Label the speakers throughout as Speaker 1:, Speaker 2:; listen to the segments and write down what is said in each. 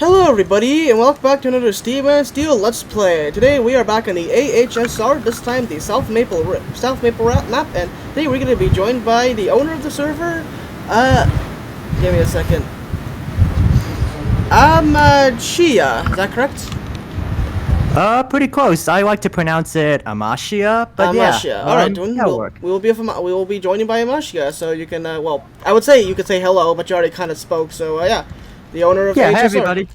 Speaker 1: Hello everybody, and welcome back to another Steam and Steel Let's Play. Today we are back on the A.H.S.R, this time the South Maple map, and today we're going to be joined by the owner of the server. Give me a second. Amachiya, is that correct?
Speaker 2: Pretty close. I like to pronounce it amachiya, but
Speaker 1: amachiya.
Speaker 2: Yeah.
Speaker 1: Alright, we will be joining by amachiya, so you can, well, I would say you could say hello, but you already kind of spoke, so, yeah. The owner of
Speaker 2: Yeah,
Speaker 1: A.H.S.R.
Speaker 2: hey everybody.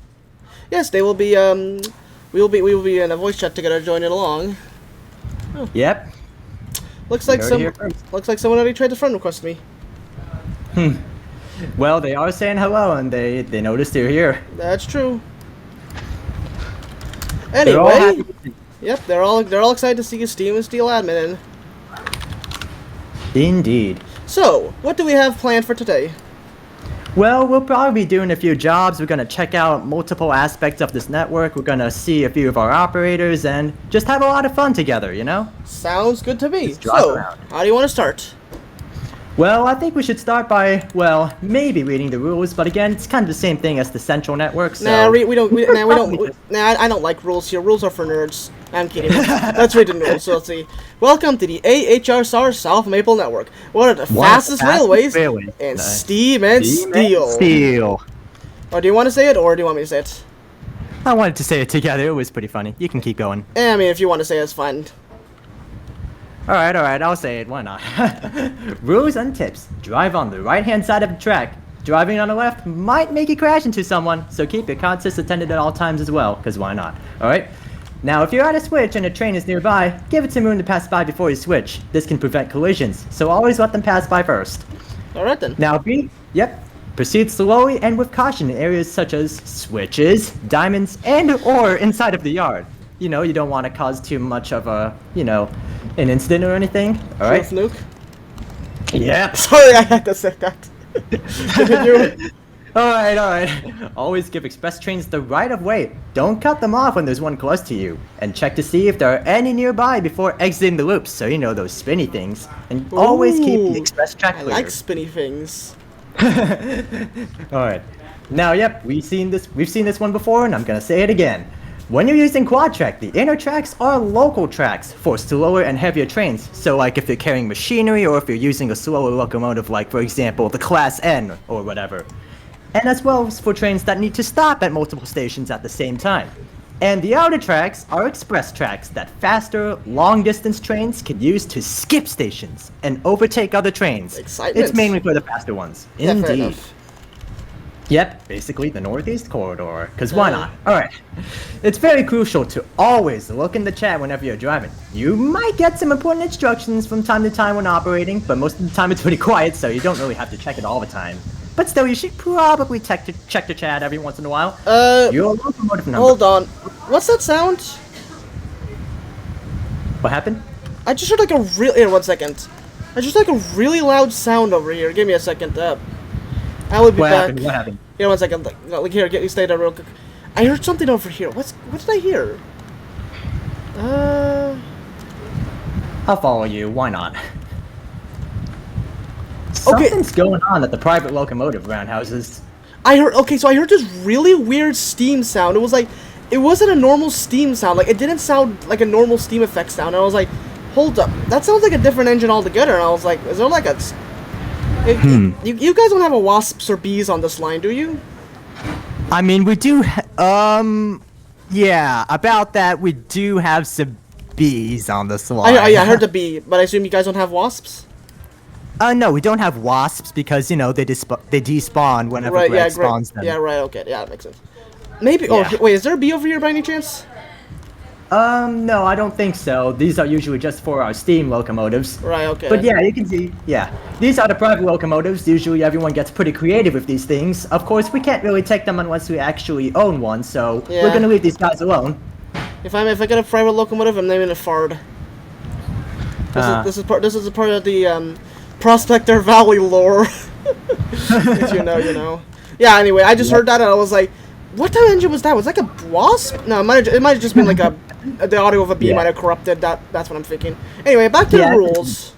Speaker 1: Yes, they will be, we will be in a voice chat together joining along. Oh.
Speaker 2: Yep.
Speaker 1: Looks like someone already tried to friend request me.
Speaker 2: Well, they are saying hello, and they noticed you're here.
Speaker 1: That's true. Anyway, yep, they're all excited to see a Steam and Steel admin in.
Speaker 2: Indeed.
Speaker 1: So, what do we have planned for today?
Speaker 2: Well, we'll probably be doing a few jobs. We're gonna check out multiple aspects of this network. We're gonna see a few of our operators and just have a lot of fun together, you know?
Speaker 1: Sounds good to me. So, how do you want to start?
Speaker 2: Well, I think we should start by, well, maybe reading the rules, but again, it's kind of the same thing as the central network, so...
Speaker 1: Nah, I don't like rules here. Rules are for nerds. I'm kidding. Let's read the rules. So let's see. Welcome to the A.H.S.R South Maple Network. One of the fastest railways in Steam and Steel. Or do you want to say it, or do you want me to say it?
Speaker 2: I wanted to say it together. It was pretty funny. You can keep going.
Speaker 1: I mean, if you want to say it, it's fine.
Speaker 2: Alright, I'll say it, why not? Rules and tips. Drive on the right-hand side of the track. Driving on the left might make you crash into someone, so keep your conscience attended at all times as well, because why not? Alright? Now, if you're at a switch and a train is nearby, give it some room to pass by before you switch. This can prevent collisions, so always let them pass by first.
Speaker 1: Alright then.
Speaker 2: Now, proceed slowly and with caution in areas such as switches, diamonds, and/or inside of the yard. You know, you don't want to cause too much of a, an incident or anything. All right.
Speaker 1: Nuke.
Speaker 2: Yeah.
Speaker 1: Sorry, I had to say that.
Speaker 2: All right. Always give express trains the right of way. Don't cut them off when there's one close to you, and check to see if there are any nearby before exiting the loops. So you know those spinny things, and always keep the express track clear.
Speaker 1: I like spinny things.
Speaker 2: All right. Now, we've seen this one before, and I'm gonna say it again. When you're using quad track, the inner tracks are local tracks for slower and heavier trains. So like if you're carrying machinery or if you're using a slower locomotive like, for example, the Class N or whatever. And as well as for trains that need to stop at multiple stations at the same time. And the outer tracks are express tracks that faster, long-distance trains can use to skip stations and overtake other trains.
Speaker 1: Excitement.
Speaker 2: It's mainly for the faster ones.
Speaker 1: Yeah,
Speaker 2: indeed. Yep, basically the Northeast Corridor, because why not? Alright, it's very crucial to always look in the chat whenever you're driving. You might get some important instructions from time to time when operating, but most of the time it's pretty quiet, so you don't really have to check it all the time. But still, you should probably check the chat every once in a while. Your locomotive number.
Speaker 1: Hold on. What's that sound?
Speaker 2: What happened?
Speaker 1: I just heard like a here, 1 second. I just heard like a really loud sound over here. Give me a second. I will be back.
Speaker 2: What happened?
Speaker 1: Here, 1 second. Like here, you stay there real quick. I heard something over here. What did I hear?
Speaker 2: I'll follow you. Why not? Something's going on at the private locomotive roundhouses.
Speaker 1: I heard this really weird steam sound. It was like, it wasn't a normal steam sound. Like, it didn't sound like a normal steam effect sound. And I was like, hold up, that sounds like a different engine altogether. And I was like, is there like a... You guys don't have a wasps or bees on this line, do you?
Speaker 2: I mean, we do, yeah, about that, we do have some bees on this line.
Speaker 1: I heard the bee, but I assume you guys don't have wasps?
Speaker 2: No, we don't have wasps because, they despawn whenever Greg spawns them.
Speaker 1: Yeah, right, okay, yeah, that makes sense. Maybe, wait, is there a bee over here by any chance?
Speaker 2: No, I don't think so. These are usually just for our steam locomotives.
Speaker 1: Right, okay.
Speaker 2: But yeah, you can see, these are the private locomotives. Usually everyone gets pretty creative with these things. Of course, we can't really take them unless we actually own one, so we're gonna leave these guys alone.
Speaker 1: If I get a private locomotive, I'm naming it Fard. This is a part of the Prospector Valley lore. If you know, you know. Yeah, anyway, I just heard that and I was like, what type of engine was that? Was that like a wasp? No, it might have just been like the audio of a bee might have corrupted that. That's what I'm thinking. Anyway, back to the rules.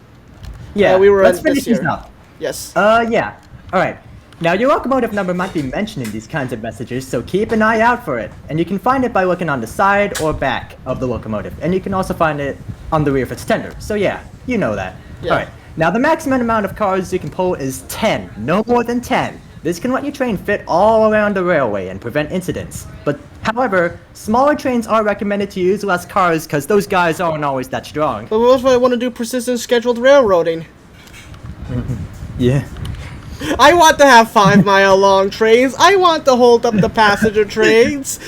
Speaker 2: Yeah,
Speaker 1: we were
Speaker 2: let's
Speaker 1: in
Speaker 2: finish
Speaker 1: this
Speaker 2: these up.
Speaker 1: Yes.
Speaker 2: Yeah. All right. Now, your locomotive number might be mentioned in these kinds of messages, so keep an eye out for it. And you can find it by looking on the side or back of the locomotive. And you can also find it on the rear if it's tender. So yeah, you know that.
Speaker 1: Yeah.
Speaker 2: Alright, now the maximum amount of cars you can pull is 10, no more than 10. This can let your train fit all around the railway and prevent incidents. But, however, smaller trains are recommended to use less cars because those guys aren't always that strong.
Speaker 1: But what if I want to do persistent scheduled railroading?
Speaker 2: Yeah.
Speaker 1: I want to have 5-mile-long trains. I want to hold up the passenger trains.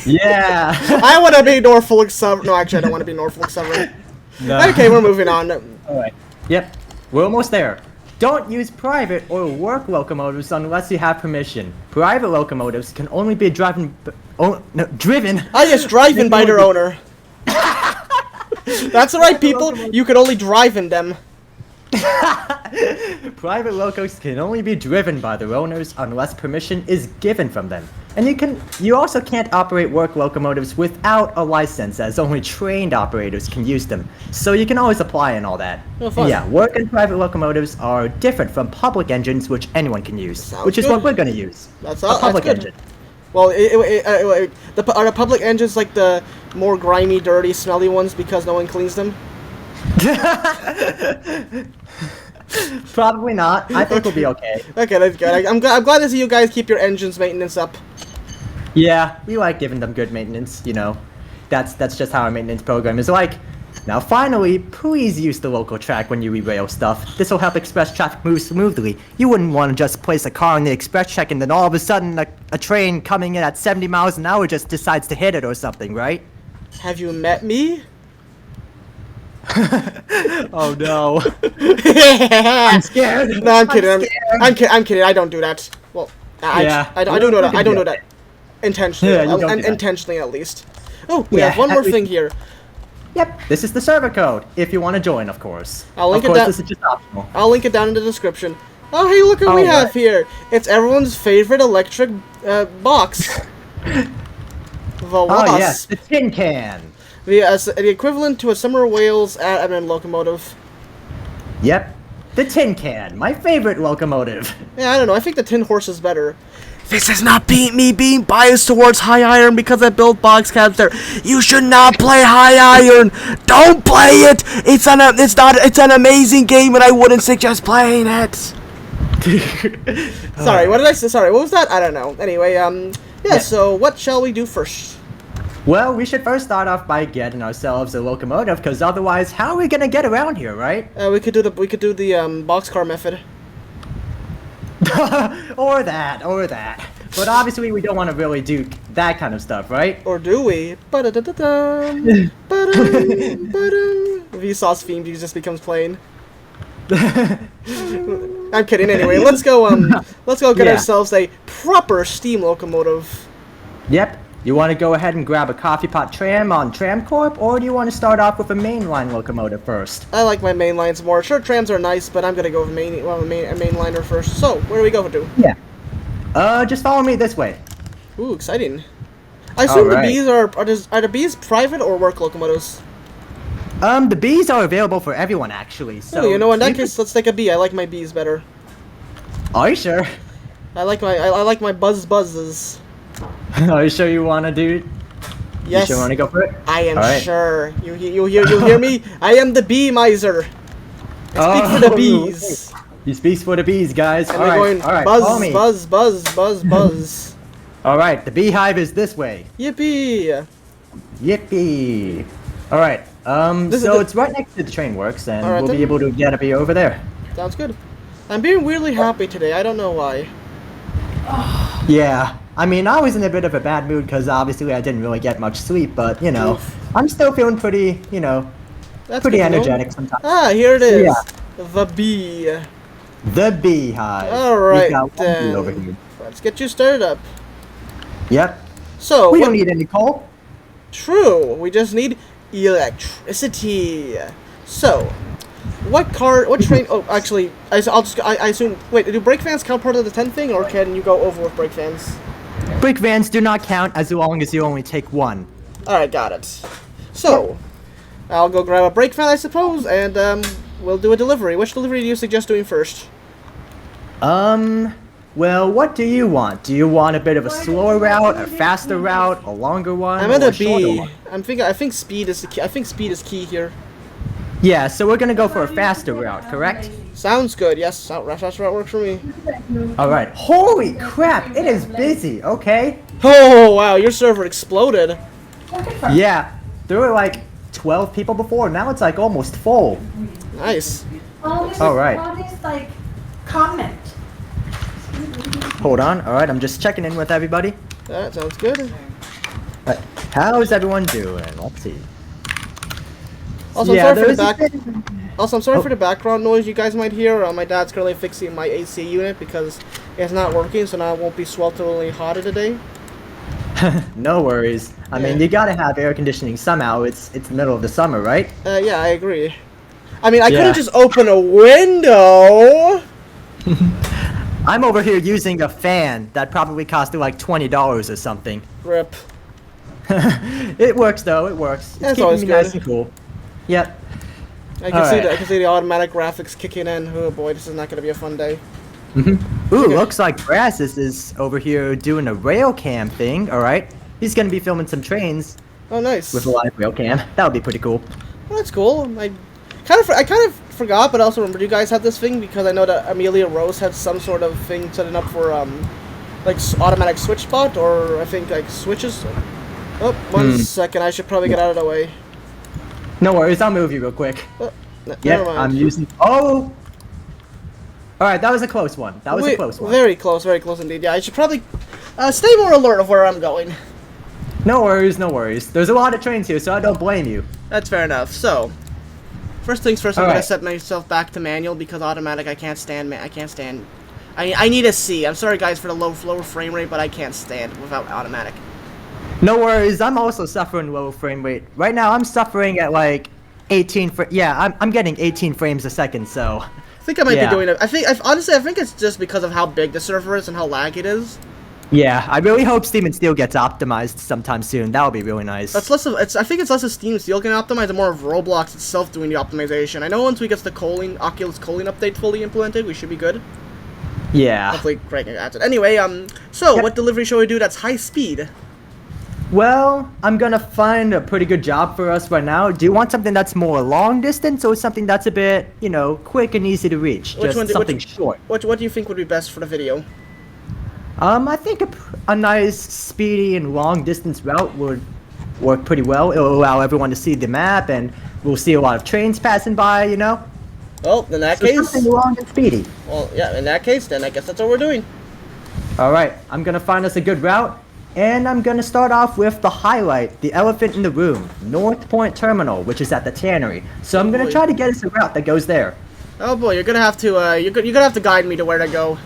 Speaker 2: Yeah.
Speaker 1: I want to be Norfolk Southern. No, actually, I don't want to be Norfolk Southern.
Speaker 2: No.
Speaker 1: Okay, we're moving on.
Speaker 2: Alright. Yep. We're almost there. Don't use private or work locomotives unless you have permission. Private locomotives can only be driven. Driven.
Speaker 1: I just driving by their owner. That's alright, people. You can only drive in them.
Speaker 2: Private locos can only be driven by their owners unless permission is given from them. And you also can't operate work locomotives without a license, as only trained operators can use them. So you can always apply and all that.
Speaker 1: Oh, fun.
Speaker 2: Yeah, work and private locomotives are different from public engines, which anyone can use.
Speaker 1: Sounds
Speaker 2: which is
Speaker 1: good.
Speaker 2: what we're gonna use.
Speaker 1: That's
Speaker 2: a
Speaker 1: all.
Speaker 2: public
Speaker 1: That's good.
Speaker 2: engine.
Speaker 1: Well, are the public engines like the more grimy, dirty, smelly ones because no one cleans them?
Speaker 2: Probably not. I think we'll be okay.
Speaker 1: Okay, that's good. I'm glad to see you guys keep your engines maintenance up.
Speaker 2: Yeah, we like giving them good maintenance, you know. That's just how our maintenance program is like. Now finally, please use the local track when you re-rail stuff. This will help express traffic move smoothly. You wouldn't want to just place a car on the express track and then all of a sudden a train coming in at 70 miles an hour just decides to hit it or something, right?
Speaker 1: Have you met me?
Speaker 2: Oh no.
Speaker 1: I'm
Speaker 2: scared.
Speaker 1: No, I'm kidding.
Speaker 2: scared.
Speaker 1: I'm kidding. I don't do that. Well, I don't do that. I don't do that intentionally.
Speaker 2: Yeah, you don't do that.
Speaker 1: Intentionally, at least. Oh, we
Speaker 2: Yeah,
Speaker 1: have one
Speaker 2: at
Speaker 1: more
Speaker 2: least-
Speaker 1: thing here.
Speaker 2: Yep, this is the server code, if you want to join, of course.
Speaker 1: I'll link
Speaker 2: of
Speaker 1: it
Speaker 2: course,
Speaker 1: down-
Speaker 2: this is just optional.
Speaker 1: I'll link it down in the description. Oh, hey, look what we
Speaker 2: Alright.
Speaker 1: have here. It's everyone's favorite electric box. The
Speaker 2: Oh
Speaker 1: Wasp.
Speaker 2: yes, the tin can.
Speaker 1: The equivalent to a summer Wales admin locomotive.
Speaker 2: Yep, the tin can, my favorite locomotive.
Speaker 1: Yeah, I don't know. I think the tin horse is better. This is not me being biased towards high iron because I built box cabs there. You should not play high iron. Don't play it. It's an amazing game, and I wouldn't suggest playing it. Sorry, what did I say? Sorry, what was that? I don't know. Anyway, yeah. So what shall we do first?
Speaker 2: Well, we should first start off by getting ourselves a locomotive, because otherwise, how are we gonna get around here, right?
Speaker 1: We could do the boxcar method.
Speaker 2: or that. But obviously, we don't want to really do that kind of stuff, right?
Speaker 1: Or do we? Ba-da-da-da-dum, ba-dum, ba-dum. Vsauce theme just becomes plain. I'm kidding. Anyway, let's go get
Speaker 2: Yeah.
Speaker 1: ourselves a proper steam locomotive.
Speaker 2: Yep. You want to go ahead and grab a coffee pot tram on Tram Corp, or do you want to start off with a mainline locomotive first?
Speaker 1: I like my main lines more. Sure, trams are nice, but I'm gonna go with a mainliner first. So, where do we go to?
Speaker 2: Yeah. Just follow me this way.
Speaker 1: Ooh, exciting. I assume
Speaker 2: Alright.
Speaker 1: the bees are the bees private or work locomotives?
Speaker 2: The bees are available for everyone, actually. So
Speaker 1: Oh, you know, in that
Speaker 2: you
Speaker 1: case, let's take a bee. I like my bees better.
Speaker 2: Are you sure?
Speaker 1: I like my buzzes.
Speaker 2: Are you sure you want to do?
Speaker 1: Yes.
Speaker 2: You sure want to go for it?
Speaker 1: I am
Speaker 2: Alright.
Speaker 1: sure. You hear me? I am the bee miser. I speak for the bees.
Speaker 2: He speaks for the bees, guys.
Speaker 1: And
Speaker 2: All
Speaker 1: we're
Speaker 2: right,
Speaker 1: going
Speaker 2: all right, follow me.
Speaker 1: buzz.
Speaker 2: All right, the beehive is this way.
Speaker 1: Yippee!
Speaker 2: Yippee! All right. So it's right next to the train works, and
Speaker 1: Alright,
Speaker 2: we'll
Speaker 1: then.
Speaker 2: be able to get a bee over there.
Speaker 1: Sounds good. I'm being weirdly happy today. I don't know why.
Speaker 2: Yeah. I mean, I was in a bit of a bad mood because obviously I didn't really get much sleep, but you know,
Speaker 1: Oof.
Speaker 2: I'm still feeling pretty, you know,
Speaker 1: That's
Speaker 2: pretty
Speaker 1: good to know.
Speaker 2: energetic sometimes.
Speaker 1: Ah, here it is.
Speaker 2: Yeah.
Speaker 1: The bee.
Speaker 2: The beehive.
Speaker 1: All
Speaker 2: We've
Speaker 1: right
Speaker 2: got one bee over
Speaker 1: then.
Speaker 2: here.
Speaker 1: Let's get you started up.
Speaker 2: Yep.
Speaker 1: So
Speaker 2: We
Speaker 1: what-
Speaker 2: don't need any coal.
Speaker 1: True. We just need electricity. So, what train? Oh, actually, I assume. Wait, do brake fans count part of the 10 thing, or can you go over with brake fans?
Speaker 2: Brake vans do not count as long as you only take one.
Speaker 1: All right, got it. So, I'll go grab a brake fan, I suppose, and we'll do a delivery. Which delivery do you suggest doing first?
Speaker 2: Well, what do you want? Do you want a bit of a slower route, a faster route, a longer one,
Speaker 1: I'm
Speaker 2: or
Speaker 1: at a
Speaker 2: a shorter
Speaker 1: B.
Speaker 2: one?
Speaker 1: I think speed is the key. I think speed is key here.
Speaker 2: Yeah, so we're gonna go for a faster route, correct?
Speaker 1: Sounds good. Yes, that's what works for me.
Speaker 2: All right. Holy crap! It is busy. Okay.
Speaker 1: Oh wow, your server exploded.
Speaker 2: Yeah, there were like 12 people before. Now it's like almost full.
Speaker 1: Nice.
Speaker 2: All right.
Speaker 3: Like comment.
Speaker 2: Hold on. All right, I'm just checking in with everybody.
Speaker 1: That sounds good.
Speaker 2: How's everyone doing? Let's see.
Speaker 1: Also,
Speaker 2: Yeah,
Speaker 1: I'm sorry for the
Speaker 2: there's-
Speaker 1: back. Also, I'm sorry for the background noise you guys might hear. My dad's currently fixing my AC unit because it's not working, so now it won't be swelteringly hot today.
Speaker 2: No worries. I mean, you gotta have air conditioning somehow. It's the middle of the summer, right?
Speaker 1: Yeah, I agree. I mean, I
Speaker 2: Yeah.
Speaker 1: couldn't just open a window.
Speaker 2: I'm over here using a fan that probably costed like $20 or something.
Speaker 1: Rip.
Speaker 2: It works though. It works. It's
Speaker 1: That's
Speaker 2: keeping
Speaker 1: always
Speaker 2: me
Speaker 1: good.
Speaker 2: nice and cool. Yep.
Speaker 1: I can see
Speaker 2: Alright.
Speaker 1: I can see the automatic graphics kicking in. Oh boy, this is not gonna be a fun day.
Speaker 2: Ooh, looks like Brassus is over here doing a rail cam thing. All right. He's gonna be filming some trains
Speaker 1: Oh, nice.
Speaker 2: with a live rail cam. That would be pretty cool.
Speaker 1: Well, that's cool. I kind of forgot, but I also remember you guys had this thing because I know that Amelia Rose had some sort of thing setting up for like automatic switch spot, or I think like switches. Oh, one second. I should probably get out of the way.
Speaker 2: No worries. I'll move you real quick.
Speaker 1: Oh, never
Speaker 2: Yep.
Speaker 1: mind.
Speaker 2: I'm using. Oh. All right. That was a close one. That was a close one.
Speaker 1: Very close indeed. Yeah, I should probably stay more alert of where I'm going.
Speaker 2: No worries. No worries. There's a lot of trains here, so I don't blame you.
Speaker 1: That's fair enough. So, first things first, I'm gonna
Speaker 2: Alright.
Speaker 1: set myself back to manual because automatic I can't stand. I can't stand. I need a C. I'm sorry guys for the lower frame rate, but I can't stand without automatic.
Speaker 2: No worries. I'm also suffering low frame rate right now. I'm suffering at like 18. Yeah, I'm getting 18 frames a second. So.
Speaker 1: I think I might
Speaker 2: Yeah.
Speaker 1: be doing it. Honestly, I think it's just because of how big the server is and how lag it is.
Speaker 2: Yeah, I really hope Steam and Steel gets optimized sometime soon. That would be really nice.
Speaker 1: That's less of I think it's less of Steam Steel can optimize and more of Roblox itself doing the optimization. I know once we get the Oculus Choline update fully implemented, we should be good.
Speaker 2: Yeah.
Speaker 1: Hopefully, Greg adds it. Anyway, so
Speaker 2: Yep.
Speaker 1: what delivery shall we do that's high speed?
Speaker 2: Well, I'm gonna find a pretty good job for us right now. Do you want something that's more long distance or something that's a bit, you know, quick and easy to reach?
Speaker 1: Which
Speaker 2: Just
Speaker 1: one do-
Speaker 2: something
Speaker 1: which-
Speaker 2: short.
Speaker 1: What do you think would be best for the video?
Speaker 2: I think a nice, speedy and long distance route would work pretty well. It'll allow everyone to see the map, and we'll see a lot of trains passing by, you know?
Speaker 1: Well, in that
Speaker 2: So
Speaker 1: case,
Speaker 2: something long and speedy.
Speaker 1: well, yeah, in that case, then I guess that's what we're doing.
Speaker 2: Alright, I'm gonna find us a good route, and I'm gonna start off with the highlight, the elephant in the room, North Point Terminal, which is at the tannery. So I'm gonna
Speaker 1: boy.
Speaker 2: try to get us a route that goes there.
Speaker 1: Oh boy, you're gonna have to you're gonna have to guide me to where to go.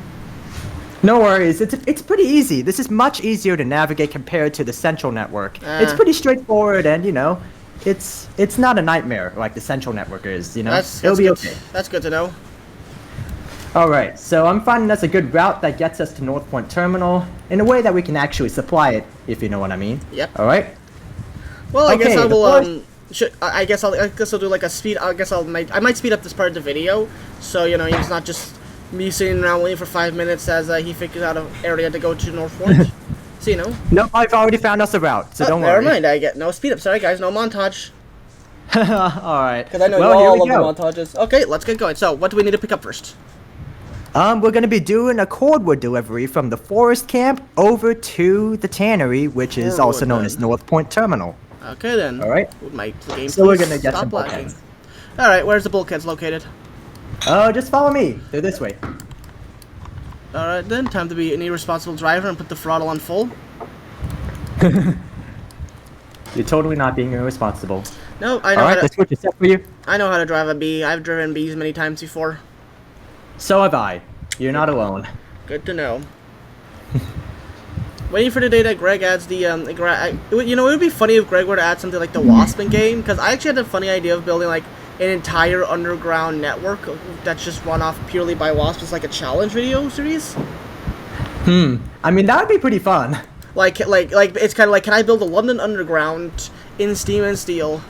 Speaker 2: No worries, it's pretty easy. This is much easier to navigate compared to the central network. It's pretty straightforward, and you know, it's not a nightmare like the central network is. You know, it'll be
Speaker 1: good.
Speaker 2: okay.
Speaker 1: That's good to know.
Speaker 2: All right, so I'm finding us a good route that gets us to North Point Terminal in a way that we can actually supply it, if you know what I mean.
Speaker 1: Yep.
Speaker 2: All right.
Speaker 1: Well, I guess
Speaker 2: Okay,
Speaker 1: I
Speaker 2: the
Speaker 1: will.
Speaker 2: first-
Speaker 1: I guess I'll do like a speed. I might speed up this part of the video, so you know it's not just me sitting around waiting for 5 minutes as he figures out an area to go to North Point. So you know.
Speaker 2: Nope, I've already found us a route, so don't
Speaker 1: Never
Speaker 2: worry.
Speaker 1: mind. I get no speed up. Sorry guys, no montage.
Speaker 2: All right.
Speaker 1: Because I know
Speaker 2: well,
Speaker 1: you
Speaker 2: here
Speaker 1: all
Speaker 2: we
Speaker 1: love
Speaker 2: go.
Speaker 1: the montages. Okay, let's get going. So, what do we need to pick up first?
Speaker 2: We're gonna be doing a cordwood delivery from the forest camp over to the tannery, which is also
Speaker 1: Cordwood,
Speaker 2: known
Speaker 1: then.
Speaker 2: as North Point Terminal.
Speaker 1: Okay then.
Speaker 2: All right.
Speaker 1: Would my game
Speaker 2: So we're
Speaker 1: please
Speaker 2: gonna get
Speaker 1: stop
Speaker 2: some
Speaker 1: lagging?
Speaker 2: bulkheads.
Speaker 1: All right, where's the bulkheads located?
Speaker 2: Oh, just follow me. They're this way.
Speaker 1: All right then, time to be an irresponsible driver and put the throttle on full.
Speaker 2: You're totally not being irresponsible.
Speaker 1: No, I
Speaker 2: All
Speaker 1: know
Speaker 2: right,
Speaker 1: how
Speaker 2: the
Speaker 1: to.
Speaker 2: switch is set for you.
Speaker 1: I know how to drive a bee. I've driven bees many times before.
Speaker 2: So have I. You're not alone.
Speaker 1: Good to know. Waiting for the day that Greg adds the you know, it would be funny if Greg were to add something like the Wasp in game, because I actually had a funny idea of building like an entire underground network that's just run off purely by Wasp. It's like a challenge video series.
Speaker 2: I mean, that would be pretty fun.
Speaker 1: Like it's kind of like, can I build a London Underground in Steam and Steel?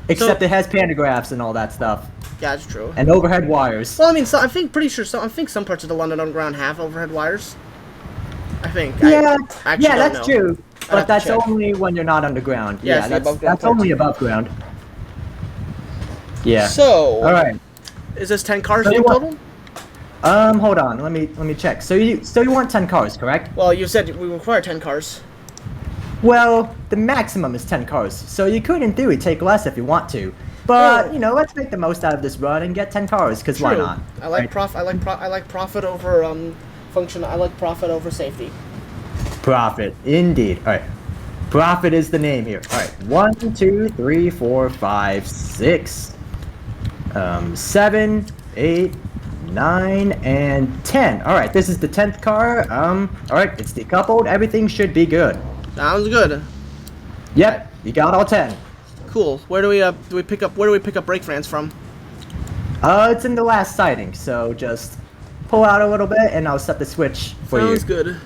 Speaker 2: Except it has pantographs and all that stuff.
Speaker 1: Yeah, that's true.
Speaker 2: And overhead wires.
Speaker 1: Well, I mean, I think some parts of the London Underground have overhead wires. I think.
Speaker 2: Yeah,
Speaker 1: I actually don't
Speaker 2: that's
Speaker 1: know.
Speaker 2: true.
Speaker 1: I'd have
Speaker 2: But
Speaker 1: to
Speaker 2: that's
Speaker 1: check.
Speaker 2: only when you're not underground.
Speaker 1: Yeah,
Speaker 2: Yeah,
Speaker 1: it's the above ground
Speaker 2: that's only
Speaker 1: parts.
Speaker 2: above ground. Yeah.
Speaker 1: So.
Speaker 2: All right.
Speaker 1: Is this 10 cars
Speaker 2: So
Speaker 1: in
Speaker 2: you want-
Speaker 1: total?
Speaker 2: Hold on. Let me check. So you want 10 cars, correct?
Speaker 1: Well, you said we require 10 cars.
Speaker 2: Well, the maximum is 10 cars. So you could, in theory, take less if you want to. But
Speaker 1: True.
Speaker 2: you know, let's make the most out of this run and get 10 cars. Cause why
Speaker 1: True.
Speaker 2: not?
Speaker 1: I like
Speaker 2: Right?
Speaker 1: I like profit over function. I like profit over safety.
Speaker 2: Profit, indeed. All right. Profit is the name here. All right. 1, 2, 3, 4, 5, 6, 7, 8, 9, and 10. All right. This is the 10th car. All right. It's decoupled. Everything should be good.
Speaker 1: Sounds good.
Speaker 2: Yep. You got all 10.
Speaker 1: Cool. Where do we pick up brake fans from?
Speaker 2: It's in the last sighting. So just pull out a little bit, and I'll set the switch for you.
Speaker 1: Sounds good.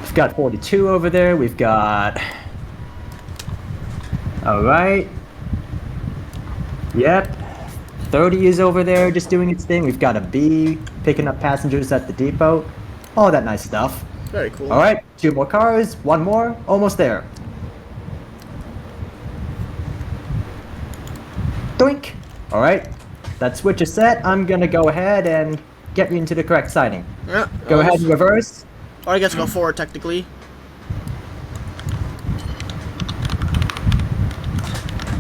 Speaker 2: We've got 42 over there. We've got. All right. Yep. 30 is over there just doing its thing. We've got a B picking up passengers at the depot. All that nice stuff.
Speaker 1: Very cool.
Speaker 2: All right. 2 more cars. 1 more. Almost there. Doink. All right. That switch is set. I'm going to go ahead and get you into the correct sighting.
Speaker 1: Yeah.
Speaker 2: Go ahead and reverse.
Speaker 1: Or I guess go forward technically.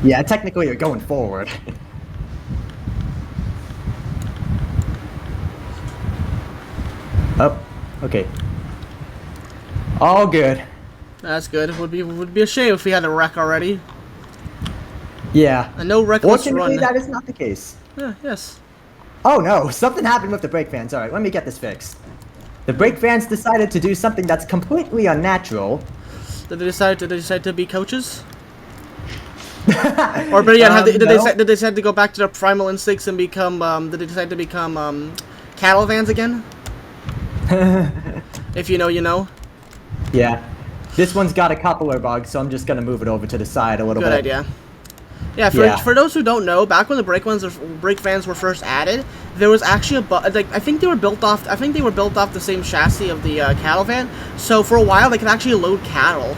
Speaker 2: Yeah, technically you're going forward. Up. Okay. All good.
Speaker 1: That's good. Would be a shame if we had a wreck already.
Speaker 2: Yeah.
Speaker 1: A no reckless
Speaker 2: Fortunately,
Speaker 1: run.
Speaker 2: that is not the case.
Speaker 1: Yeah, yes.
Speaker 2: Oh no, something happened with the brake fans. Alright, let me get this fixed. The brake fans decided to do something that's completely unnatural.
Speaker 1: Did they decide to be coaches? Or better yet, did
Speaker 2: no.
Speaker 1: they decide to go back to their primal instincts and become? Did they decide to become cattle vans again? If you know, you know.
Speaker 2: Yeah. This one's got a coupler bug, so I'm just gonna move it over to the side a little
Speaker 1: Good
Speaker 2: bit.
Speaker 1: idea. Yeah, for those who don't know, back when the brake fans were first added, there was actually I think they were built off the same chassis of the cattle van. So for a while, they could actually load cattle.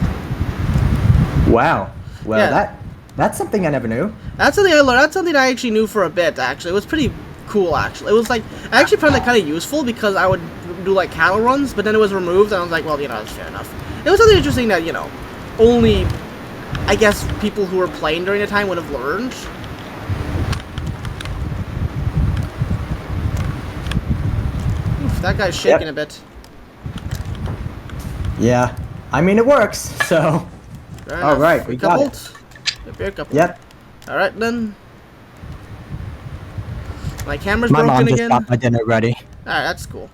Speaker 2: Wow. Well,
Speaker 1: Yeah.
Speaker 2: that's something I never knew.
Speaker 1: That's something I learned. That's something I actually knew for a bit. Actually, it was pretty cool. Actually, it was like I actually found that kind of useful because I would do like cattle runs, but then it was removed, and I was like, well, you know, that's fair enough. It was something interesting that only I guess people who were playing during the time would have learned. Oof, that guy's shaking a bit.
Speaker 2: Yeah. I mean, it works, so.
Speaker 1: Fair
Speaker 2: All
Speaker 1: enough.
Speaker 2: right, we got it.
Speaker 1: Beer coupled.
Speaker 2: Yep.
Speaker 1: All right then. My camera's
Speaker 2: My mom
Speaker 1: broken
Speaker 2: just
Speaker 1: again.
Speaker 2: got my dinner ready.
Speaker 1: All right, that's cool.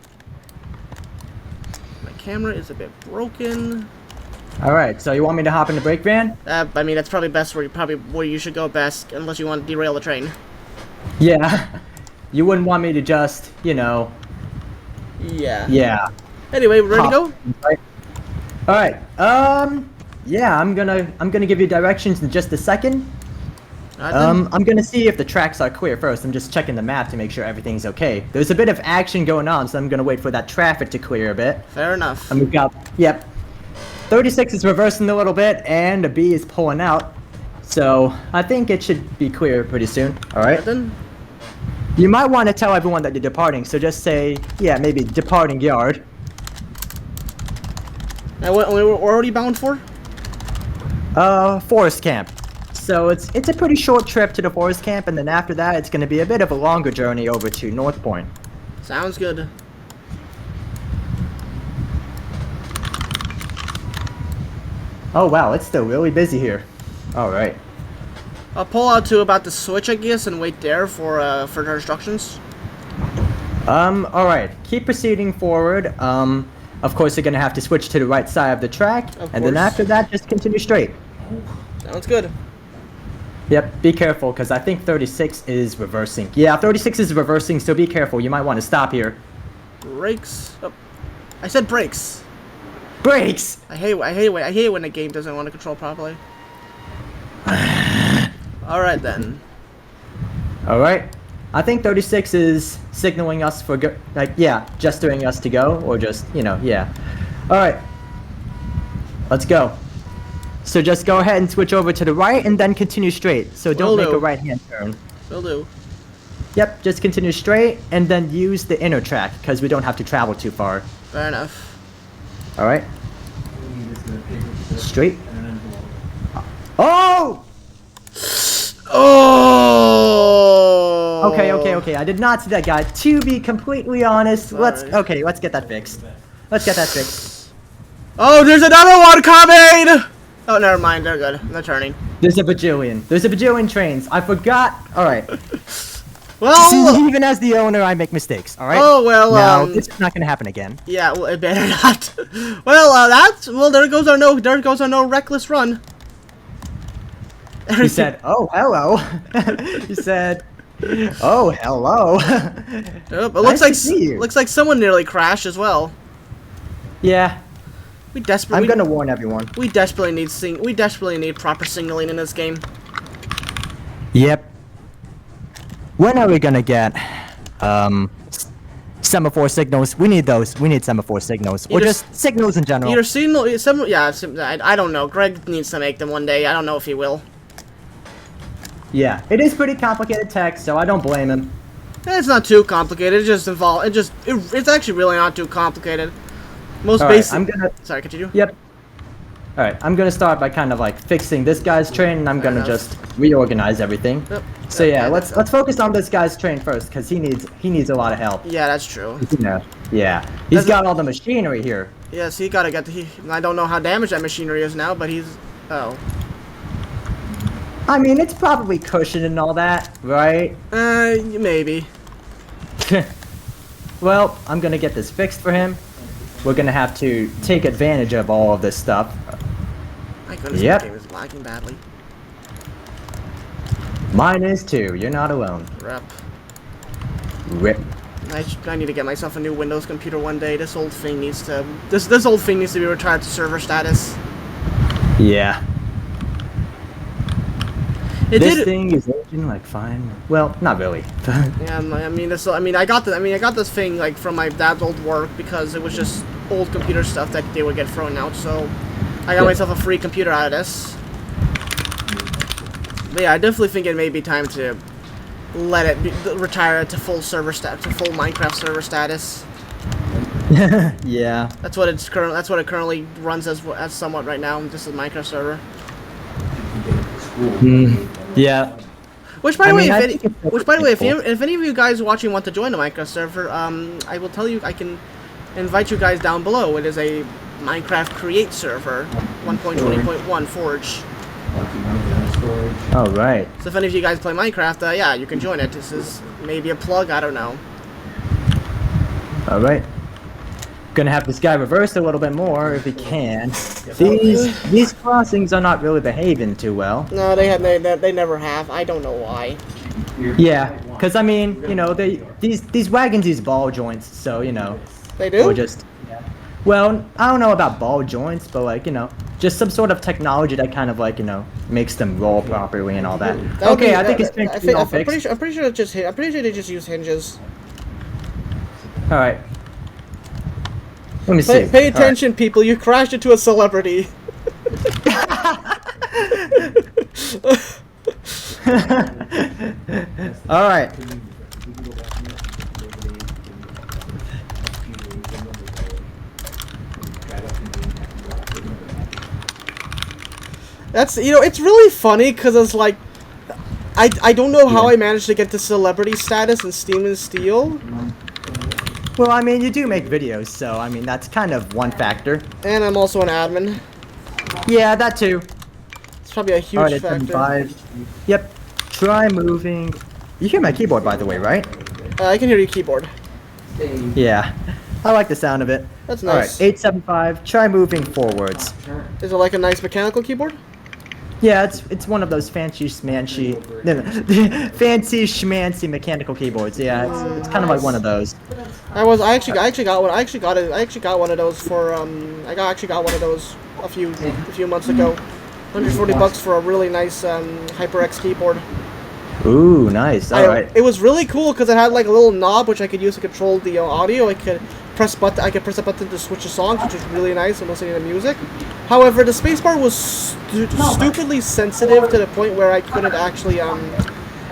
Speaker 1: My camera is a bit broken.
Speaker 2: All right, so you want me to hop in the brake van?
Speaker 1: I mean, that's probably best where you should go best, unless you want to derail the train.
Speaker 2: Yeah. You wouldn't want me to just, you know.
Speaker 1: Yeah.
Speaker 2: Yeah.
Speaker 1: Anyway, ready to go?
Speaker 2: Right. All right. Yeah, I'm gonna give you directions in just a second.
Speaker 1: All right, then.
Speaker 2: I'm gonna see if the tracks are clear first. I'm just checking the map to make sure everything's okay. There's a bit of action going on, so I'm gonna wait for that traffic to clear a bit.
Speaker 1: Fair enough.
Speaker 2: And we've got, yep. 36 is reversing a little bit, and a B is pulling out. So I think it should be clear pretty soon. All right.
Speaker 1: Then.
Speaker 2: You might want to tell everyone that you're departing, so just say, yeah, maybe departing yard.
Speaker 1: And what we're already bound for?
Speaker 2: Forest camp. So it's a pretty short trip to the forest camp, and then after that, it's going to be a bit of a longer journey over to North Point.
Speaker 1: Sounds good.
Speaker 2: Oh wow, it's still really busy here. All right.
Speaker 1: I'll pull out to about the switch, I guess, and wait there for further instructions.
Speaker 2: All right. Keep proceeding forward. Of course, you're gonna have to switch to the right side of the track, and then after that, just continue straight.
Speaker 1: Sounds good.
Speaker 2: Yep. Be careful, because I think 36 is reversing. Yeah, 36 is reversing, so be careful. You might want to stop here.
Speaker 1: Brakes. Oh, I said brakes.
Speaker 2: Brakes.
Speaker 1: I hate when a game doesn't want to control properly. Alright then.
Speaker 2: All right. I think 36 is signaling us for gesturing us to go, or just, yeah. All right. Let's go. So just go ahead and switch over to the right and then continue straight. So don't
Speaker 1: Will
Speaker 2: make
Speaker 1: do.
Speaker 2: a right-hand turn.
Speaker 1: Will do.
Speaker 2: Yep, just continue straight and then use the inner track because we don't have to travel too far.
Speaker 1: Fair enough.
Speaker 2: All right. Straight. Oh!
Speaker 1: Oh!
Speaker 2: Okay. I did not see that guy. To be completely honest, let's get that fixed.
Speaker 1: Oh, there's another one coming! Oh, never mind. They're good. They're turning.
Speaker 2: There's a bajillion trains. I forgot. All right.
Speaker 1: Well,
Speaker 2: See, even as the owner, I make mistakes. All right.
Speaker 1: Oh, well,
Speaker 2: No, this is not gonna happen again.
Speaker 1: yeah, well, it better not. Well, there goes our no reckless run.
Speaker 2: He said, "Oh, hello." He said, "Oh, hello."
Speaker 1: Yep, it
Speaker 2: Nice to see you.
Speaker 1: looks like someone nearly crashed as well.
Speaker 2: Yeah,
Speaker 1: We desperately
Speaker 2: I'm gonna warn everyone.
Speaker 1: we desperately need proper signaling in this game.
Speaker 2: Yep. When are we gonna get semaphore signals? We need those. We need semaphore signals, or
Speaker 1: Either
Speaker 2: just signals in general.
Speaker 1: Either signal, I don't know. Greg needs to make them one day. I don't know if he will.
Speaker 2: Yeah, it is pretty complicated text, so I don't blame him.
Speaker 1: It's not too complicated. It's actually really not too complicated. Most
Speaker 2: All right,
Speaker 1: basic.
Speaker 2: I'm gonna.
Speaker 1: Sorry, continue.
Speaker 2: Yep. All right, I'm gonna start by kind of like fixing this guy's train, and I'm gonna
Speaker 1: enough.
Speaker 2: just reorganize everything.
Speaker 1: Yep.
Speaker 2: So
Speaker 1: Yep,
Speaker 2: yeah,
Speaker 1: and-
Speaker 2: let's focus on this guy's train first, cause he needs a lot of help.
Speaker 1: Yeah, that's true.
Speaker 2: Yeah. He's
Speaker 1: Doesn't-
Speaker 2: got all the machinery here.
Speaker 1: Yes, he gotta get. I don't know how damaged that machinery is now, but he's. Oh.
Speaker 2: I mean, it's probably cushioned and all that, right?
Speaker 1: Maybe.
Speaker 2: Well, I'm gonna get this fixed for him. We're gonna have to take advantage of all of this stuff.
Speaker 1: My goodness,
Speaker 2: Yep.
Speaker 1: this game is lagging badly.
Speaker 2: Mine is too. You're not alone.
Speaker 1: Rep.
Speaker 2: Rip.
Speaker 1: I need to get myself a new Windows computer one day. This old thing needs to. This old thing needs to be retired to server status.
Speaker 2: Yeah.
Speaker 1: It
Speaker 2: Thing is aging like fine. Well, not really.
Speaker 1: Yeah, I got this thing like from my dad's old work because it was just old computer stuff that they would get thrown out. So I got myself a free computer out of this. But yeah, I definitely think it may be time to retire it to full Minecraft server status.
Speaker 2: Yeah.
Speaker 1: That's what it currently runs as somewhat right now. Just a Minecraft server.
Speaker 2: Yeah.
Speaker 1: Which, by the way,
Speaker 2: I think it's
Speaker 1: if any of you guys watching want to join the Minecraft server, I will tell you, I can invite you guys down below. It is a Minecraft Create server, 1.20.1 Forge.
Speaker 2: All right.
Speaker 1: So if any of you guys play Minecraft, yeah, you can join it. This is maybe a plug, I don't know.
Speaker 2: All right. Gonna have this guy reverse a little bit more if he can. These crossings are not really behaving too well.
Speaker 1: No, they never have. I don't know why.
Speaker 2: Yeah, cause I mean, these wagons use ball joints, so
Speaker 1: They do?
Speaker 2: or just. Well, I don't know about ball joints, but like just some sort of technology that kind of like makes them roll properly and all that. Okay, I think it's all
Speaker 1: I'm
Speaker 2: fixed.
Speaker 1: pretty sure they just use hinges.
Speaker 2: All right. Let me see.
Speaker 1: Pay attention, people. You crashed into a celebrity.
Speaker 2: All right.
Speaker 1: That's it's really funny because it's like I don't know how I managed to get to celebrity status in Steam and Steel.
Speaker 2: Well, I mean, you do make videos, so I mean that's kind of one factor.
Speaker 1: And I'm also an admin.
Speaker 2: Yeah, that too.
Speaker 1: It's probably a huge
Speaker 2: Alright,
Speaker 1: factor.
Speaker 2: 75. Yep. Try moving. You hear my keyboard, by the way, right?
Speaker 1: I can hear your keyboard.
Speaker 2: Yeah. I like the sound of it.
Speaker 1: That's
Speaker 2: Alright,
Speaker 1: nice.
Speaker 2: 875. Try moving forwards.
Speaker 1: Is it like a nice mechanical keyboard?
Speaker 2: Yeah, it's one of those fancy schmancy mechanical keyboards. Yeah, it's kind of like one of those.
Speaker 1: I actually got one of those for I actually got one of those a few months ago. $140 for a really nice HyperX keyboard.
Speaker 2: Ooh, nice. All right.
Speaker 1: It was really cool because it had like a little knob which I could use to control the audio. I could press a button to switch the songs, which was really nice when listening to music. However, the spacebar was stupidly sensitive to the point where I couldn't actually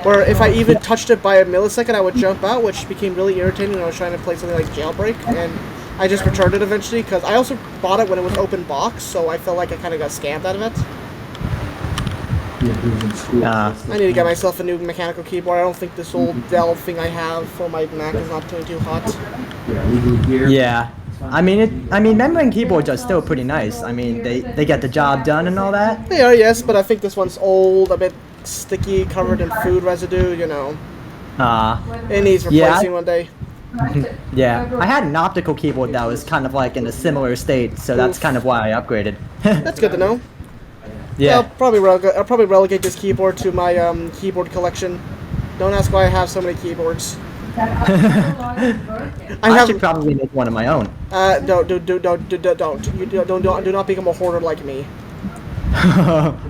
Speaker 1: where if I even touched it by a millisecond, I would jump out, which became really irritating when I was trying to play something like Jailbreak, and I just returned it eventually because I also bought it when it was open box, so I felt like I kind of got scammed out of it. I need to get myself a new mechanical keyboard. I don't think this old Dell thing I have for my Mac is not too hot.
Speaker 2: Yeah. I mean, membrane keyboards are still pretty nice. I mean, they get the job done and all that.
Speaker 1: They are, yes, but I think this one's old, a bit sticky, covered in food residue, you know. It needs replacing one day.
Speaker 2: Yeah, I had an optical keyboard that was kind of like in a similar state, so that's kind of why I upgraded.
Speaker 1: That's good to know.
Speaker 2: Yeah.
Speaker 1: I'll probably relegate this keyboard to my keyboard collection. Don't ask why I have so many keyboards.
Speaker 2: I should probably make one of my own.
Speaker 1: Don't. Do not become a hoarder like me.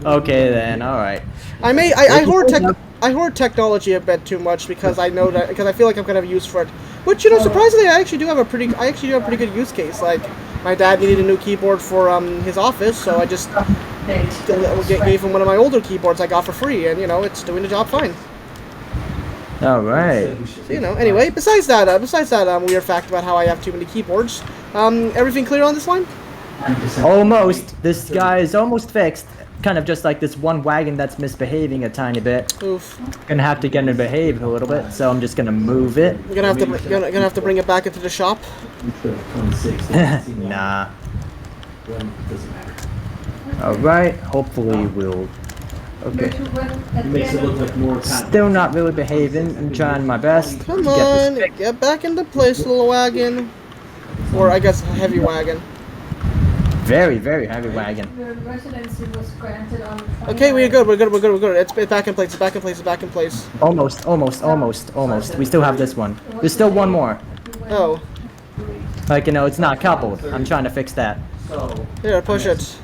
Speaker 2: Okay then, all right.
Speaker 1: I hoard technology a bit too much because I feel like I'm gonna have use for it. But you know, surprisingly, I actually do have a pretty good use case. Like, my dad needed a new keyboard for his office, so I just gave him one of my older keyboards I got for free, and you know, it's doing the job fine.
Speaker 2: All right.
Speaker 1: So, you know, anyway, besides that weird fact about how I have too many keyboards, everything clear on this line?
Speaker 2: Almost. This guy is almost fixed. Kind of just like this one wagon that's misbehaving a tiny bit.
Speaker 1: Oof.
Speaker 2: Gonna have to get him to behave a little bit, so I'm just gonna move it.
Speaker 1: You're gonna have to bring it back into the shop.
Speaker 2: Nah. All right. Hopefully we'll. Okay. Still not really behaving. I'm trying my best.
Speaker 1: Come on, get back into place, little wagon. Or I guess heavy wagon.
Speaker 2: Very, very heavy wagon.
Speaker 1: Okay, we're good. It's back in place. It's back in place.
Speaker 2: Almost. We still have this one. There's still one more.
Speaker 1: Oh.
Speaker 2: Like, you know, it's not coupled. I'm trying to fix that.
Speaker 1: Here, push it.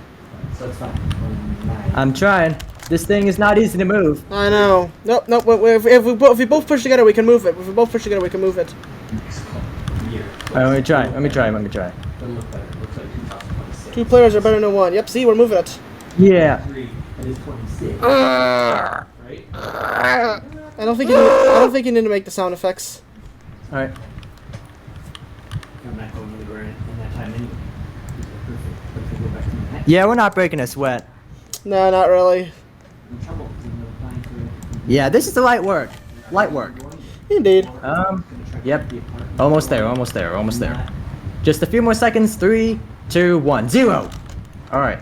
Speaker 2: I'm trying. This thing is not easy to move.
Speaker 1: I know. Nope. If we both push together, we can move it. If we both push together, we can move it.
Speaker 2: Alright, let me try.
Speaker 1: 2 players are better than 1. Yep, see, we're moving it.
Speaker 2: Yeah.
Speaker 1: I don't think you need to make the sound effects.
Speaker 2: Alright. Yeah, we're not breaking a sweat.
Speaker 1: No, not really.
Speaker 2: Yeah, this is the light work.
Speaker 1: Indeed.
Speaker 2: Yep. Almost there. Just a few more seconds. 3, 2, 1, 0. All right.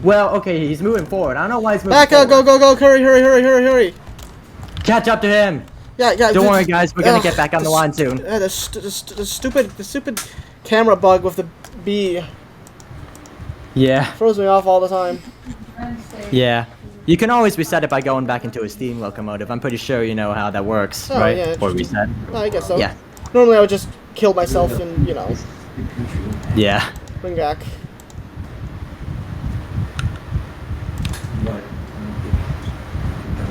Speaker 2: Well, okay, he's moving forward. I don't know why he's moving forward.
Speaker 1: Back up, go. Hurry.
Speaker 2: Catch up to him.
Speaker 1: Yeah.
Speaker 2: Don't worry, guys. We're gonna get back on the line soon.
Speaker 1: The stupid camera bug with the B.
Speaker 2: Yeah.
Speaker 1: Throws me off all the time.
Speaker 2: Yeah. You can always reset it by going back into a steam locomotive. I'm pretty sure you know how that works, right?
Speaker 1: Yeah,
Speaker 2: or reset.
Speaker 1: I guess so.
Speaker 2: Yeah.
Speaker 1: Normally I would just kill myself and, you know,
Speaker 2: Yeah.
Speaker 1: bring back.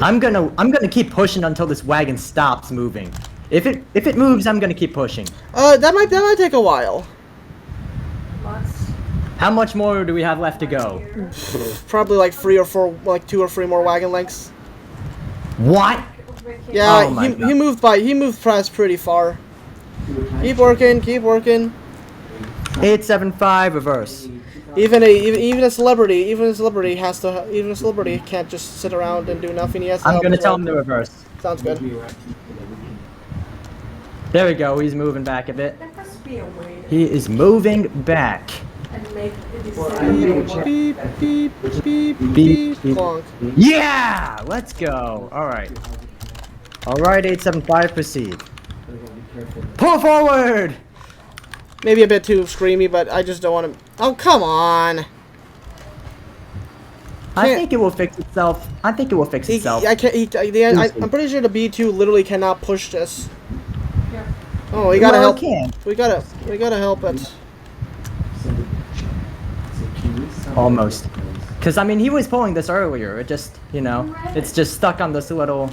Speaker 2: I'm gonna keep pushing until this wagon stops moving. If it moves, I'm gonna keep pushing.
Speaker 1: That might take a while.
Speaker 2: How much more do we have left to go?
Speaker 1: Probably like 3 or 4, like 2 or 3 more wagon lengths.
Speaker 2: What?
Speaker 1: Yeah,
Speaker 2: Oh my
Speaker 1: he moved past pretty far. Keep working.
Speaker 2: 875 reverse.
Speaker 1: Even a celebrity can't just sit around and do nothing. He has to
Speaker 2: I'm
Speaker 1: help
Speaker 2: gonna
Speaker 1: as
Speaker 2: tell
Speaker 1: well.
Speaker 2: him to reverse.
Speaker 1: Sounds good.
Speaker 2: There we go. He's moving back a bit.
Speaker 3: There must be a way
Speaker 2: He is moving back.
Speaker 3: and make it
Speaker 1: Beep, beep, beep, beep,
Speaker 2: Beep, beep.
Speaker 1: clonk.
Speaker 2: Yeah! Let's go. All right. 875, proceed. Pull forward!
Speaker 1: Maybe a bit too screamy, but I just don't want to. Oh, come on!
Speaker 2: I think it will fix itself. I can't.
Speaker 1: I'm pretty sure the B2 literally cannot push this.
Speaker 3: Yeah.
Speaker 1: Oh, we gotta
Speaker 2: Well,
Speaker 1: help.
Speaker 2: it can.
Speaker 1: We gotta help it.
Speaker 2: Almost. Cause I mean he was pulling this earlier. It just it's just stuck on this little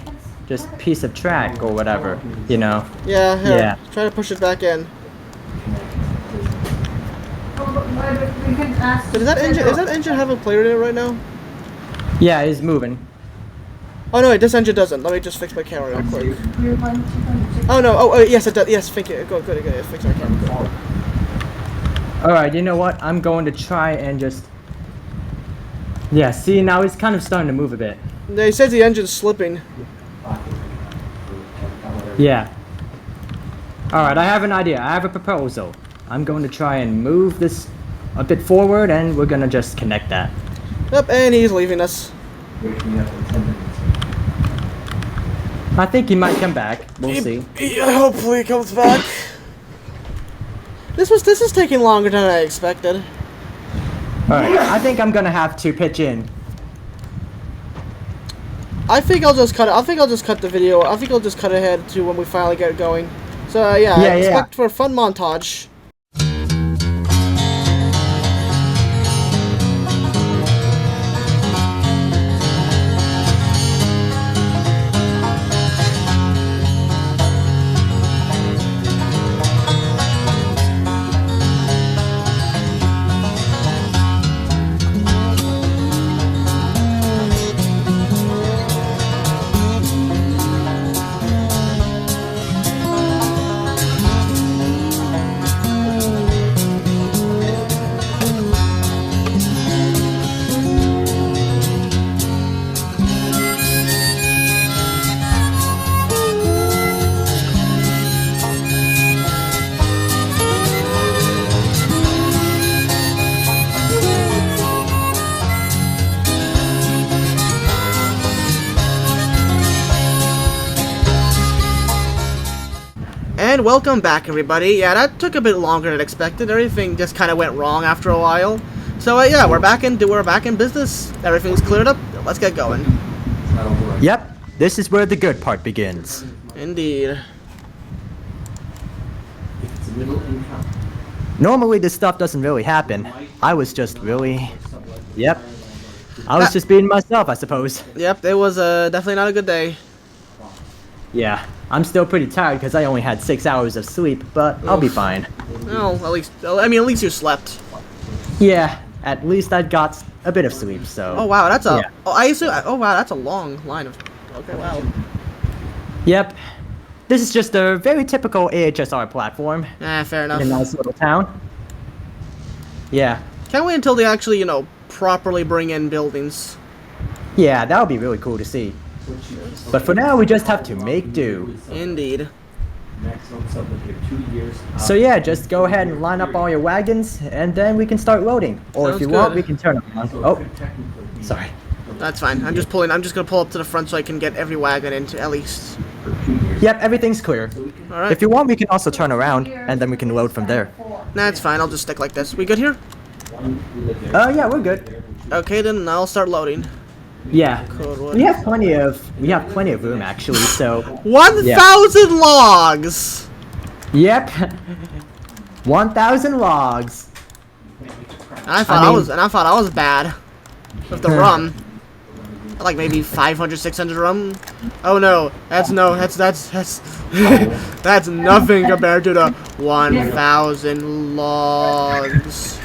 Speaker 2: just piece of track or whatever.
Speaker 1: Yeah, here.
Speaker 2: Yeah.
Speaker 1: Try to push it back in. Does that engine have a player in it right now?
Speaker 2: Yeah, he's moving.
Speaker 1: Oh no, wait, this engine doesn't. Let me just fix my camera real quick. Oh no, oh yes it does. Yes, fix it. Good. Fix my camera.
Speaker 2: All right, you know what? I'm going to try and just. Yeah, see now he's kind of starting to move a bit.
Speaker 1: Yeah, he says the engine's slipping.
Speaker 2: Yeah. All right, I have an idea. I have a proposal. I'm going to try and move this a bit forward, and we're gonna just connect that.
Speaker 1: Yep, and he's leaving us.
Speaker 2: I think he might come back. We'll see.
Speaker 1: Yeah, hopefully he comes back. This is taking longer than I expected.
Speaker 2: Alright, I think I'm gonna have to pitch in.
Speaker 1: I think I'll just cut it. I think I'll just cut the video. I think I'll just cut ahead to when we finally get going. So yeah, expect for a fun montage. And welcome back, everybody. Yeah, that took a bit longer than expected. Everything just kind of went wrong after a while. So yeah, we're back in business. Everything's cleared up. Let's get going.
Speaker 2: Yep, this is where the good part begins.
Speaker 1: Indeed.
Speaker 2: Normally this stuff doesn't really happen. I was just really... Yep. I was just being myself, I suppose.
Speaker 1: Yep, it was definitely not a good day.
Speaker 2: Yeah, I'm still pretty tired because I only had 6 hours of sleep, but I'll be fine.
Speaker 1: Well, at least you slept.
Speaker 2: Yeah, at least I got a bit of sleep, so...
Speaker 1: Oh wow, that's a...
Speaker 2: Yeah.
Speaker 1: Oh wow, that's a long line of... Okay, wow.
Speaker 2: Yep. This is just a very typical A.H.S.R. platform.
Speaker 1: Fair enough.
Speaker 2: In a nice little town. Yeah.
Speaker 1: Can't wait until they actually, properly bring in buildings.
Speaker 2: Yeah, that would be really cool to see. But for now, we just have to make do.
Speaker 1: Indeed.
Speaker 2: So yeah, just go ahead and line up all your wagons, and then we can start loading. Or
Speaker 1: Sounds
Speaker 2: if you want,
Speaker 1: good.
Speaker 2: we can turn them on. Oh, sorry.
Speaker 1: That's fine. I'm just gonna pull up to the front so I can get every wagon into at least.
Speaker 2: Yep, everything's clear.
Speaker 1: Alright.
Speaker 2: If you want, we can also turn around, and then we can load from there.
Speaker 1: That's fine. I'll just stick like this. We good here?
Speaker 2: Yeah, we're good.
Speaker 1: Okay, then I'll start loading.
Speaker 2: Yeah,
Speaker 1: Cool.
Speaker 2: we have plenty of room actually. So
Speaker 1: 1,000 logs.
Speaker 2: yep, 1,000 logs.
Speaker 1: And I thought I was bad with the rum. Like maybe 500, 600 rum. Oh no, that's that's nothing compared to the 1,000 logs.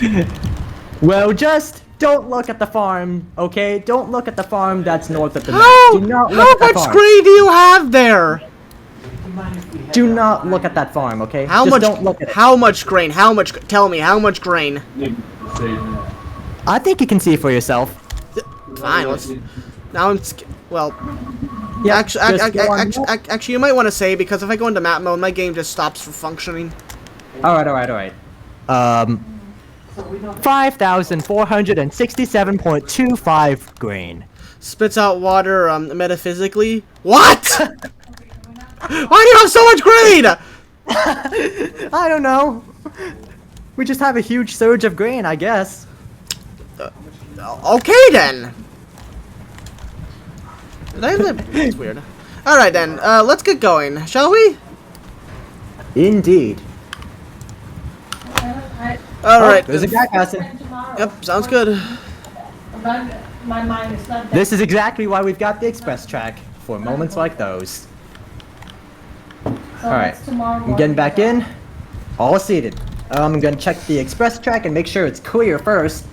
Speaker 2: Well, just don't look at the farm, okay? Don't look at the farm that's north of the map.
Speaker 1: How
Speaker 2: Do not look at the
Speaker 1: much
Speaker 2: farm.
Speaker 1: grain do you have there?
Speaker 2: Do not look at that farm, okay?
Speaker 1: How
Speaker 2: Just
Speaker 1: much?
Speaker 2: don't look at it.
Speaker 1: How much grain? How much? Tell me, how much grain?
Speaker 2: I think you can see for yourself.
Speaker 1: Fine. Now well.
Speaker 2: Yeah,
Speaker 1: Actually, you might want to say because if I go into map mode, my game just stops from functioning.
Speaker 2: Alright. 5,467.25 grain.
Speaker 1: Spits out water. Metaphysically. What? Why do you have so much grain?
Speaker 2: I don't know. We just have a huge surge of grain, I guess.
Speaker 1: Okay then. That's weird. All right then. Let's get going, shall we?
Speaker 2: Indeed.
Speaker 1: All right.
Speaker 2: There's a guy passing.
Speaker 1: Yep. Sounds good.
Speaker 3: My mind is not.
Speaker 2: This is exactly why we've got the express track, for moments like those. Alright, I'm getting back in. All seated. I'm gonna check the express track and make sure it's clear first.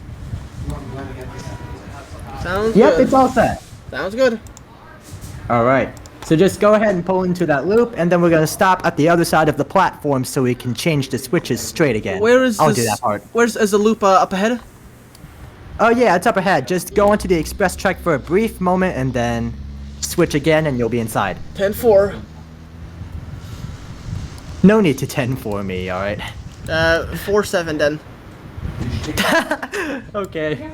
Speaker 1: Sounds
Speaker 2: Yep,
Speaker 1: good.
Speaker 2: it's all set.
Speaker 1: Sounds good.
Speaker 2: Alright, so just go ahead and pull into that loop, and then we're gonna stop at the other side of the platform so we can change the switches straight again.
Speaker 1: Where is
Speaker 2: I'll
Speaker 1: this?
Speaker 2: do that part.
Speaker 1: Is the loop up ahead?
Speaker 2: Oh yeah, it's up ahead. Just go onto the express track for a brief moment and then switch again and you'll be inside.
Speaker 1: 10-4.
Speaker 2: No need to 10 for me, alright?
Speaker 1: 4-7 then.
Speaker 2: Okay.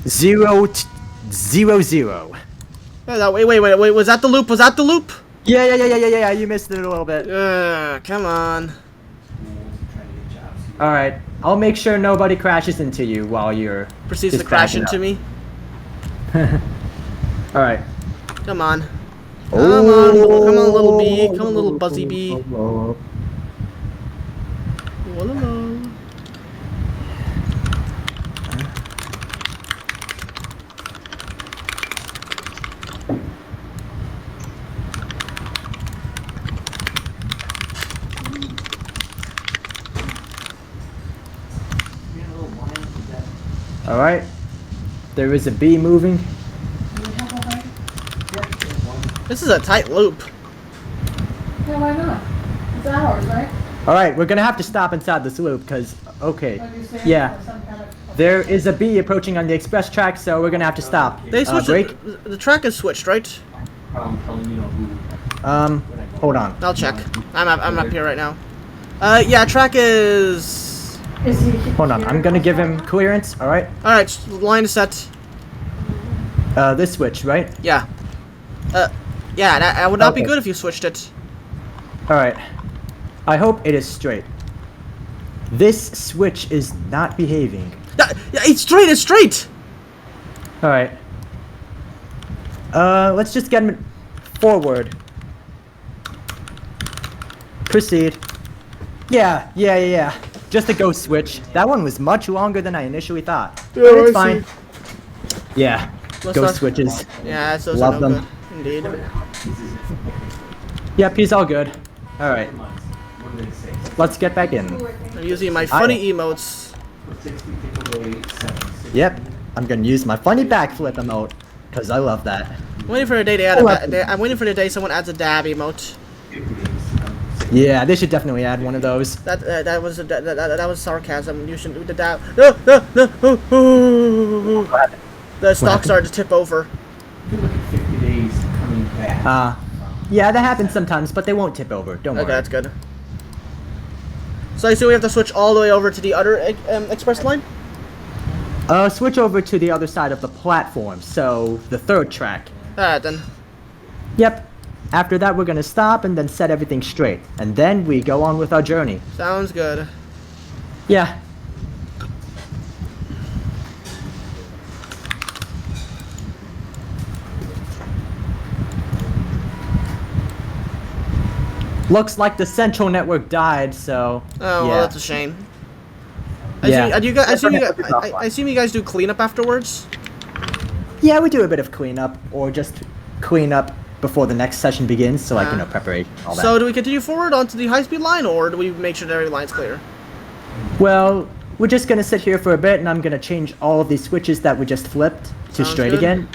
Speaker 2: 0 0.
Speaker 1: Oh, wait, was that the loop? Was that the loop?
Speaker 2: Yeah, you missed it a little bit.
Speaker 1: Come on.
Speaker 2: Alright, I'll make sure nobody crashes into you while you're...
Speaker 1: Proceeds
Speaker 2: just
Speaker 1: to crash
Speaker 2: backing
Speaker 1: into
Speaker 2: up.
Speaker 1: me.
Speaker 2: Alright.
Speaker 1: Come on. Come on, little bee. Come on, little buzzy bee. Walala.
Speaker 2: Alright. There is a bee moving.
Speaker 1: This is a tight loop.
Speaker 3: Yeah, why not? It's ours, right?
Speaker 2: Alright, we're gonna have to stop inside this loop, because... Okay.
Speaker 3: Like you said,
Speaker 2: Yeah.
Speaker 3: or some kind of-
Speaker 2: There is a bee approaching on the express track, so we're gonna have to stop.
Speaker 1: They switched
Speaker 2: break.
Speaker 1: the track is switched, right?
Speaker 2: Hold on.
Speaker 1: I'll check. I'm up here right now. Yeah, track is.
Speaker 3: Is he
Speaker 2: Hold on. I'm gonna give him clearance, alright?
Speaker 1: All right. Line is set.
Speaker 2: This switch, right?
Speaker 1: Yeah. Yeah. That would not be
Speaker 2: Okay.
Speaker 1: good if you switched it.
Speaker 2: Alright. I hope it is straight. This switch is not behaving.
Speaker 1: Yeah, it's straight. It's straight.
Speaker 2: Alright. Let's just get him forward. Proceed. Yeah. Just a ghost switch. That one was much longer than I initially thought.
Speaker 1: Yeah,
Speaker 2: But it's
Speaker 1: I
Speaker 2: fine.
Speaker 1: see.
Speaker 2: Yeah.
Speaker 1: Let's
Speaker 2: Ghost
Speaker 1: not-
Speaker 2: switches.
Speaker 1: Yeah, that's those
Speaker 2: Love
Speaker 1: are no
Speaker 2: them.
Speaker 1: good. Indeed.
Speaker 2: Yep, he's all good. Alright. Let's get back in.
Speaker 1: I'm using my funny emotes.
Speaker 2: Yep. I'm gonna use my funny backflip emote. Because I love that.
Speaker 1: I'm waiting for the day to add I'm waiting for the day someone adds a dab emote.
Speaker 2: Yeah, they should definitely add one of those.
Speaker 1: That was sarcasm. You shouldn't do the dab. No. The stock started to tip over.
Speaker 2: Yeah, that happens sometimes, but they won't tip over. Don't
Speaker 1: Okay,
Speaker 2: worry.
Speaker 1: that's good. So I assume we have to switch all the way over to the other express line?
Speaker 2: Switch over to the other side of the platform, so the third track.
Speaker 1: Alright then.
Speaker 2: Yep. After that, we're gonna stop and then set everything straight. And then we go on with our journey.
Speaker 1: Sounds good.
Speaker 2: Yeah. Looks like the central network died, so...
Speaker 1: Oh,
Speaker 2: yeah.
Speaker 1: well, that's a shame.
Speaker 2: Yeah.
Speaker 1: I assume you guys do cleanup afterwards?
Speaker 2: Yeah, we do a bit of cleanup, or just clean up before the next session begins, so like, you know, preparation, all that.
Speaker 1: So do we continue forward onto the high-speed line, or do we make sure that every line's clear?
Speaker 2: Well, we're just gonna sit here for a bit, and I'm gonna change all of these switches that we just flipped to
Speaker 1: Sounds
Speaker 2: straight
Speaker 1: good.
Speaker 2: again.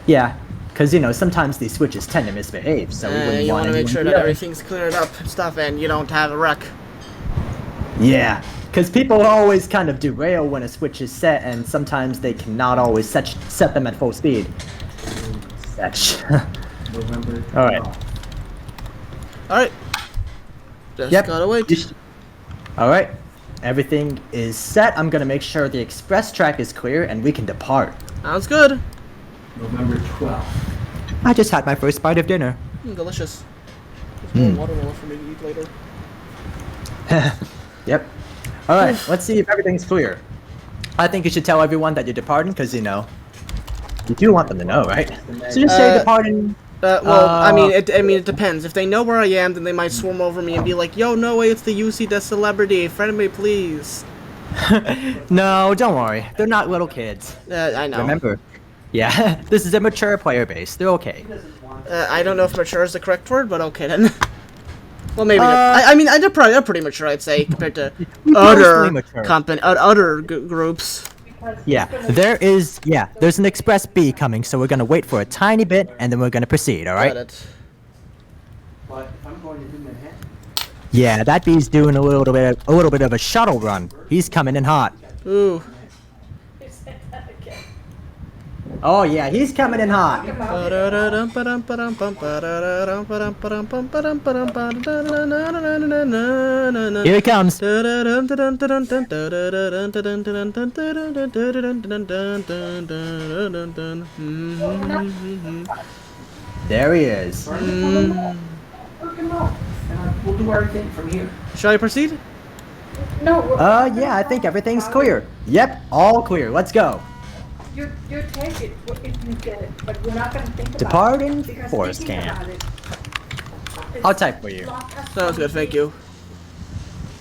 Speaker 2: Yeah, because, you know, sometimes these switches tend to misbehave, so we wouldn't
Speaker 1: You
Speaker 2: want
Speaker 1: want to make
Speaker 2: anyone
Speaker 1: sure
Speaker 2: to
Speaker 1: that
Speaker 2: know.
Speaker 1: everything's cleared up and stuff, and you don't have a wreck.
Speaker 2: Yeah, because people always kind of derail when a switch is set, and sometimes they cannot always set them at full speed. Such. Alright.
Speaker 1: Alright. Just
Speaker 2: Yep.
Speaker 1: gotta wait.
Speaker 2: Alright. Everything is set. I'm gonna make sure the express track is clear and we can depart.
Speaker 1: Sounds good.
Speaker 4: November 12th.
Speaker 2: I just had my first bite of dinner.
Speaker 1: Delicious. There's more watermelon for me to eat later.
Speaker 2: Yep. Alright, let's see if everything's clear. I think you should tell everyone that you're departing, because, you know, you do want them to know, right? So just say departing.
Speaker 1: Well, I mean, it depends. If they know where I am, then they might swarm over me and be like, "Yo, no way, it's the UC, the celebrity. Friend me, please."
Speaker 2: No, don't worry. They're not little kids.
Speaker 1: I know.
Speaker 2: Remember? Yeah, this is a mature player base. They're okay.
Speaker 1: I don't know if mature is the correct word, but okay then. Well, maybe.
Speaker 2: Uh,
Speaker 1: I mean, they're pretty mature, I'd say, compared to
Speaker 2: Mostly
Speaker 1: other
Speaker 2: mature.
Speaker 1: other groups.
Speaker 2: Yeah, there's an Express B coming, so we're gonna wait for a tiny bit, and then we're gonna proceed, alright?
Speaker 1: Got it.
Speaker 4: But if I'm going to do Manhattan,
Speaker 2: Yeah, that B's doing a little bit of a shuttle run. He's coming in hot.
Speaker 1: Ooh.
Speaker 3: You said that again.
Speaker 2: Oh yeah, he's coming in hot. Here he comes. There he is.
Speaker 3: Working well.
Speaker 4: and we'll do everything from here.
Speaker 1: Shall I proceed?
Speaker 3: No,
Speaker 2: Yeah, I think everything's clear. Yep, all clear. Let's go.
Speaker 3: You're take it if you get it, but we're not gonna think about
Speaker 2: Departing
Speaker 3: it. Because
Speaker 2: forest
Speaker 3: thinking
Speaker 2: camp.
Speaker 3: about it,
Speaker 2: I'll type for you.
Speaker 1: Sounds good, thank you.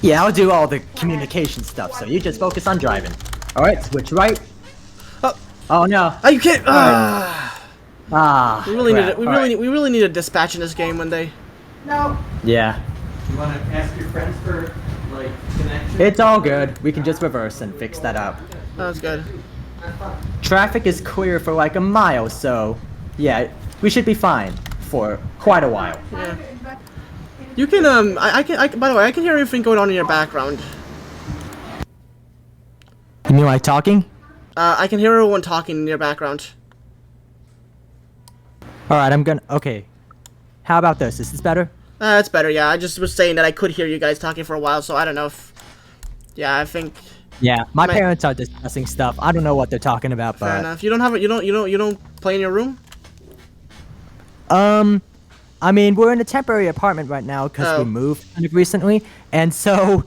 Speaker 2: Yeah, I'll do all the communication stuff, so you just focus on driving. Alright, switch right.
Speaker 1: Oh.
Speaker 2: Oh no.
Speaker 1: Oh, you can't.
Speaker 2: Ah.
Speaker 1: We really
Speaker 2: crap.
Speaker 1: need it.
Speaker 2: Alright.
Speaker 1: We really need a dispatch in this game one day.
Speaker 3: No,
Speaker 2: Yeah.
Speaker 4: You want to ask your friends for, like, connection?
Speaker 2: It's all good. We can just reverse and fix that up.
Speaker 1: Sounds good.
Speaker 2: Traffic is clear for like a mile, so yeah, we should be fine for quite a while.
Speaker 1: Yeah. You can I can. By the way, I can hear everything going on in your background.
Speaker 2: You mean like talking?
Speaker 1: I can hear everyone talking in your background.
Speaker 2: Alright, okay. How about this? Is this better?
Speaker 1: That's better. Yeah, I just was saying that I could hear you guys talking for a while, so I don't know if. Yeah, I think.
Speaker 2: Yeah, my
Speaker 1: My-
Speaker 2: parents are discussing stuff. I don't know what they're talking about,
Speaker 1: Fair
Speaker 2: but
Speaker 1: enough. You don't have it. You don't play in your room.
Speaker 2: I mean, we're in a temporary apartment right now because
Speaker 1: Oh.
Speaker 2: we moved kind of recently, and so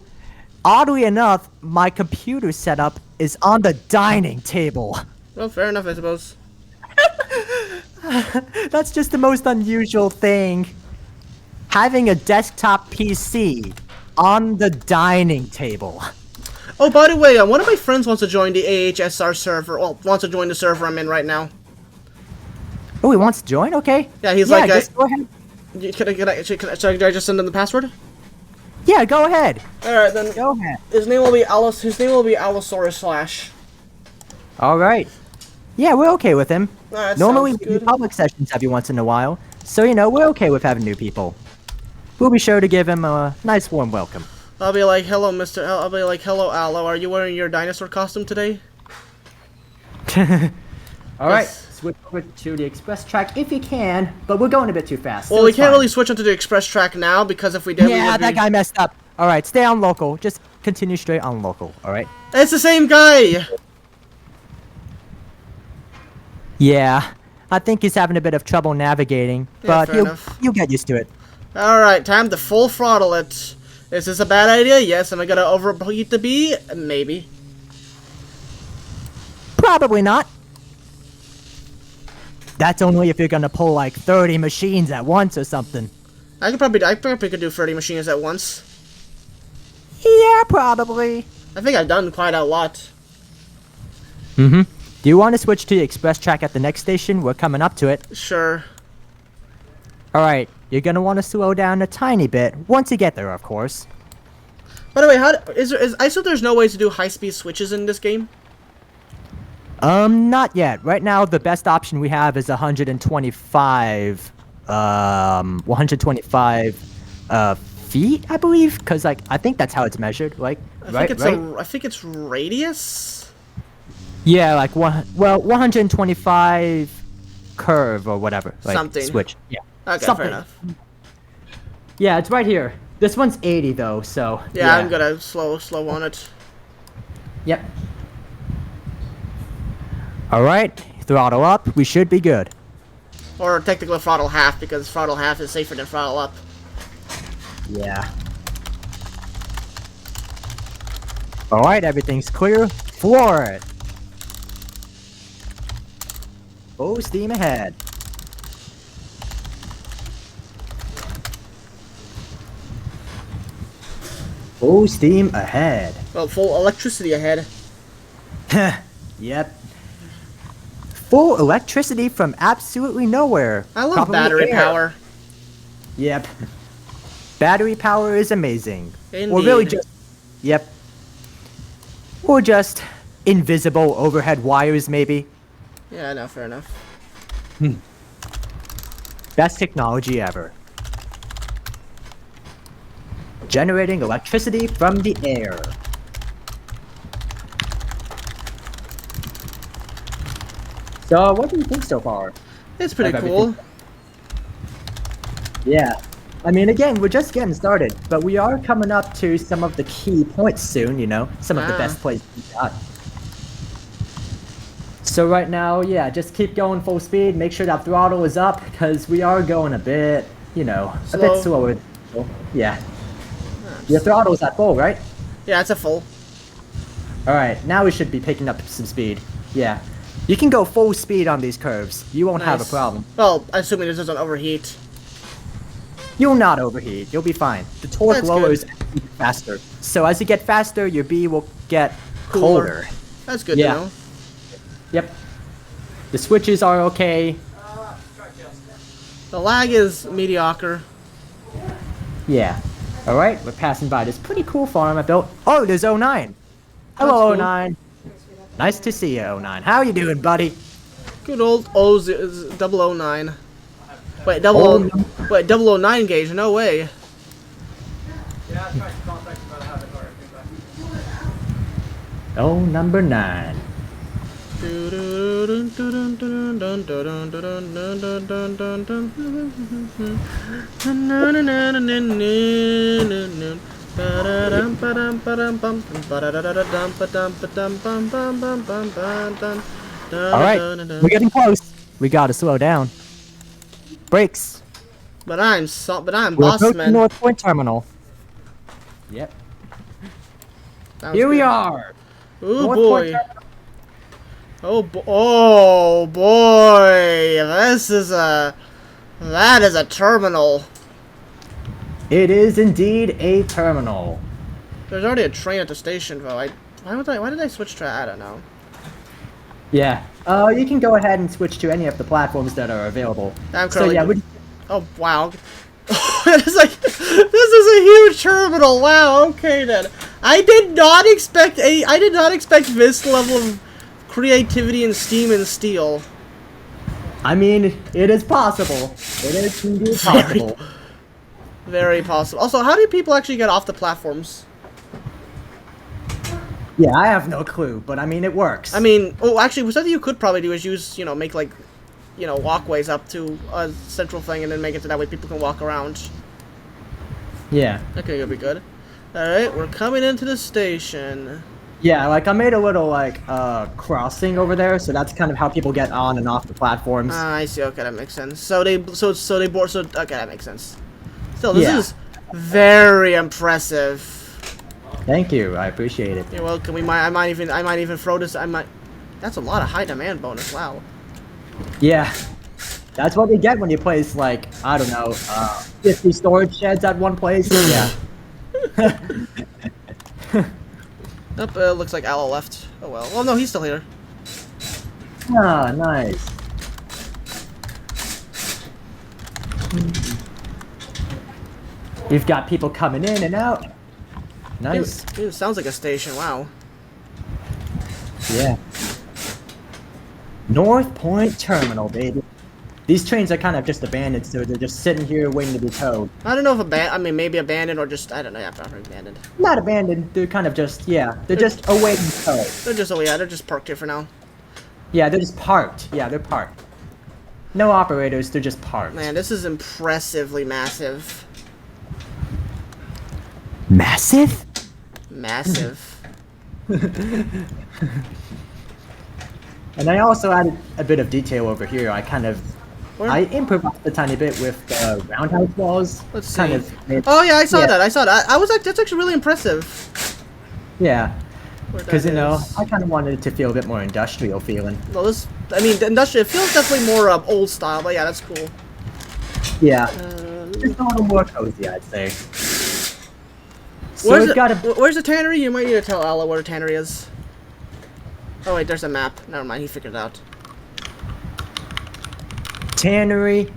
Speaker 2: oddly enough, my computer setup is on the dining table.
Speaker 1: Well, fair enough, I suppose.
Speaker 2: That's just the most unusual thing. Having a desktop PC on the dining table.
Speaker 1: Oh, by the way, one of my friends wants to join the A.H.S.R server. Well, wants to join the server I'm in right now.
Speaker 2: Oh, he wants to join? Okay.
Speaker 1: Yeah, he's
Speaker 2: yeah,
Speaker 1: like,
Speaker 2: just go ahead.
Speaker 1: Should I just send him the password?
Speaker 2: Yeah, go ahead.
Speaker 1: All right, then.
Speaker 2: Go ahead.
Speaker 1: His name will be Alice. His name will be Allosaurus /
Speaker 2: All right. Yeah, we're okay with him.
Speaker 1: Alright,
Speaker 2: Normally
Speaker 1: sounds
Speaker 2: we do
Speaker 1: good.
Speaker 2: public sessions every once in a while, so you know we're okay with having new people. We'll be sure to give him a nice warm welcome.
Speaker 1: I'll be like, hello, Mr. I'll be like, hello, Allo. Are you wearing your dinosaur costume today?
Speaker 2: All right,
Speaker 1: Yes.
Speaker 2: switch over to the express track if you can, but we're going a bit too fast.
Speaker 1: Well,
Speaker 2: so
Speaker 1: we
Speaker 2: it's
Speaker 1: can't
Speaker 2: fine.
Speaker 1: really switch onto the express track now because if we did, we
Speaker 2: Yeah,
Speaker 1: would
Speaker 2: that
Speaker 1: be...
Speaker 2: guy messed up. All right, stay on local. Just continue straight on local. All right.
Speaker 1: It's the same guy.
Speaker 2: Yeah, I think he's having a bit of trouble navigating,
Speaker 1: Yeah,
Speaker 2: but
Speaker 1: fair enough.
Speaker 2: he'll get used to it.
Speaker 1: All right, time to full throttle it. Is this a bad idea? Yes. Am I gonna overheat the bee? Maybe.
Speaker 2: Probably not. That's only if you're gonna pull like 30 machines at once or something.
Speaker 1: I probably could do 30 machines at once.
Speaker 2: Yeah, probably.
Speaker 1: I think I've done quite a lot.
Speaker 2: Mm-hmm. Do you want to switch to the express track at the next station? We're coming up to it.
Speaker 1: Sure.
Speaker 2: Alright, you're gonna want to slow down a tiny bit, once you get there, of course.
Speaker 1: By the way, I said there's no way to do high-speed switches in this game?
Speaker 2: Not yet. Right now, the best option we have is 125, feet, I believe? Because, like, I think that's how it's measured, like,
Speaker 1: I think it's radius?
Speaker 2: Yeah, like, 125 curve or whatever. Like,
Speaker 1: Something.
Speaker 2: Switch. Yeah.
Speaker 1: Okay,
Speaker 2: Something.
Speaker 1: fair enough.
Speaker 2: Yeah, it's right here. This one's 80, though, so...
Speaker 1: Yeah, I'm gonna slow on it.
Speaker 2: Yep. Alright, throttle up. We should be good.
Speaker 1: Or technically throttle half, because throttle half is safer than throttle up.
Speaker 2: Yeah. Alright, everything's clear. Floor it. Full steam ahead. Full steam ahead.
Speaker 1: Well, full electricity ahead.
Speaker 2: Yep. Full electricity from absolutely nowhere.
Speaker 1: I love
Speaker 2: Probably
Speaker 1: battery
Speaker 2: air.
Speaker 1: power.
Speaker 2: Yep. Battery power is amazing.
Speaker 1: Indeed.
Speaker 2: Or really just... Yep. Or just invisible overhead wires, maybe.
Speaker 1: Yeah, no, fair enough.
Speaker 2: Best technology ever. Generating electricity from the air. So, what do you think so far?
Speaker 1: It's pretty
Speaker 2: Of
Speaker 1: cool.
Speaker 2: everything? Yeah. I mean, again, we're just getting started, but we are coming up to some of the key points soon, you know? Some of the best plays we got. So right now, yeah, just keep going full speed. Make sure that throttle is up, because we are going a bit, you know, a bit slower. Yeah. Your throttle's at full, right?
Speaker 1: Yeah, it's a full.
Speaker 2: Alright, now we should be picking up some speed. Yeah. You can go full speed on these curves. You won't have a problem.
Speaker 1: Well, assuming this doesn't overheat.
Speaker 2: You'll not overheat. You'll be fine. The torque
Speaker 1: That's
Speaker 2: lowers faster. So as you get faster, your B will get colder.
Speaker 1: That's good to know.
Speaker 2: Yep. The switches are okay.
Speaker 1: The lag is mediocre.
Speaker 2: Yeah. Alright, we're passing by this pretty cool farm I built. Oh, there's 09. Hello,
Speaker 1: That's cool.
Speaker 2: 09. Nice to see you, 09. How you doing, buddy?
Speaker 1: Good old 009. Wait, 009 gauge, no way.
Speaker 4: Yeah, I tried to contact him about having our feedback.
Speaker 2: Oh, number 9. Alright, we're getting close. We gotta slow down. Brakes.
Speaker 1: But I'm
Speaker 2: We're
Speaker 1: boss
Speaker 2: approaching
Speaker 1: man.
Speaker 2: North Point Terminal. Yep.
Speaker 1: Sounds
Speaker 2: Here we
Speaker 1: good.
Speaker 2: are.
Speaker 1: Oh
Speaker 2: North
Speaker 1: boy.
Speaker 2: Point
Speaker 1: Oh boy. That is a terminal.
Speaker 2: It is indeed a terminal.
Speaker 1: There's already a train at the station, though. Why did I switch to? I don't know.
Speaker 2: Yeah. You can go ahead and switch to any of the platforms that are available.
Speaker 1: I'm
Speaker 2: So
Speaker 1: currently.
Speaker 2: yeah,
Speaker 1: Oh wow. It's like this is a huge terminal. Wow. Okay then. I did not expect this level of creativity and steam and steel.
Speaker 2: I mean, it is possible. It is indeed possible.
Speaker 1: Very possible. Also, how do people actually get off the platforms?
Speaker 2: Yeah, I have no clue, but I mean, it works.
Speaker 1: I mean, oh, actually, something you could probably do is make like, walkways up to a central thing and then make it so that way people can walk around.
Speaker 2: Yeah.
Speaker 1: Okay, that'll be good. Alright, we're coming into the station.
Speaker 2: Yeah, like I made a little like crossing over there, so that's kind of how people get on and off the platforms.
Speaker 1: Ah, I see. Okay, that makes sense. So they board. So okay, that makes sense. Still, this is very impressive.
Speaker 2: Thank you, I appreciate it.
Speaker 1: You're welcome. I might even throw this. That's a lot of high demand bonus. Wow.
Speaker 2: Yeah, that's what you get when you place like, I don't know, 50 storage sheds at one place. Yeah.
Speaker 1: Nope, looks like Aloe left. Oh well. Oh no, he's still here.
Speaker 2: Ah, nice. We've got people coming in and out. Nice.
Speaker 1: It sounds like a station. Wow.
Speaker 2: Yeah. North Point Terminal, baby. These trains are kind of just abandoned, so they're just sitting here waiting to be towed.
Speaker 1: I don't know if maybe abandoned or just, I don't know, yeah, probably abandoned.
Speaker 2: Not abandoned, they're kind of just, yeah, they're just awaiting tow.
Speaker 1: They're just parked here for now.
Speaker 2: Yeah, they're just parked. Yeah, they're parked. No operators, they're just parked.
Speaker 1: Man, this is impressively massive.
Speaker 2: Massive?
Speaker 1: Massive.
Speaker 2: And I also added a bit of detail over here. I improvised a tiny bit with the roundhouse walls.
Speaker 1: Let's see.
Speaker 2: Kind of
Speaker 1: Oh yeah, I saw that. I was like, that's actually really impressive.
Speaker 2: Yeah. Because, you know,
Speaker 1: is.
Speaker 2: I kind of wanted it to feel a bit more industrial feeling.
Speaker 1: Well, the industrial, it feels definitely more old style, but yeah, that's
Speaker 2: Yeah. It's a little more cozy, I'd say.
Speaker 1: Where's
Speaker 2: we've got a
Speaker 1: where's the tannery? You might need to tell Aloe where the tannery is. Oh wait, there's a map. Never mind, he figured it out.
Speaker 2: tannery.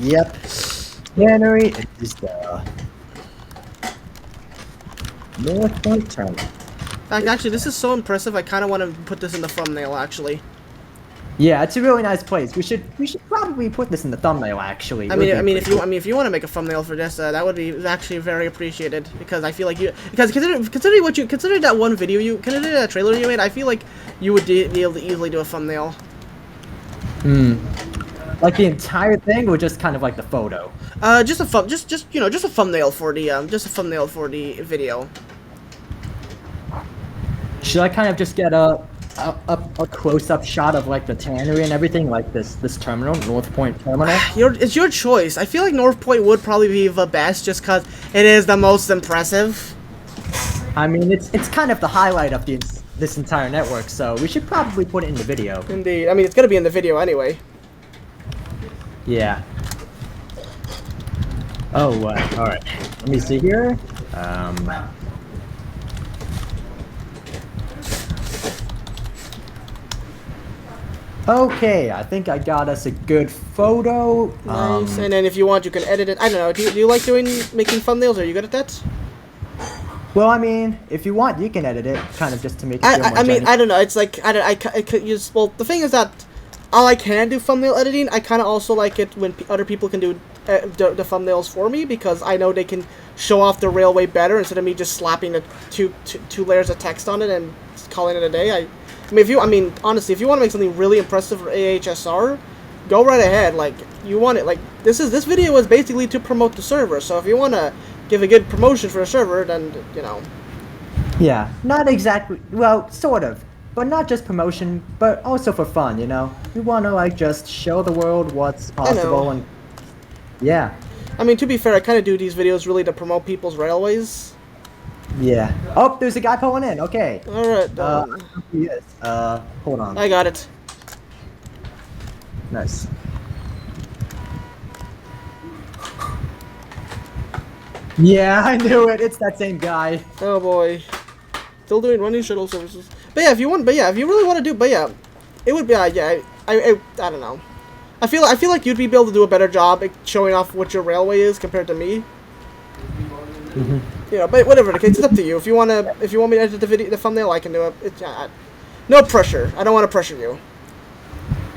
Speaker 2: Yep. Tannery is the North Point Terminal.
Speaker 1: Actually, this is so impressive. I kind of want to put this in the thumbnail. Actually,
Speaker 2: Yeah, it's a really nice place. We should probably put this in the thumbnail. Actually,
Speaker 1: I mean, if you want to make a thumbnail for this, that would be actually very appreciated because I feel like considering that one video considering that trailer you made, I feel like you would be able to easily do a thumbnail.
Speaker 2: Like the entire thing, or just kind of like the photo.
Speaker 1: Just a thumbnail for the video.
Speaker 2: Should I kind of just get a close-up shot of like the tannery and everything, like this terminal, North Point Terminal?
Speaker 1: It's your choice. I feel like North Point would probably be the best just because it is the most impressive.
Speaker 2: I mean, it's kind of the highlight of this entire network, so we should probably put it in the video.
Speaker 1: Indeed. I mean, it's gonna be in the video anyway.
Speaker 2: Yeah. Oh, all right. Let me see here. Okay, I think I got us a good photo.
Speaker 1: Nice. And then if you want, you can edit it. I don't know. Do you like making thumbnails? Are you good at that?
Speaker 2: Well, I mean, if you want, you can edit it, kind of just to make it feel more
Speaker 1: I mean,
Speaker 2: genuine.
Speaker 1: I don't know. It's like I could use. Well, the thing is that I can do thumbnail editing. I kind of also like it when other people can do the thumbnails for me because I know they can show off the railway better instead of me just slapping the two layers of text on it and calling it a day. Honestly, if you want to make something really impressive for A.H.S.R, go right ahead. Like, you want it. Like, this video is basically to promote the server. So if you want to give a good promotion for the server, then you know.
Speaker 2: Yeah, not exactly. Well, sort of, but not just promotion, but also for fun. You know, we want to like just show the world what's possible and. Yeah.
Speaker 1: I mean, to be fair, I kind of do these videos really to promote people's railways.
Speaker 2: Yeah. Oh, there's a guy pulling in. Okay.
Speaker 1: All right.
Speaker 2: I don't know who he is. Hold on.
Speaker 1: I got it.
Speaker 2: Nice. Yeah, I knew it. It's that same guy.
Speaker 1: Oh boy. Still doing running shuttle services. But yeah, if you really want to do, it would be I don't know. I feel like you'd be able to do a better job at showing off what your railway is compared to me. You know, but whatever the case, it's up to you. If you want me to edit the thumbnail, I can do it. No pressure. I don't want to pressure you.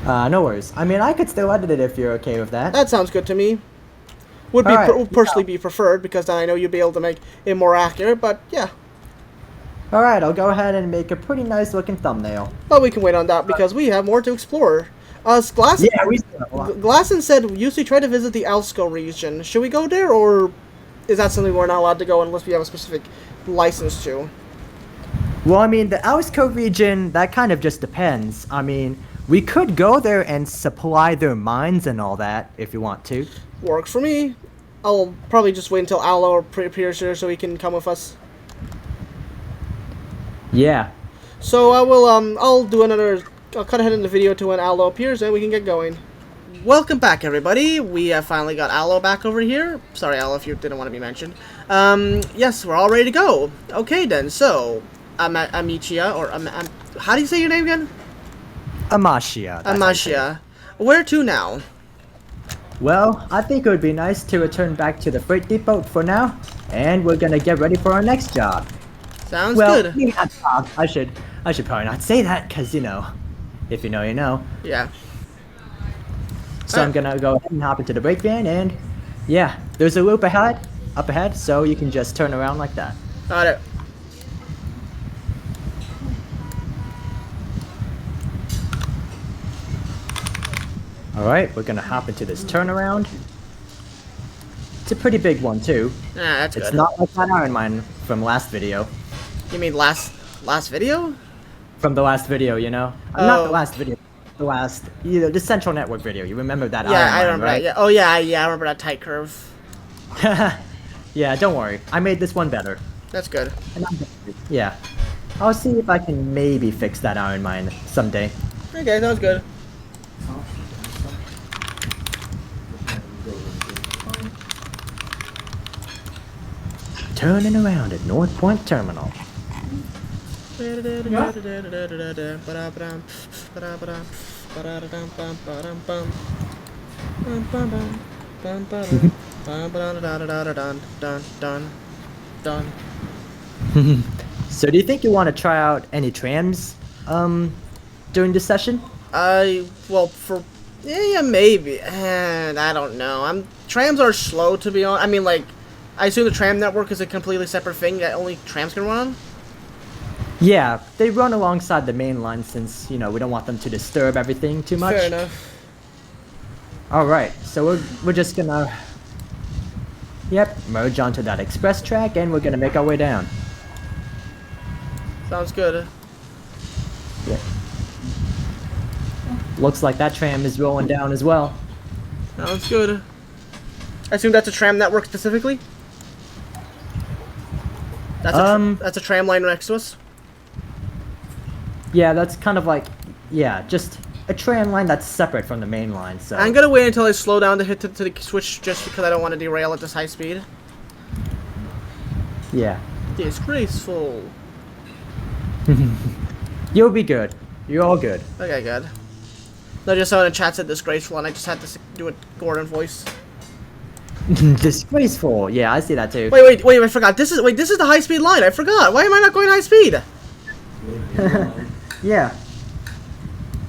Speaker 2: No worries. I mean, I could still edit it if you're okay with that.
Speaker 1: That sounds good to me. Would personally be preferred because then I know you'd be able to make it more accurate. But yeah.
Speaker 2: All right, I'll go ahead and make a pretty nice looking thumbnail.
Speaker 1: But we can wait on that because we have more to explore. Glasson,
Speaker 2: Yeah, we still have a lot.
Speaker 1: Glasson said usually try to visit the Alsco region. Should we go there, or is that something we're not allowed to go unless we have a specific license to?
Speaker 2: Well, I mean, the A.H.S.R region, that kind of just depends. I mean, we could go there and supply their mines and all that if you want to.
Speaker 1: Works for me. I'll probably just wait until Aloe appears here so he can come with us.
Speaker 2: Yeah.
Speaker 1: So I'll cut ahead in the video to when Aloe appears and we can get going. Welcome back, everybody. We have finally got Aloe back over here. Sorry, Aloe, if you didn't want to be mentioned. Yes, we're all ready to go. Okay, then. So, amachiya, or how do you say your name again?
Speaker 2: Amachiya.
Speaker 1: Amachiya. Where to now?
Speaker 2: Well, I think it would be nice to return back to the freight depot for now, and we're gonna get ready for our next job.
Speaker 1: Sounds
Speaker 2: Well,
Speaker 1: good.
Speaker 2: maybe not job. I should probably not say that, cause you know, if you know, you know.
Speaker 1: Yeah.
Speaker 2: So I'm gonna go ahead and hop into the brake van, and yeah, there's a loop up ahead, so you can just turn around like that.
Speaker 1: Got it.
Speaker 2: All right, we're gonna hop into this turnaround. It's a pretty big one too.
Speaker 1: Ah, that's good.
Speaker 2: It's not like that iron mine from last video.
Speaker 1: You mean last video?
Speaker 2: From the last video, you know? Not
Speaker 1: Oh.
Speaker 2: the last video. The Central Network video. You remember that
Speaker 1: Yeah,
Speaker 2: iron
Speaker 1: I
Speaker 2: mine,
Speaker 1: remember
Speaker 2: right?
Speaker 1: that. Yeah. Oh yeah, I remember that tight curve.
Speaker 2: Yeah, don't worry. I made this one better.
Speaker 1: That's good.
Speaker 2: And yeah. I'll see if I can maybe fix that iron mine someday.
Speaker 1: Okay, sounds good.
Speaker 2: Turning around at North Point Terminal. So do you think you want to try out any trams during this session?
Speaker 1: Yeah, maybe. And I don't know. Trams are slow, to be honest. I mean, like, I assume the tram network is a completely separate thing that only trams can run on?
Speaker 2: Yeah, they run alongside the main line since, we don't want them to disturb everything too much.
Speaker 1: Fair enough.
Speaker 2: Alright, so we're just gonna... Yep, merge onto that express track and we're gonna make our way down.
Speaker 1: Sounds good.
Speaker 2: Yeah. Looks like that tram is rolling down as well.
Speaker 1: Sounds good. I assume that's a tram network specifically? That's a tram line next to us?
Speaker 2: Yeah, that's kind of like, just a tram line that's separate from the main line, so...
Speaker 1: I'm gonna wait until I slow down to hit to the switch just because I don't want to derail at this high speed.
Speaker 2: Yeah.
Speaker 1: Disgraceful.
Speaker 2: You'll be good. You're all good.
Speaker 1: Okay, good. No, just someone in chat said disgraceful and I just had to do a Gordon voice.
Speaker 2: Disgraceful. Yeah, I see that too.
Speaker 1: Wait, I forgot. This is the high speed line. I forgot. Why am I not going high speed?
Speaker 2: Yeah.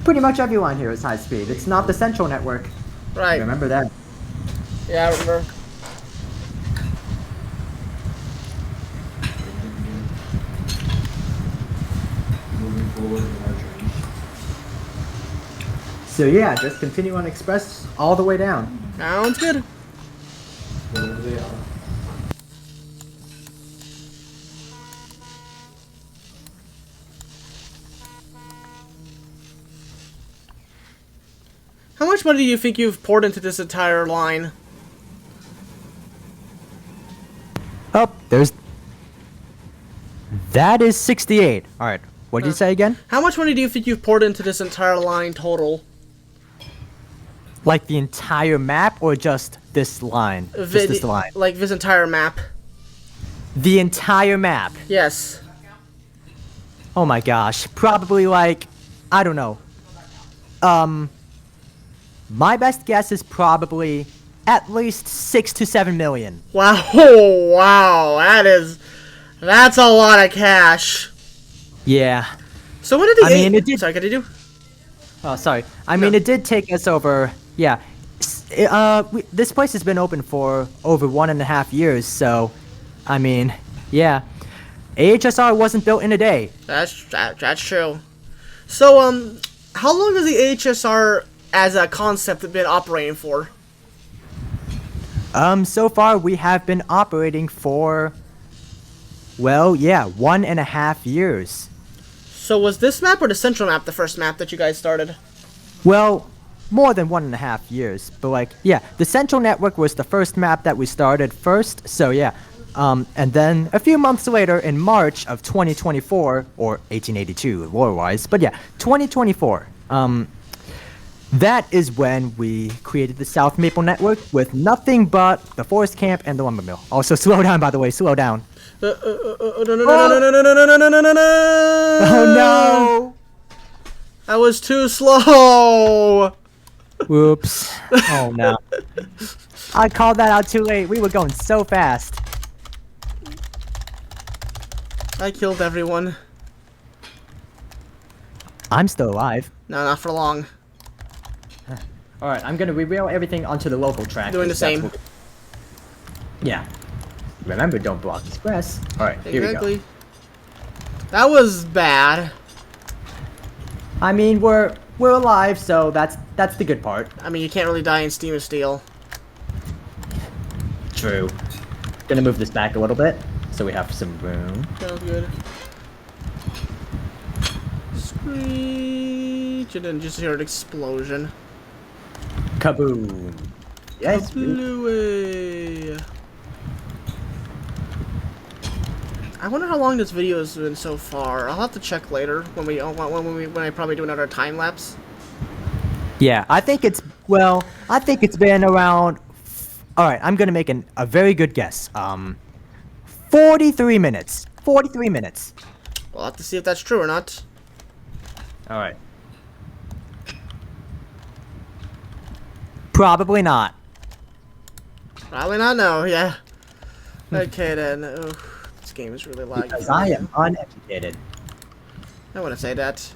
Speaker 2: Pretty much every line here is high speed. It's not the central network.
Speaker 1: Right.
Speaker 2: Remember that.
Speaker 1: Yeah, I remember.
Speaker 2: So yeah, just continue on express all the way down.
Speaker 1: Sounds good. How much money do you think you've poured into this entire line?
Speaker 2: Oh, that is 68. Alright, what did you say again?
Speaker 1: How much money do you think you've poured into this entire line total?
Speaker 2: Like the entire map or just this line? Just this line.
Speaker 1: Like this entire map.
Speaker 2: The entire map?
Speaker 1: Yes.
Speaker 2: Oh my gosh. Probably like, I don't know. My best guess is probably at least 6 to 7 million.
Speaker 1: Wow, wow, that's a lot of cash.
Speaker 2: Yeah.
Speaker 1: So what did the Sorry, continue.
Speaker 2: Oh, sorry. I mean, it did take us over. Yeah. This place has been open for over 1.5 years, so I mean, yeah. A.H.S.R. wasn't built in a day.
Speaker 1: That's true. So how long has the A.H.S.R. as a concept been operating for?
Speaker 2: So far we have been operating for, well, yeah, 1.5 years.
Speaker 1: So was this map or the central map the first map that you guys started?
Speaker 2: Well, more than 1.5 years, but like, yeah, the central network was the first map that we started first, so yeah. And then a few months later, in March of 2024, or 1882 lore-wise, but yeah, 2024, that is when we created the South Maple Network with nothing but the forest camp and the lumber mill. Also, slow down, by the way, slow down.
Speaker 1: No. Oh
Speaker 2: no!
Speaker 1: I was too slow!
Speaker 2: Whoops. Oh no. I called that out too late. We were going so fast.
Speaker 1: I killed everyone.
Speaker 2: I'm still alive.
Speaker 1: No, not for long.
Speaker 2: Alright, I'm gonna reveal everything onto the local track.
Speaker 1: Doing the same.
Speaker 2: Yeah. Remember, don't block express. Alright, here we go.
Speaker 1: That was bad.
Speaker 2: I mean, we're alive, so that's the good part.
Speaker 1: I mean, you can't really die in Steam of Steel.
Speaker 2: True. Gonna move this back a little bit, so we have some room.
Speaker 1: Sounds good. Screech, and then just hear an explosion.
Speaker 2: Kaboom! Yes.
Speaker 1: Kablooey. I wonder how long this video has been so far. I'll have to check later when I probably do another time lapse.
Speaker 2: Yeah, I think it's been around. All right, I'm gonna make a very good guess. 4 43 minutes. 43 minutes.
Speaker 1: We'll have to see if that's true or not.
Speaker 2: All right. Probably not.
Speaker 1: Probably not. No. Yeah. Okay then. Ugh, this game is really laggy.
Speaker 2: Because I am uneducated.
Speaker 1: I wouldn't say that.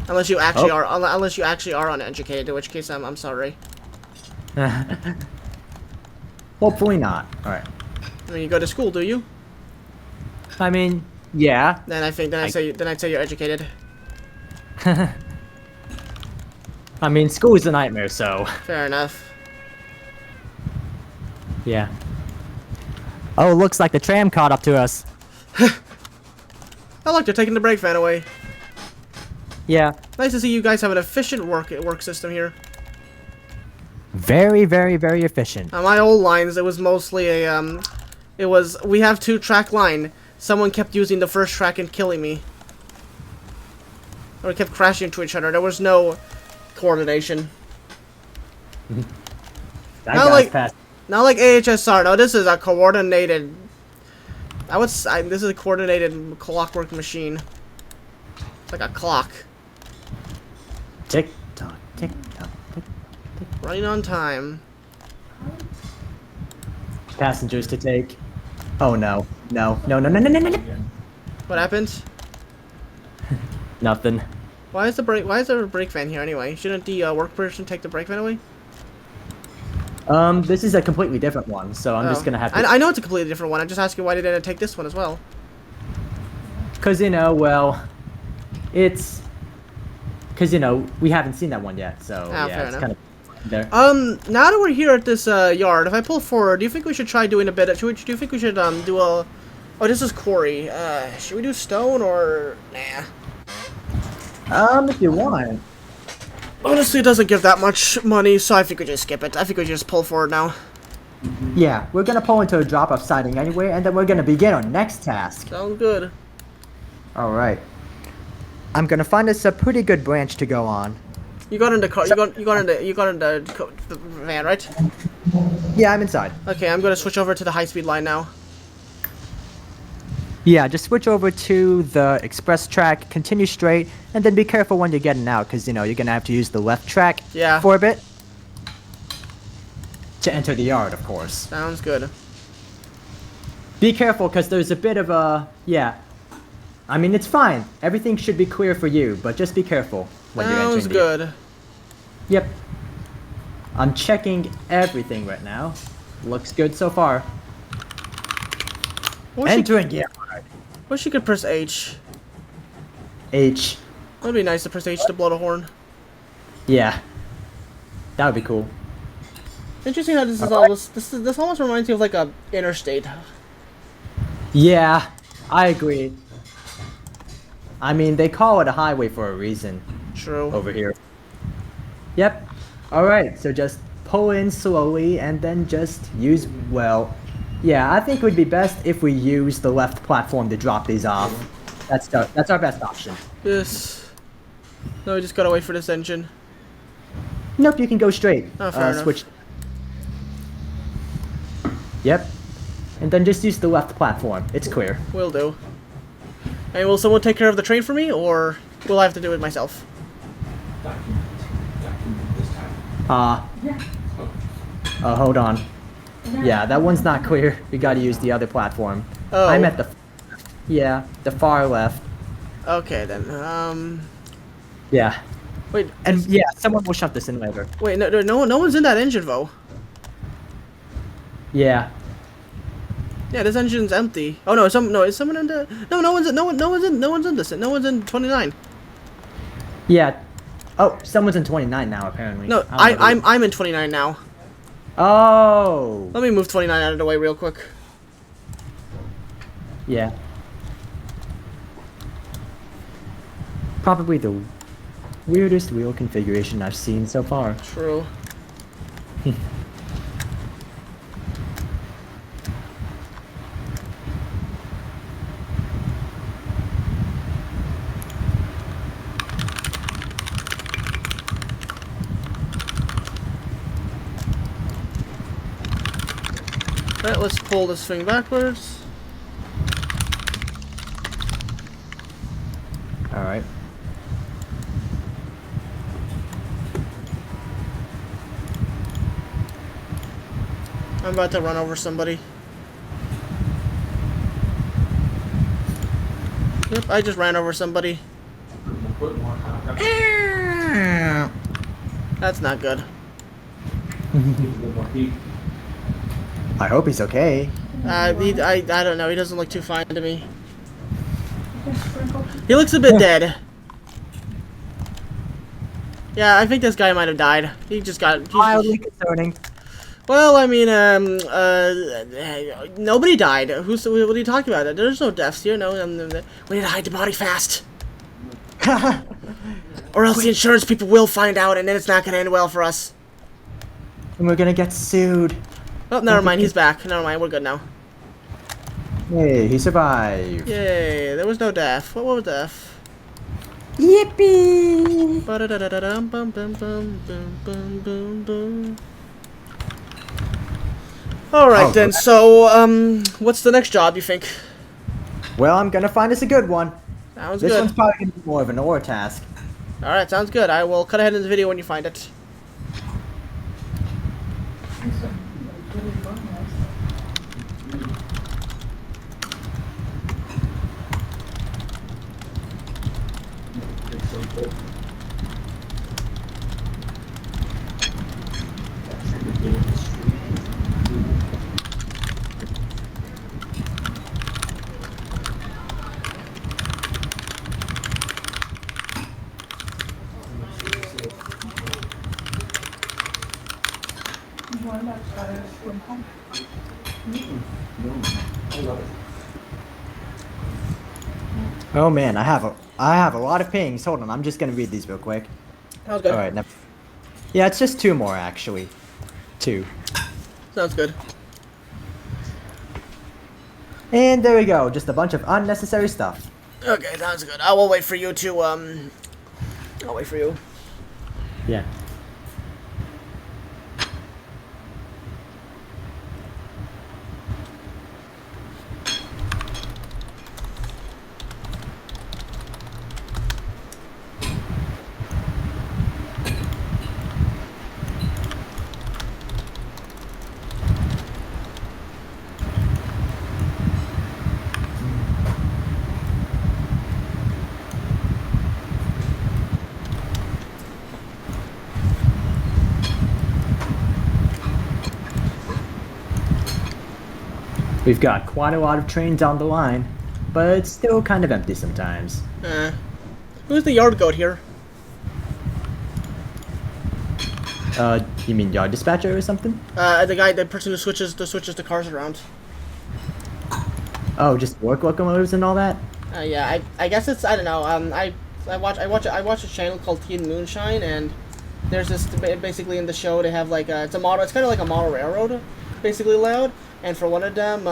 Speaker 1: Unless you actually are. Unless you actually are uneducated, in which case I'm sorry.
Speaker 2: Hopefully not. All right.
Speaker 1: I mean, you go to school, do you?
Speaker 2: I mean, yeah.
Speaker 1: Then I'd say you're educated.
Speaker 2: I mean, school is a nightmare, so
Speaker 1: Fair enough.
Speaker 2: yeah. Oh, looks like the tram caught up to us.
Speaker 1: Oh look, they're taking the brake van away.
Speaker 2: Yeah.
Speaker 1: Nice to see you guys have an efficient work system here.
Speaker 2: Very, very, very efficient.
Speaker 1: On my old lines, it was mostly a we have 2-track line. Someone kept using the first track and killing me. Or we kept crashing into each other. There was no coordination.
Speaker 2: That
Speaker 1: Not
Speaker 2: guy's
Speaker 1: like-
Speaker 2: fast.
Speaker 1: Not like A.H.S.R. No, this is a coordinated. This is a coordinated clockwork machine. It's like a clock.
Speaker 2: Tick tock, tick tock, tick.
Speaker 1: Running on time.
Speaker 2: Passengers to take. Oh no. No. No, no, no, no, no, no, no.
Speaker 1: What happened?
Speaker 2: Nothing.
Speaker 1: Why is there a brake van here anyway? Shouldn't the work person take the brake van away?
Speaker 2: This is a completely different one, so I'm just gonna have to.
Speaker 1: I know it's a completely different one. I'm just asking why they didn't take this one as well.
Speaker 2: Cause well, it's. Cause we haven't seen that one yet, so
Speaker 1: Ah,
Speaker 2: yeah,
Speaker 1: fair
Speaker 2: it's
Speaker 1: enough.
Speaker 2: kind of there.
Speaker 1: Now that we're here at this yard, if I pull forward, do you think we should try doing a bit? Do you think we should do a? Oh, this is quarry. Should we do stone or nah?
Speaker 2: If you want.
Speaker 1: Honestly, it doesn't give that much money, so I think we just skip it. I think we just pull forward now.
Speaker 2: Yeah, we're gonna pull into a drop-off siding anyway, and then we're gonna begin our next task.
Speaker 1: Sounds good.
Speaker 2: All right. I'm gonna find us a pretty good branch to go on.
Speaker 1: You got in the car. You got in the van, right?
Speaker 2: Yeah, I'm inside.
Speaker 1: Okay, I'm gonna switch over to the high-speed line now.
Speaker 2: Yeah, just switch over to the express track, continue straight, and then be careful when you're getting out, because, you're going to have to use the left track for a bit. To enter the yard, of course.
Speaker 1: Sounds good.
Speaker 2: Be careful, because there's a bit of a... Yeah. I mean, it's fine. Everything should be clear for you, but just be careful when you're entering
Speaker 1: Sounds good.
Speaker 2: Yep. I'm checking everything right now. Looks good so far. Entering yard.
Speaker 1: Wish you could press H.
Speaker 2: H.
Speaker 1: That'd be nice to press H to blow the horn.
Speaker 2: Yeah. That would be cool.
Speaker 1: Interesting how this is all this almost reminds me of like a interstate.
Speaker 2: Yeah, I agree. I mean, they call it a highway for a reason.
Speaker 1: True.
Speaker 2: Over here. Yep. Alright, so just pull in slowly and then just use, yeah, I think it would be best if we use the left platform to drop these off. That's our best option.
Speaker 1: Yes. No, we just gotta wait for this engine.
Speaker 2: Nope, you can go straight.
Speaker 1: Oh, fair enough.
Speaker 2: Switch. Yep. And then just use the left platform. It's clear.
Speaker 1: Will do. And will someone take care of the train for me, or will I have to do it myself?
Speaker 2: Hold on. Yeah, that one's not clear. We gotta use the other platform.
Speaker 1: Oh.
Speaker 2: I'm at the... Yeah, the far left.
Speaker 1: Okay, then.
Speaker 2: Yeah.
Speaker 1: Wait.
Speaker 2: And yeah, someone will shut this in later.
Speaker 1: Wait, no one's in that engine, though.
Speaker 2: Yeah.
Speaker 1: Yeah, this engine's empty. Oh no, is someone in the? No one's in this. No one's in 29.
Speaker 2: Yeah. Oh, someone's in 29 now apparently.
Speaker 1: No, I'm in 29 now.
Speaker 2: Oh.
Speaker 1: Let me move 29 out of the way real quick.
Speaker 2: Yeah. Probably the weirdest wheel configuration I've seen so far.
Speaker 1: True. Alright, let's pull this thing backwards.
Speaker 2: Alright.
Speaker 1: I'm about to run over somebody. Yep, I just ran over somebody. That's not good.
Speaker 2: I hope he's okay.
Speaker 1: I don't know. He doesn't look too fine to me. He looks a bit dead. Yeah, I think this guy might have died. He just got...
Speaker 2: Mildly concerning.
Speaker 1: Well, I mean, nobody died. What are you talking about? There's no deaths here. No, we need to hide the body fast. Or else the insurance people will find out, and then it's not going to end well for us.
Speaker 2: And we're gonna get sued.
Speaker 1: Oh, never mind. He's back. Never mind. We're good now.
Speaker 2: Hey, he survived.
Speaker 1: Yay. There was no death. What was death?
Speaker 2: Yippee!
Speaker 1: Ba-da-da-da-da-dum, bum, bum, bum, bum, bum, bum, bum. Alright then, so, what's the next job, you think?
Speaker 2: Well, I'm gonna find us a good one.
Speaker 1: Sounds
Speaker 2: This
Speaker 1: good.
Speaker 2: one's probably gonna be more of an ore task.
Speaker 1: Alright, sounds good. I will cut ahead in the video when you find it.
Speaker 2: Oh man, I have a lot of pings. Hold on, I'm just gonna read these real quick.
Speaker 1: Sounds good.
Speaker 2: Alright, yeah, it's just 2 more actually. 2.
Speaker 1: Sounds good.
Speaker 2: And there we go, just a bunch of unnecessary stuff.
Speaker 1: Okay, sounds good. I will wait for you to, I'll wait for you.
Speaker 2: Yeah. We've got quite a lot of trains on the line, but it's still kind of empty sometimes.
Speaker 1: Who's the yard goat here?
Speaker 2: You mean yard dispatcher or something?
Speaker 1: The person who switches the cars around.
Speaker 2: Oh, just work locomotives and all that?
Speaker 1: Yeah, I guess it's, I don't know, I watch a channel called Teen Moonshine, and there's this, basically in the show they have like it's kind of like a model railroad, basically layout, and for one of them,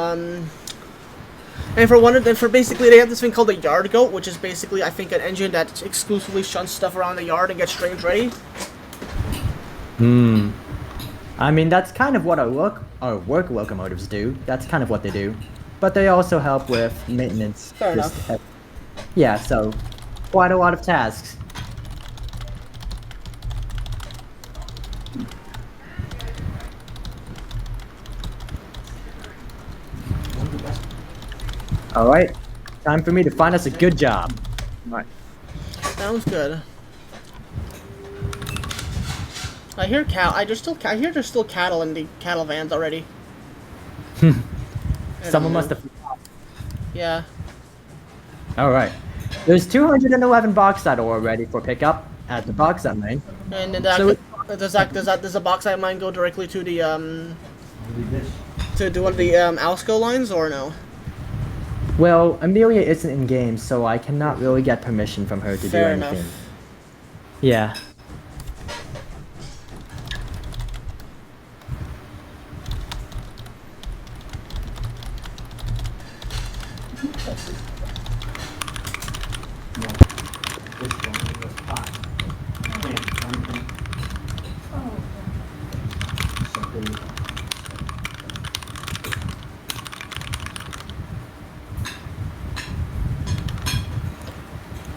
Speaker 1: basically they have this thing called a yard goat, which is basically, I think, an engine that exclusively shunts stuff around the yard and gets trains ready.
Speaker 2: I mean, that's kind of what our work locomotives do. That's kind of what they do. But they also help with maintenance.
Speaker 1: Fair enough.
Speaker 2: Yeah, so quite a lot of tasks. Alright, time for me to find us a good job. Alright.
Speaker 1: Sounds good. I hear I hear there's still cattle in the cattle vans already.
Speaker 2: Someone must have...
Speaker 1: Yeah.
Speaker 2: Alright. There's 211 bauxite ore ready for pickup at the bauxite mine.
Speaker 1: And then
Speaker 2: So
Speaker 1: does the bauxite mine go directly to the to one of the ALSCO lines, or no?
Speaker 2: Well, Amelia isn't in game, so I cannot really get permission from her to do anything.
Speaker 1: Enough.
Speaker 2: Yeah.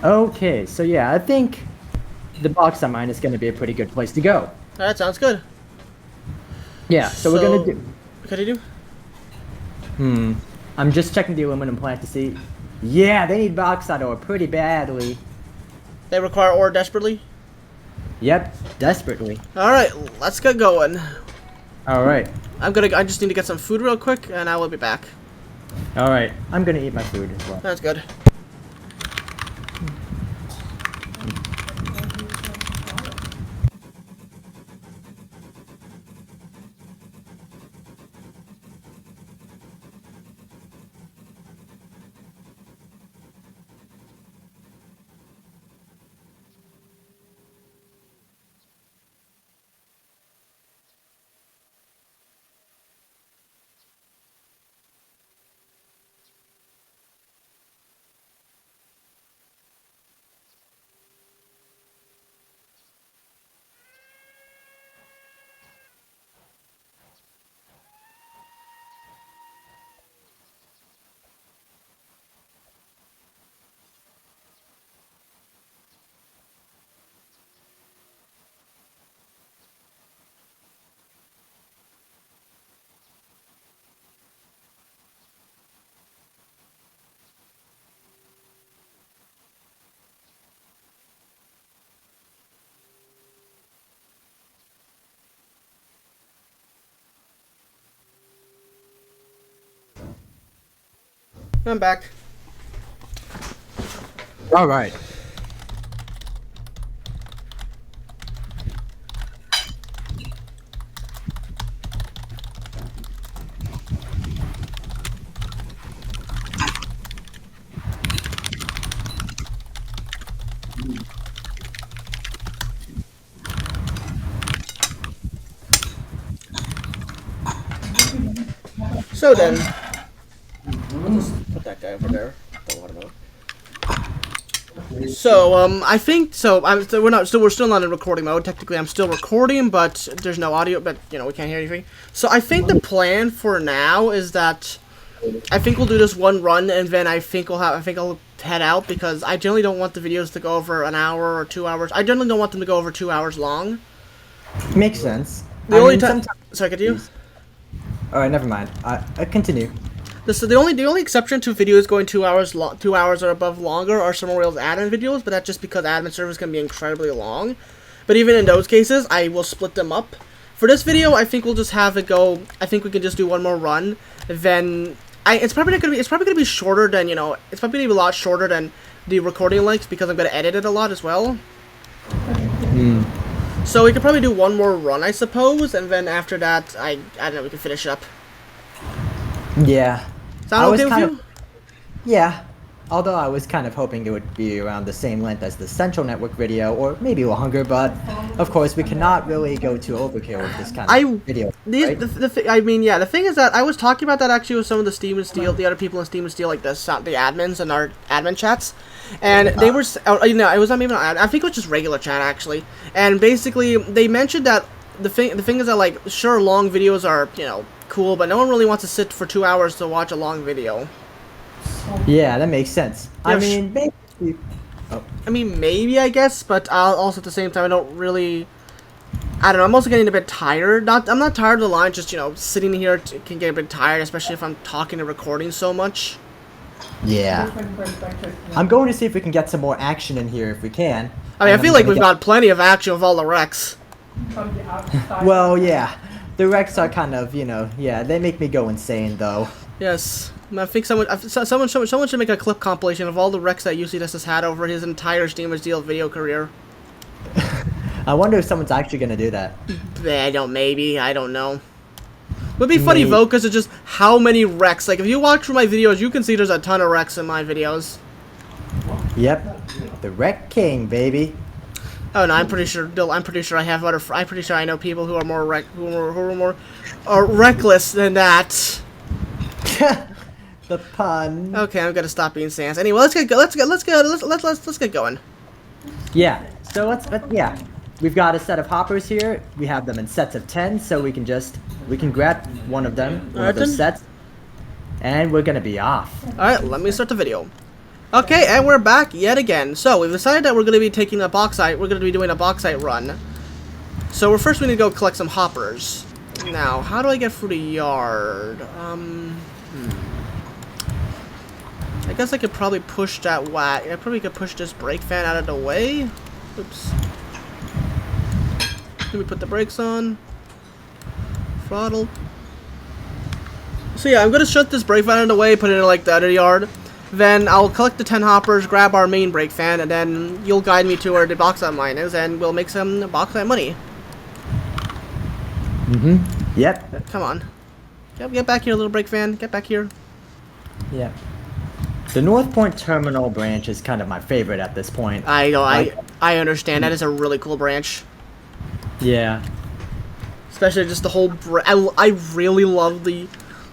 Speaker 2: Okay, so yeah, I think the Boxite mine is going to be a pretty good place to go.
Speaker 1: That sounds good.
Speaker 2: Yeah, so we're going to do...
Speaker 1: Continue.
Speaker 2: I'm just checking the aluminum plant to see. Yeah, they need bauxite ore pretty badly.
Speaker 1: They require ore desperately.
Speaker 2: Yep, desperately.
Speaker 1: All right, let's get going.
Speaker 2: All right.
Speaker 1: I just need to get some food real quick, and I will be back.
Speaker 2: All right. I'm gonna eat my food as well.
Speaker 1: That's good. I'm back.
Speaker 2: All right.
Speaker 1: So then, I'll just put that guy over there. The watermelon. So I think so. We're still not in recording mode. Technically, I'm still recording, but there's no audio. But you know, we can't hear anything. So I think the plan for now is that I think we'll do this one run, and then I think I'll head out because I generally don't want the videos to go over an hour or 2 hours. I generally don't want them to go over 2 hours long.
Speaker 2: Makes sense.
Speaker 1: The only time. Sorry, could you?
Speaker 2: All right, never mind. I continue.
Speaker 1: The only exception to videos going 2 hours 2 hours or above longer are some Rails admin videos, but that's just because admin servers can be incredibly long. But even in those cases, I will split them up. For this video, I think we'll just have it go. I think we can just do one more run. Then it's probably gonna be shorter than it's probably gonna be a lot shorter than the recording lengths because I'm gonna edit it a lot as well. So we could probably do one more run, I suppose, and then after that, I don't know, we can finish up.
Speaker 2: Yeah.
Speaker 1: Sound okay with you?
Speaker 2: Yeah. Although I was kind of hoping it would be around the same length as the Central Network video, or maybe longer, but of course we cannot really go to overkill with this kind of video. Right?
Speaker 1: The thing is that I was talking about that actually with some of the Steam and Steel, the other people in Steam and Steel, like the admins and our admin chats, and they were, it was not even, I think it was just regular chat actually, and basically they mentioned that the thing is that, like, sure, long videos are, cool, but no one really wants to sit for 2 hours to watch a long video.
Speaker 2: Yeah, that makes sense.
Speaker 1: Yeah,
Speaker 2: I mean, maybe. Oh.
Speaker 1: I mean, maybe, I guess, but also at the same time, I don't really. I don't know. I'm also getting a bit tired. I'm not tired of the line. Just sitting here can get a bit tired, especially if I'm talking and recording so much.
Speaker 2: Yeah. I'm going to see if we can get some more action in here if we can.
Speaker 1: I mean, I feel like we've got plenty of action with all the wrecks.
Speaker 2: Well, yeah. The wrecks are kind of, yeah, they make me go insane though.
Speaker 1: Yes. I think someone should make a clip compilation of all the wrecks that UCDS has had over his entire Steam and Steel video career.
Speaker 2: I wonder if someone's actually gonna do that.
Speaker 1: I don't know. Would be funny though, because it's just how many wrecks. Like, if you watch through my videos, you can see there's a ton of wrecks in my videos.
Speaker 2: Yep, the wreck king, baby.
Speaker 1: Oh no, I'm pretty sure I have other. I'm pretty sure I know people who are more reckless than that.
Speaker 2: The pun.
Speaker 1: Okay, I'm gonna stop being sans. Anyway, let's get going.
Speaker 2: Yeah. So yeah. We've got a set of hoppers here. We have them in sets of 10, so we can grab one of them, one of those sets, and we're gonna be off.
Speaker 1: All right, let me start the video. Okay, and we're back yet again. So we've decided that we're going to be taking a bauxite. We're going to be doing a bauxite run. So we need to go collect some hoppers. Now, how do I get through the yard? I guess I could probably push that I probably could push this brake fan out of the way. Oops. Let me put the brakes on. Throttle. So yeah, I'm gonna shut this brake fan out of the way, put it in like the other yard. Then I'll collect the 10 hoppers, grab our main brake fan, and then you'll guide me to where the bauxite mine is, and we'll make some bauxite money.
Speaker 2: Yep.
Speaker 1: Come on. Get back here, little brake fan. Get back here.
Speaker 2: Yeah. The North Point Terminal branch is kind of my favorite at this point.
Speaker 1: I know,
Speaker 2: Like-
Speaker 1: I understand. That is a really cool branch.
Speaker 2: Yeah.
Speaker 1: Especially just the whole I really love the...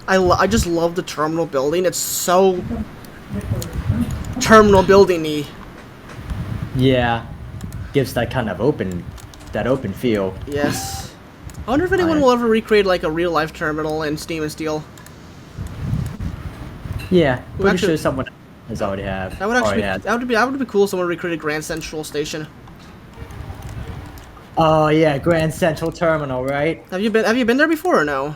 Speaker 1: I just love the terminal building. It's so... terminal building-y.
Speaker 2: Yeah. Gives that kind of open feel.
Speaker 1: Yes. I wonder if anyone will ever recreate like a real-life terminal in Steam and Steel.
Speaker 2: Yeah. Pretty
Speaker 1: actually-
Speaker 2: sure someone has already have.
Speaker 1: That would actually
Speaker 2: already has.
Speaker 1: that would be cool if someone recreated Grand Central Station.
Speaker 2: Oh yeah, Grand Central Terminal, right?
Speaker 1: Have you been there before or no?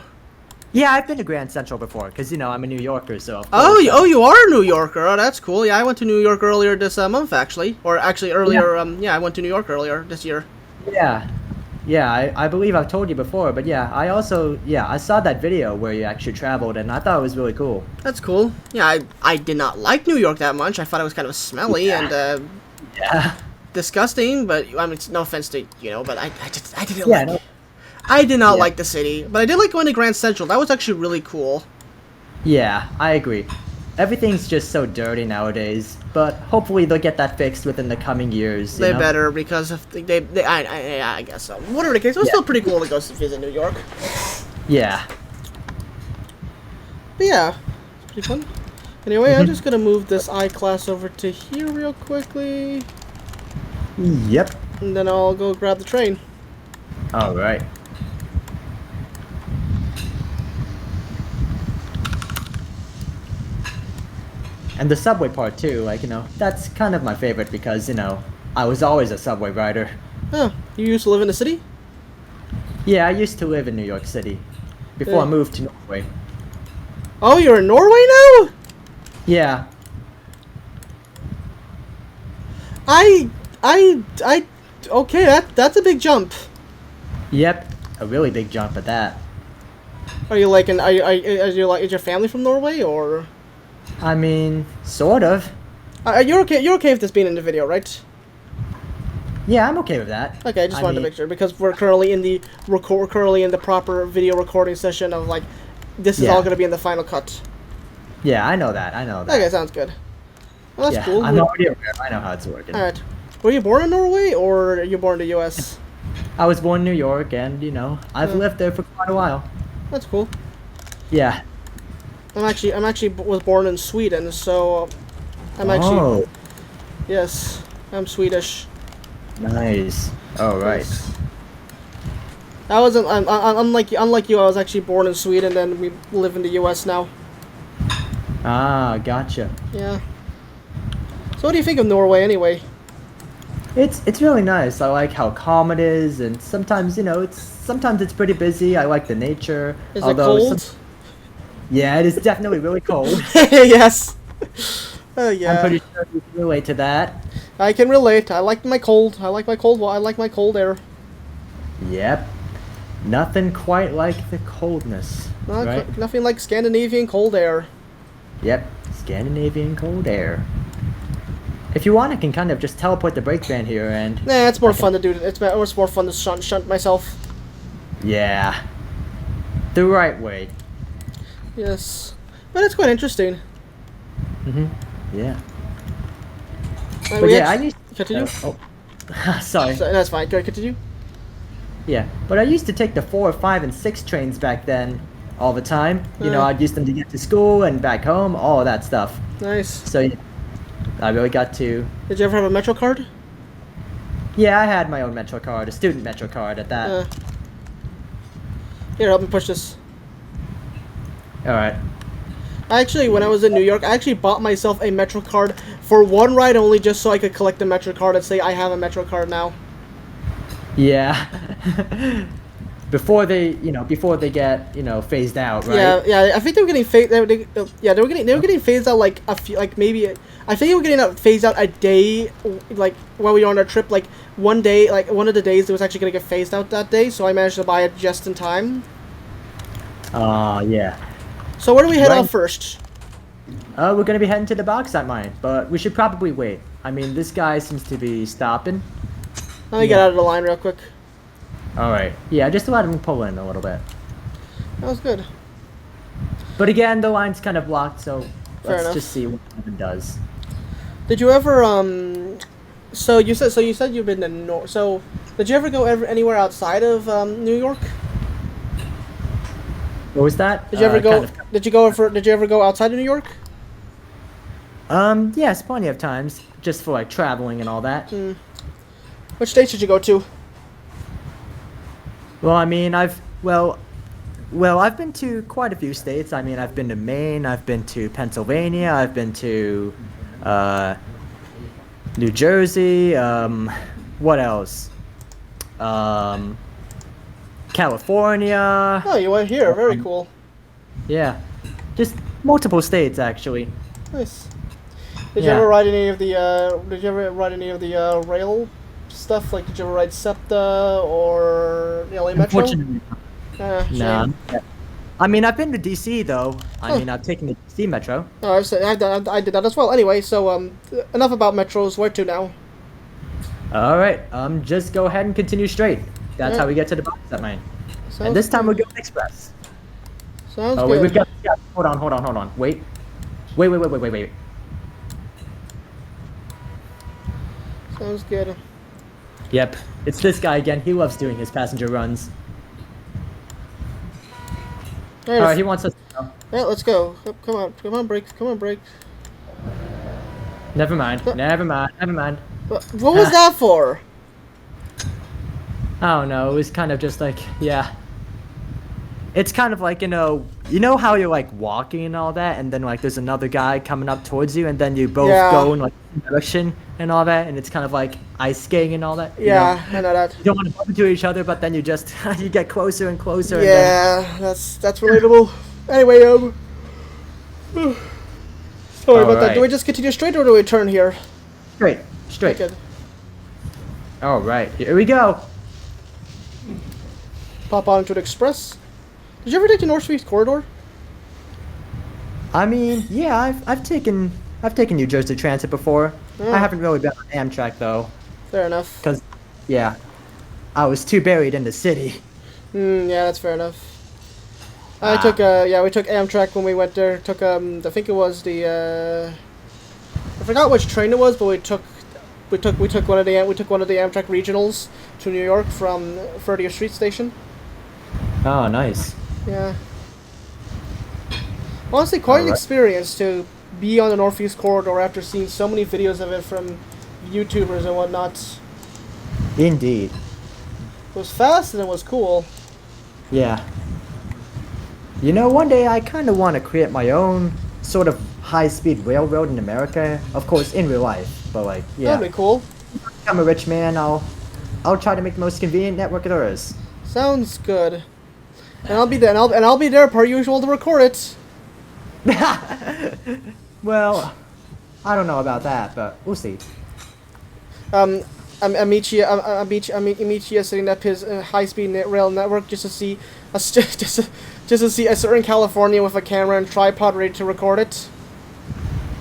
Speaker 2: Yeah, I've been to Grand Central before, because, you know, I'm a New Yorker, so...
Speaker 1: Oh, you are a New Yorker. Oh, that's cool. Yeah, I went to New York earlier this month, actually. Or actually earlier, yeah, I went to New York earlier this year.
Speaker 2: Yeah. Yeah, I believe I've told you before, but yeah, I saw that video where you actually traveled, and I thought it was really cool.
Speaker 1: That's cool. Yeah, I did not like New York that much. I thought it was kind of smelly and
Speaker 2: Yeah.
Speaker 1: disgusting, but, I mean, no offense to, you know, but I didn't
Speaker 2: Yeah,
Speaker 1: like
Speaker 2: no,
Speaker 1: I did not
Speaker 2: Yeah.
Speaker 1: like the city, but I did like going to Grand Central. That was actually really cool.
Speaker 2: yeah, I agree. Everything's just so dirty nowadays, but hopefully they'll get that fixed within the coming years.
Speaker 1: They
Speaker 2: know?
Speaker 1: better, because if I guess so. Whatever the case, it was still pretty cool to go visit New York.
Speaker 2: Yeah.
Speaker 1: But yeah, it's pretty fun. Anyway, I'm just gonna move this I-class over to here real quickly,
Speaker 2: Yep.
Speaker 1: and then I'll go grab the train.
Speaker 2: All right. And the subway part too, like, you know, that's kind of my favorite because, you know, I was always a subway rider.
Speaker 1: Oh, you used to live in the city?
Speaker 2: Yeah, I used to live in New York City before I
Speaker 1: Yeah.
Speaker 2: moved to Norway.
Speaker 1: Oh, you're in Norway now?
Speaker 2: Yeah.
Speaker 1: Okay, that's a big jump.
Speaker 2: Yep. A really big jump at that.
Speaker 1: Are you like is your family from Norway, or?
Speaker 2: I mean, sort of.
Speaker 1: You're okay. You're okay with this being in the video, right?
Speaker 2: Yeah, I'm okay with that.
Speaker 1: Okay, I just wanted to make sure because we're currently in the proper video recording session of like, this is
Speaker 2: Yeah.
Speaker 1: all gonna be in the final cut.
Speaker 2: Yeah, I know that.
Speaker 1: Okay, sounds good. Well, that's
Speaker 2: Yeah,
Speaker 1: cool.
Speaker 2: I'm already aware. I know how it's working.
Speaker 1: All right. Were you born in Norway or are you born in the U.S.?
Speaker 2: I was born in New York, and you know, I've lived there for quite a while.
Speaker 1: That's cool.
Speaker 2: Yeah.
Speaker 1: I'm actually was born in Sweden, so I'm actually
Speaker 2: Oh,
Speaker 1: yes, I'm Swedish.
Speaker 2: nice. All right.
Speaker 1: Yes. I wasn't. Unlike you, I was actually born in Sweden, and we live in the U.S. now.
Speaker 2: Ah, gotcha.
Speaker 1: Yeah. So what do you think of Norway, anyway?
Speaker 2: It's really nice. I like how calm it is, and sometimes, you know, sometimes it's pretty busy. I like the nature.
Speaker 1: Is it
Speaker 2: although
Speaker 1: cold?
Speaker 2: Yeah, it is definitely really cold.
Speaker 1: Yes. Yeah.
Speaker 2: I'm pretty sure you can relate to that.
Speaker 1: I can relate. I like my cold. I like my cold air.
Speaker 2: Yep. Nothing quite like the coldness, right?
Speaker 1: Nothing like Scandinavian cold air.
Speaker 2: Yep. Scandinavian cold air. If you want, I can kind of just teleport the brake van here and...
Speaker 1: Nah, it's more fun to do. It's more fun to shunt myself.
Speaker 2: Yeah. The right way.
Speaker 1: Yes. But it's quite interesting.
Speaker 2: Yeah.
Speaker 1: But
Speaker 2: But yeah, I used...
Speaker 1: Continue?
Speaker 2: Sorry.
Speaker 1: So, that's fine. Go continue.
Speaker 2: Yeah, but I used to take the 4, 5, and 6 trains back then all the time. You know, I'd use them to get to school and back home, all of that stuff.
Speaker 1: Nice.
Speaker 2: So yeah, I really got to...
Speaker 1: Did you ever have a Metro card?
Speaker 2: Yeah, I had my own Metro card, a student Metro card at that.
Speaker 1: Here, help me push this.
Speaker 2: Alright.
Speaker 1: Actually, when I was in New York, I actually bought myself a Metro card for one ride only, just so I could collect the Metro card and say I have a Metro card now.
Speaker 2: Yeah. Before they get, phased out, right?
Speaker 1: Yeah. I think they were getting phased. They were getting phased out like a few, like maybe. I think they were getting phased out a day, like while we were on our trip. Like one day, like one of the days, it was actually gonna get phased out that day. So I managed to buy it just in time.
Speaker 2: Yeah.
Speaker 1: So where do we head off first?
Speaker 2: We're gonna be heading to the Boxite mine, but we should probably wait. I mean, this guy seems to be stopping.
Speaker 1: Let me get out of the line real quick.
Speaker 2: Alright. Yeah, just to let him pull in a little bit.
Speaker 1: That was good.
Speaker 2: But again, the line's kind of blocked, so
Speaker 1: Fair
Speaker 2: let's
Speaker 1: enough.
Speaker 2: just see what it does.
Speaker 1: Did you ever So you said you've been to North. So did you ever go anywhere outside of New York?
Speaker 2: What was that?
Speaker 1: Did you ever go? Did you ever go outside of New York?
Speaker 2: Yes, plenty of times, just for like traveling and all that.
Speaker 1: Which states did you go to?
Speaker 2: Well, I mean, I've been to quite a few states. I mean, I've been to Maine, I've been to Pennsylvania, I've been to New Jersey. What else? California.
Speaker 1: Oh, you went here. Very cool.
Speaker 2: Yeah, just multiple states actually.
Speaker 1: Nice. Did you ever ride any of the rail stuff? Like, did you ever ride SEPTA or the LA Metro?
Speaker 2: Unfortunately,
Speaker 1: Nah.
Speaker 2: I mean, I've been to DC though. I mean, I've taken the DC Metro.
Speaker 1: Oh, I did that as well. Anyway, so enough about metros. Where to now?
Speaker 2: All right, just go ahead and continue straight. That's how we get to the Boxite mine. And this time we're going express.
Speaker 1: Sounds
Speaker 2: Oh
Speaker 1: good.
Speaker 2: wait, we've got. Yeah, hold on. Wait.
Speaker 1: Sounds good.
Speaker 2: Yep, it's this guy again. He loves doing his passenger runs. All right, he wants us to go.
Speaker 1: Yeah, let's go. Come on, break.
Speaker 2: Never mind.
Speaker 1: What was that for?
Speaker 2: I don't know. It was kind of just like, yeah. It's kind of like, you know how you're like walking and all that, and then like there's another guy coming up towards you, and then you both go in like one direction and all that, and it's kind of like ice skating and all that.
Speaker 1: Yeah, I know that.
Speaker 2: You don't want to bump into each other, but then you just you get closer and closer.
Speaker 1: Yeah,
Speaker 2: and
Speaker 1: that's relatable. Anyway, sorry about that. Do we just continue straight or do we turn here?
Speaker 2: Straight.
Speaker 1: Good.
Speaker 2: All right, here we go.
Speaker 1: Pop on to the express. Did you ever take the Northeast Corridor?
Speaker 2: I mean, yeah, I've taken New Jersey Transit before.
Speaker 1: Yeah.
Speaker 2: I haven't really been on Amtrak though.
Speaker 1: Fair enough.
Speaker 2: Cause, yeah, I was too buried in the city.
Speaker 1: Yeah, that's fair enough. We took Amtrak when we went there. Took I think it was the I forgot which train it was, but we took one of the Amtrak regionals to New York from 30th Street Station.
Speaker 2: Oh, nice.
Speaker 1: Yeah. Honestly, quite an experience to be on the Northeast Corridor after seeing so many videos of it from YouTubers and whatnot.
Speaker 2: Indeed.
Speaker 1: It was fast and it was cool.
Speaker 2: Yeah. You know, one day I kind of want to create my own sort of high-speed railroad in America. Of course, in real life, but like, yeah.
Speaker 1: That'd be cool.
Speaker 2: If I'm a rich man, I'll try to make the most convenient network there is.
Speaker 1: Sounds good. And I'll be there. And I'll be there per usual to record it.
Speaker 2: Well, I don't know about that, but we'll see.
Speaker 1: Amachiya setting up his high-speed rail network just to see just to see a certain California with a camera and tripod ready to record it.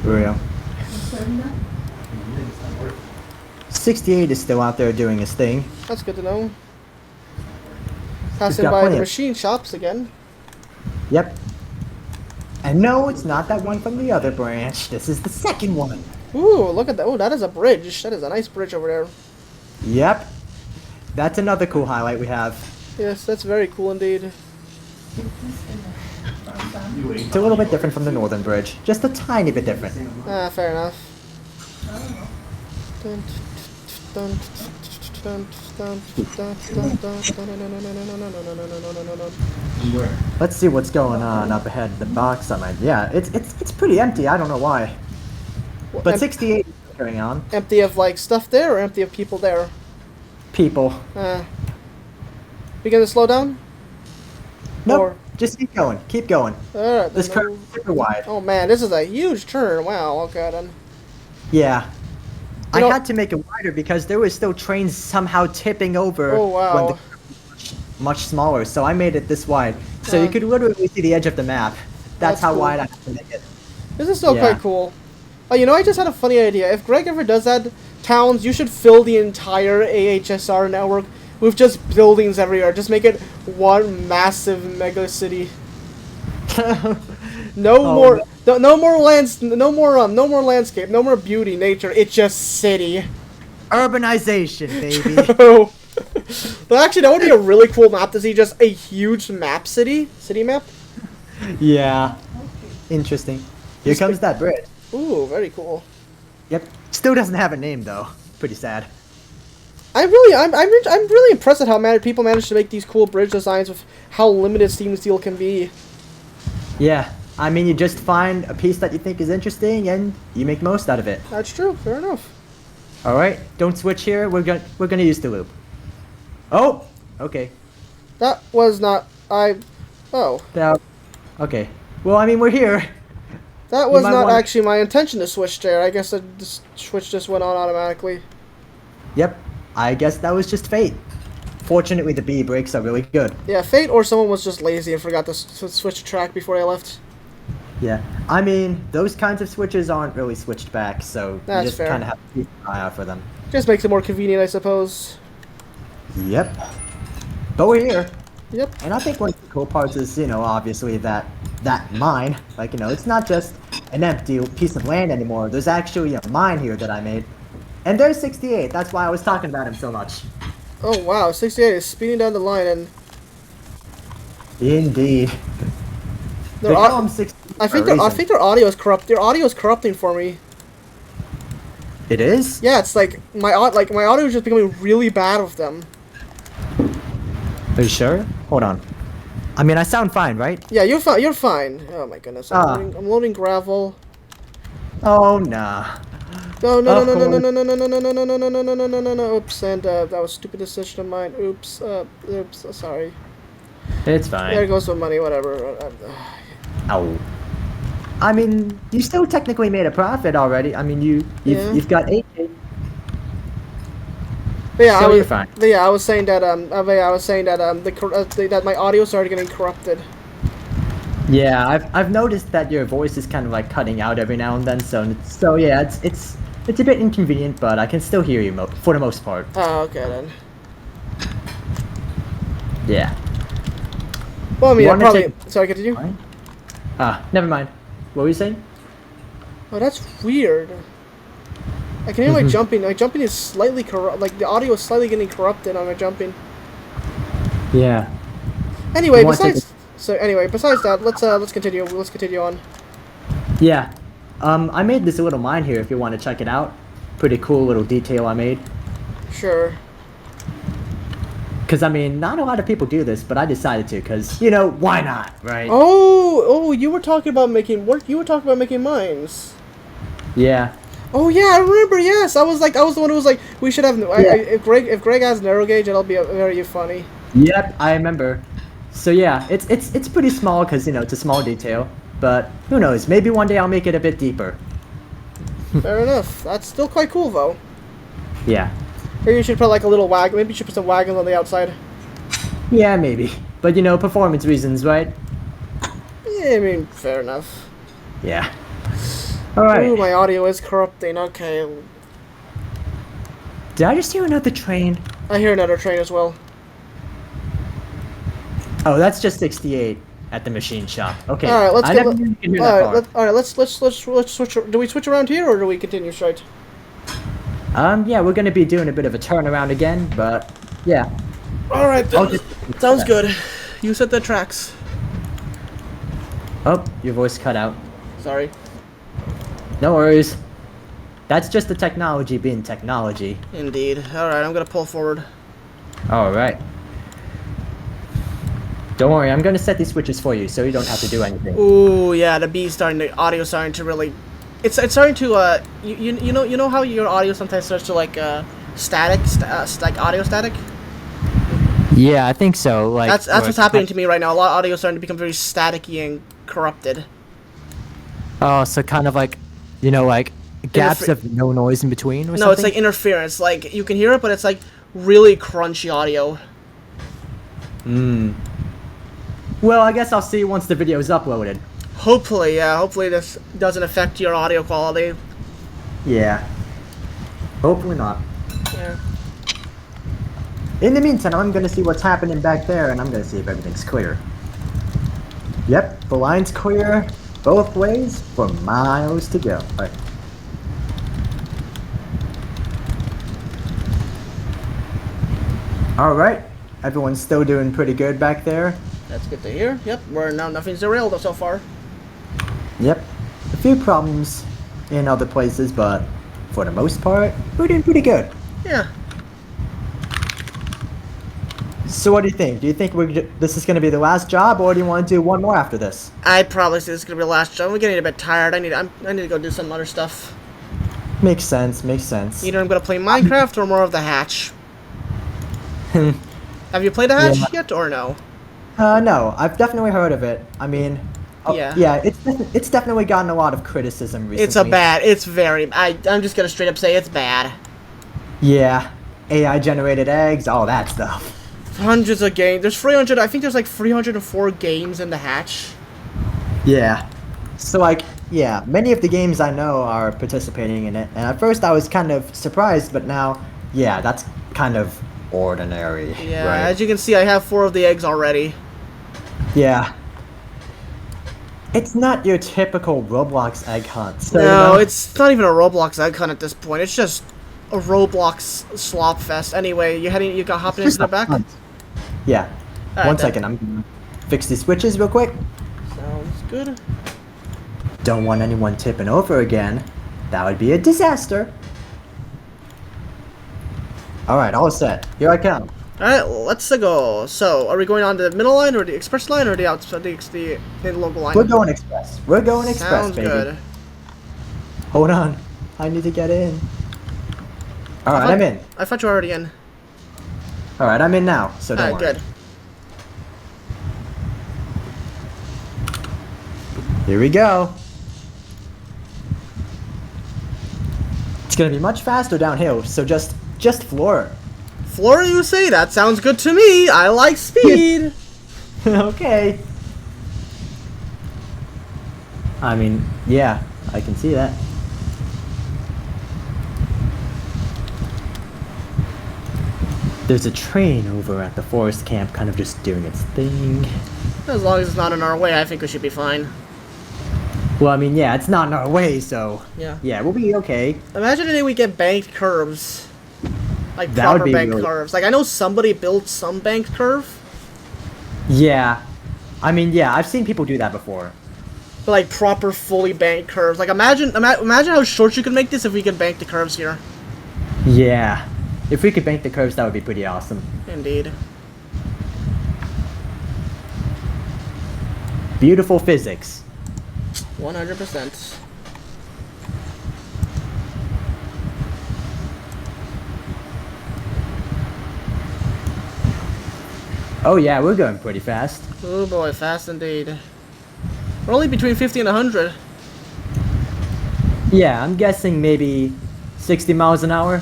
Speaker 2: For real. 68 is still out there doing his thing.
Speaker 1: That's good to know. Passing
Speaker 2: got
Speaker 1: by
Speaker 2: plenty
Speaker 1: the
Speaker 2: of-
Speaker 1: machine shops again.
Speaker 2: Yep. And no, it's not that one from the other branch. This is the second one.
Speaker 1: Ooh, look at that. Ooh, that is a bridge. That is a nice bridge over there.
Speaker 2: Yep. That's another cool highlight we have.
Speaker 1: Yes, that's very cool indeed.
Speaker 2: It's a little bit different from the northern bridge. Just a tiny bit different.
Speaker 1: Ah, fair enough. Dun, dun,
Speaker 2: Let's see what's going on up ahead. The box on my yeah, it's pretty empty. I don't know why. But 68 is carrying on.
Speaker 1: Empty of like stuff there, or empty of people there?
Speaker 2: People.
Speaker 1: We gonna slow down?
Speaker 2: Nope.
Speaker 1: Or-
Speaker 2: Just keep going. Keep going.
Speaker 1: Alright,
Speaker 2: This curve is super wide.
Speaker 1: Oh man, this is a huge turn. Wow. Okay then.
Speaker 2: Yeah.
Speaker 1: You know-
Speaker 2: I had to make it wider because there were still trains somehow tipping over
Speaker 1: Oh, wow.
Speaker 2: when the curve was much smaller. So I made it this wide, so you could literally see the edge of the map. That's how
Speaker 1: cool.
Speaker 2: wide I had to make it.
Speaker 1: This is still
Speaker 2: Yeah.
Speaker 1: quite cool. Oh, you know, I just had a funny idea. If Greg ever does that, towns, you should fill the entire AHSR network with just buildings everywhere. Just make it one massive mega city. No more, no more landscape, no more beauty, nature. It's just city.
Speaker 2: Urbanization, baby.
Speaker 1: But actually, that would be a really cool map to see. Just a huge city map.
Speaker 2: Yeah. Interesting. Here comes that bridge.
Speaker 1: Ooh, very cool.
Speaker 2: Yep. Still doesn't have a name though. Pretty sad.
Speaker 1: I'm really impressed at how people manage to make these cool bridge designs with how limited Steam Steel can be.
Speaker 2: Yeah. I mean, you just find a piece that you think is interesting and you make most out of it.
Speaker 1: That's true. Fair enough.
Speaker 2: All right. Don't switch here. We're gonna use the loop. Oh. Okay.
Speaker 1: That was not. Oh.
Speaker 2: Now. Okay. Well, I mean, we're here.
Speaker 1: That was
Speaker 2: might
Speaker 1: not
Speaker 2: wanna-
Speaker 1: actually my intention to switch there. I guess the switch just went on automatically.
Speaker 2: Yep. I guess that was just fate. Fortunately, the B brakes are really good.
Speaker 1: Yeah, fate or someone was just lazy and forgot to switch the track before they left.
Speaker 2: Yeah. I mean, those kinds of switches aren't really switched back, so
Speaker 1: That's
Speaker 2: you just
Speaker 1: fair.
Speaker 2: kind of have to keep an eye out for them.
Speaker 1: Just makes it more convenient, I suppose.
Speaker 2: Yep. But we're here.
Speaker 1: Yep.
Speaker 2: And I think one of the cool parts is, you know, obviously that mine, like, you know, it's not just an empty piece of land anymore. There's actually a mine here that I made. And there's 68. That's why I was talking about him so much.
Speaker 1: Oh wow, 68 is speeding down the line and
Speaker 2: Indeed.
Speaker 1: their
Speaker 2: They
Speaker 1: au-
Speaker 2: call him 68
Speaker 1: I
Speaker 2: for a
Speaker 1: think
Speaker 2: reason.
Speaker 1: their audio is corrupt. Their audio is corrupting for me.
Speaker 2: It is?
Speaker 1: Yeah, it's like my audio is just becoming really bad with them.
Speaker 2: Are you sure? Hold on. I mean, I sound fine, right?
Speaker 1: Yeah, you're fine. You're fine. Oh my goodness, I'm loading gravel.
Speaker 2: Oh, nah.
Speaker 1: No, no, no,
Speaker 2: Of
Speaker 1: no, no,
Speaker 2: course.
Speaker 1: no, no, no, no, no, no, no, no, no, no, no, no, no, no. Oops, and that was a stupid decision of mine. Oops, sorry.
Speaker 2: It's
Speaker 1: There
Speaker 2: fine.
Speaker 1: goes my money. Whatever.
Speaker 2: Ow. I mean, you still technically made a profit already. I mean,
Speaker 1: Yeah.
Speaker 2: you've got 8.
Speaker 1: But yeah,
Speaker 2: So you're fine.
Speaker 1: But yeah, I was saying that that my audio started getting corrupted.
Speaker 2: Yeah, I've noticed that your voice is kind of like cutting out every now and then. So yeah, it's a bit inconvenient, but I can still hear you for the most part.
Speaker 1: Oh, okay then.
Speaker 2: Yeah.
Speaker 1: Well, I mean,
Speaker 2: You
Speaker 1: I
Speaker 2: wanna
Speaker 1: probably.
Speaker 2: take-
Speaker 1: Sorry, continue.
Speaker 2: Fine. Never mind. What were you saying?
Speaker 1: Oh, that's weird. I can hear my jumping. My jumping is slightly corrupt. Like the audio is slightly getting corrupted on my jumping.
Speaker 2: Yeah.
Speaker 1: Anyway,
Speaker 2: You wanna take
Speaker 1: besides that, let's continue. Let's continue on.
Speaker 2: Yeah. I made this little mine here if you want to check it out. Pretty cool little detail I made.
Speaker 1: Sure.
Speaker 2: Because, I mean, not a lot of people do this, but I decided to, because, you know, why not, right?
Speaker 1: Oh, you were talking about making work. You were talking about making mines.
Speaker 2: Yeah.
Speaker 1: Oh yeah, I remember. Yes, I was the one who was like, we should have. If Greg has narrow gauge, it'll be very funny.
Speaker 2: Yep, I remember. So yeah, it's pretty small because, you know, it's a small detail. But who knows, maybe one day I'll make it a bit deeper.
Speaker 1: Fair enough. That's still quite cool though.
Speaker 2: Yeah.
Speaker 1: Maybe you should put like a little wagon. Maybe you should put some wagons on the outside.
Speaker 2: Yeah, maybe. But, you know, performance reasons, right?
Speaker 1: Yeah, I mean, fair enough.
Speaker 2: Yeah. Alright.
Speaker 1: Ooh, my audio is corrupting. Okay.
Speaker 2: Did I just hear another train?
Speaker 1: I hear another train as well.
Speaker 2: Oh, that's just 68 at the machine shop. Okay.
Speaker 1: All right, let's
Speaker 2: I
Speaker 1: get.
Speaker 2: never knew you could hear that far.
Speaker 1: All right, let's switch. Do we switch around here or do we continue straight?
Speaker 2: Yeah, we're gonna be doing a bit of a turnaround again, but yeah.
Speaker 1: All right.
Speaker 2: I'll just-
Speaker 1: Sounds good. You set the tracks.
Speaker 2: Oh, your voice cut out.
Speaker 1: Sorry.
Speaker 2: No worries. That's just the technology being technology.
Speaker 1: Indeed. Alright, I'm gonna pull forward.
Speaker 2: Alright. Don't worry, I'm gonna set these switches for you so you don't have to do anything.
Speaker 1: Ooh, yeah, the audio starting to really... It's starting to, you know how your audio sometimes starts to, like, static, like audio static?
Speaker 2: Yeah, I think so. Like
Speaker 1: That's what's happening to me right now. A lot of audio is starting to become very staticky and corrupted.
Speaker 2: Oh, so kind of like, you know, like gaps of no noise in between or something?
Speaker 1: No, it's like interference. Like, you can hear it, but it's like really crunchy audio.
Speaker 2: Well, I guess I'll see once the video is uploaded.
Speaker 1: Hopefully, yeah. Hopefully this doesn't affect your audio quality.
Speaker 2: Yeah. Hopefully not.
Speaker 1: Yeah.
Speaker 2: In the meantime, I'm gonna see what's happening back there, and I'm gonna see if everything's clear. Yep, the line's clear both ways for miles to go. Alright. Alright, everyone's still doing pretty good back there.
Speaker 1: That's good to hear. Yep, nothing's derailed so far.
Speaker 2: Yep, a few problems in other places, but for the most part, we're doing pretty good.
Speaker 1: Yeah.
Speaker 2: So what do you think? Do you think this is going to be the last job, or do you want to do one more after this?
Speaker 1: I'd probably say this is gonna be the last job. I'm getting a bit tired. I need to go do some other stuff.
Speaker 2: Makes sense, makes sense.
Speaker 1: Either I'm gonna play Minecraft or more of the Hatch. Have you played the Hatch yet, or no?
Speaker 2: No, I've definitely heard of it. I mean,
Speaker 1: Yeah.
Speaker 2: it's definitely gotten a lot of criticism recently.
Speaker 1: It's very, I'm just gonna straight up say it's bad.
Speaker 2: Yeah, AI generated eggs, all that stuff.
Speaker 1: Hundreds of games. There's 300, I think there's like 304 games in the Hatch.
Speaker 2: Yeah. So like, yeah, many of the games I know are participating in it, and at first I was kind of surprised, but now, yeah, that's kind of ordinary.
Speaker 1: Yeah,
Speaker 2: right?
Speaker 1: as you can see, I have 4 of the eggs already.
Speaker 2: Yeah. It's not your typical Roblox egg hunt. So,
Speaker 1: No, it's not even a Roblox egg hunt at this point. It's just a Roblox slop fest. Anyway, you got hopping into the back?
Speaker 2: Yeah.
Speaker 1: Alright,
Speaker 2: One
Speaker 1: then.
Speaker 2: second, I'm gonna fix these switches real quick.
Speaker 1: Sounds good.
Speaker 2: Don't want anyone tipping over again. That would be a disaster. Alright, all set. Here I come.
Speaker 1: Alright, let's go. So, are we going on the middle line, or the express line, or the outside, the local line?
Speaker 2: We're going express. We're going express,
Speaker 1: Sounds
Speaker 2: baby.
Speaker 1: good.
Speaker 2: Hold on. I need to get in. Alright, I'm in.
Speaker 1: I thought you were already in.
Speaker 2: Alright, I'm in now, so don't
Speaker 1: Alright,
Speaker 2: worry.
Speaker 1: good.
Speaker 2: Here we go. It's gonna be much faster downhill, so just floor it.
Speaker 1: Floor, you say? That sounds good to me. I like speed.
Speaker 2: Okay. I mean, yeah, I can see that. There's a train over at the forest camp kind of just doing its thing.
Speaker 1: As long as it's not in our way, I think we should be fine.
Speaker 2: Well, I mean, yeah, it's not in our way, so...
Speaker 1: Yeah.
Speaker 2: We'll be okay.
Speaker 1: Imagine if we get banked curves. Like
Speaker 2: That would
Speaker 1: proper
Speaker 2: be
Speaker 1: banked
Speaker 2: really-
Speaker 1: curves. Like, I know somebody built some banked curve.
Speaker 2: Yeah. I mean, yeah, I've seen people do that before.
Speaker 1: But like proper fully banked curves. Like imagine how short you could make this if we could bank the curves here.
Speaker 2: Yeah. If we could bank the curves, that would be pretty awesome.
Speaker 1: Indeed.
Speaker 2: Beautiful physics.
Speaker 1: 100%.
Speaker 2: Oh yeah, we're going pretty fast.
Speaker 1: Oh boy, fast indeed. We're only between 50 and 100.
Speaker 2: Yeah, I'm guessing maybe 60 miles an hour.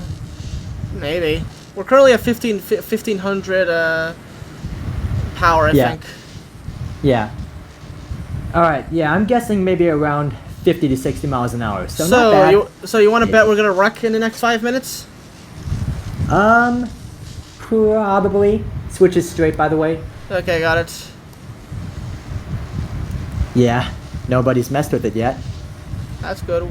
Speaker 1: Maybe. We're currently at 1500 power, I
Speaker 2: Yeah.
Speaker 1: think.
Speaker 2: Yeah. Alright, yeah, I'm guessing maybe around 50 to 60 miles an hour. So not bad.
Speaker 1: So you want to bet we're gonna wreck in the next 5 minutes?
Speaker 2: Probably. Switches straight, by the way.
Speaker 1: Okay, got it.
Speaker 2: Yeah, nobody's messed with it yet.
Speaker 1: That's good.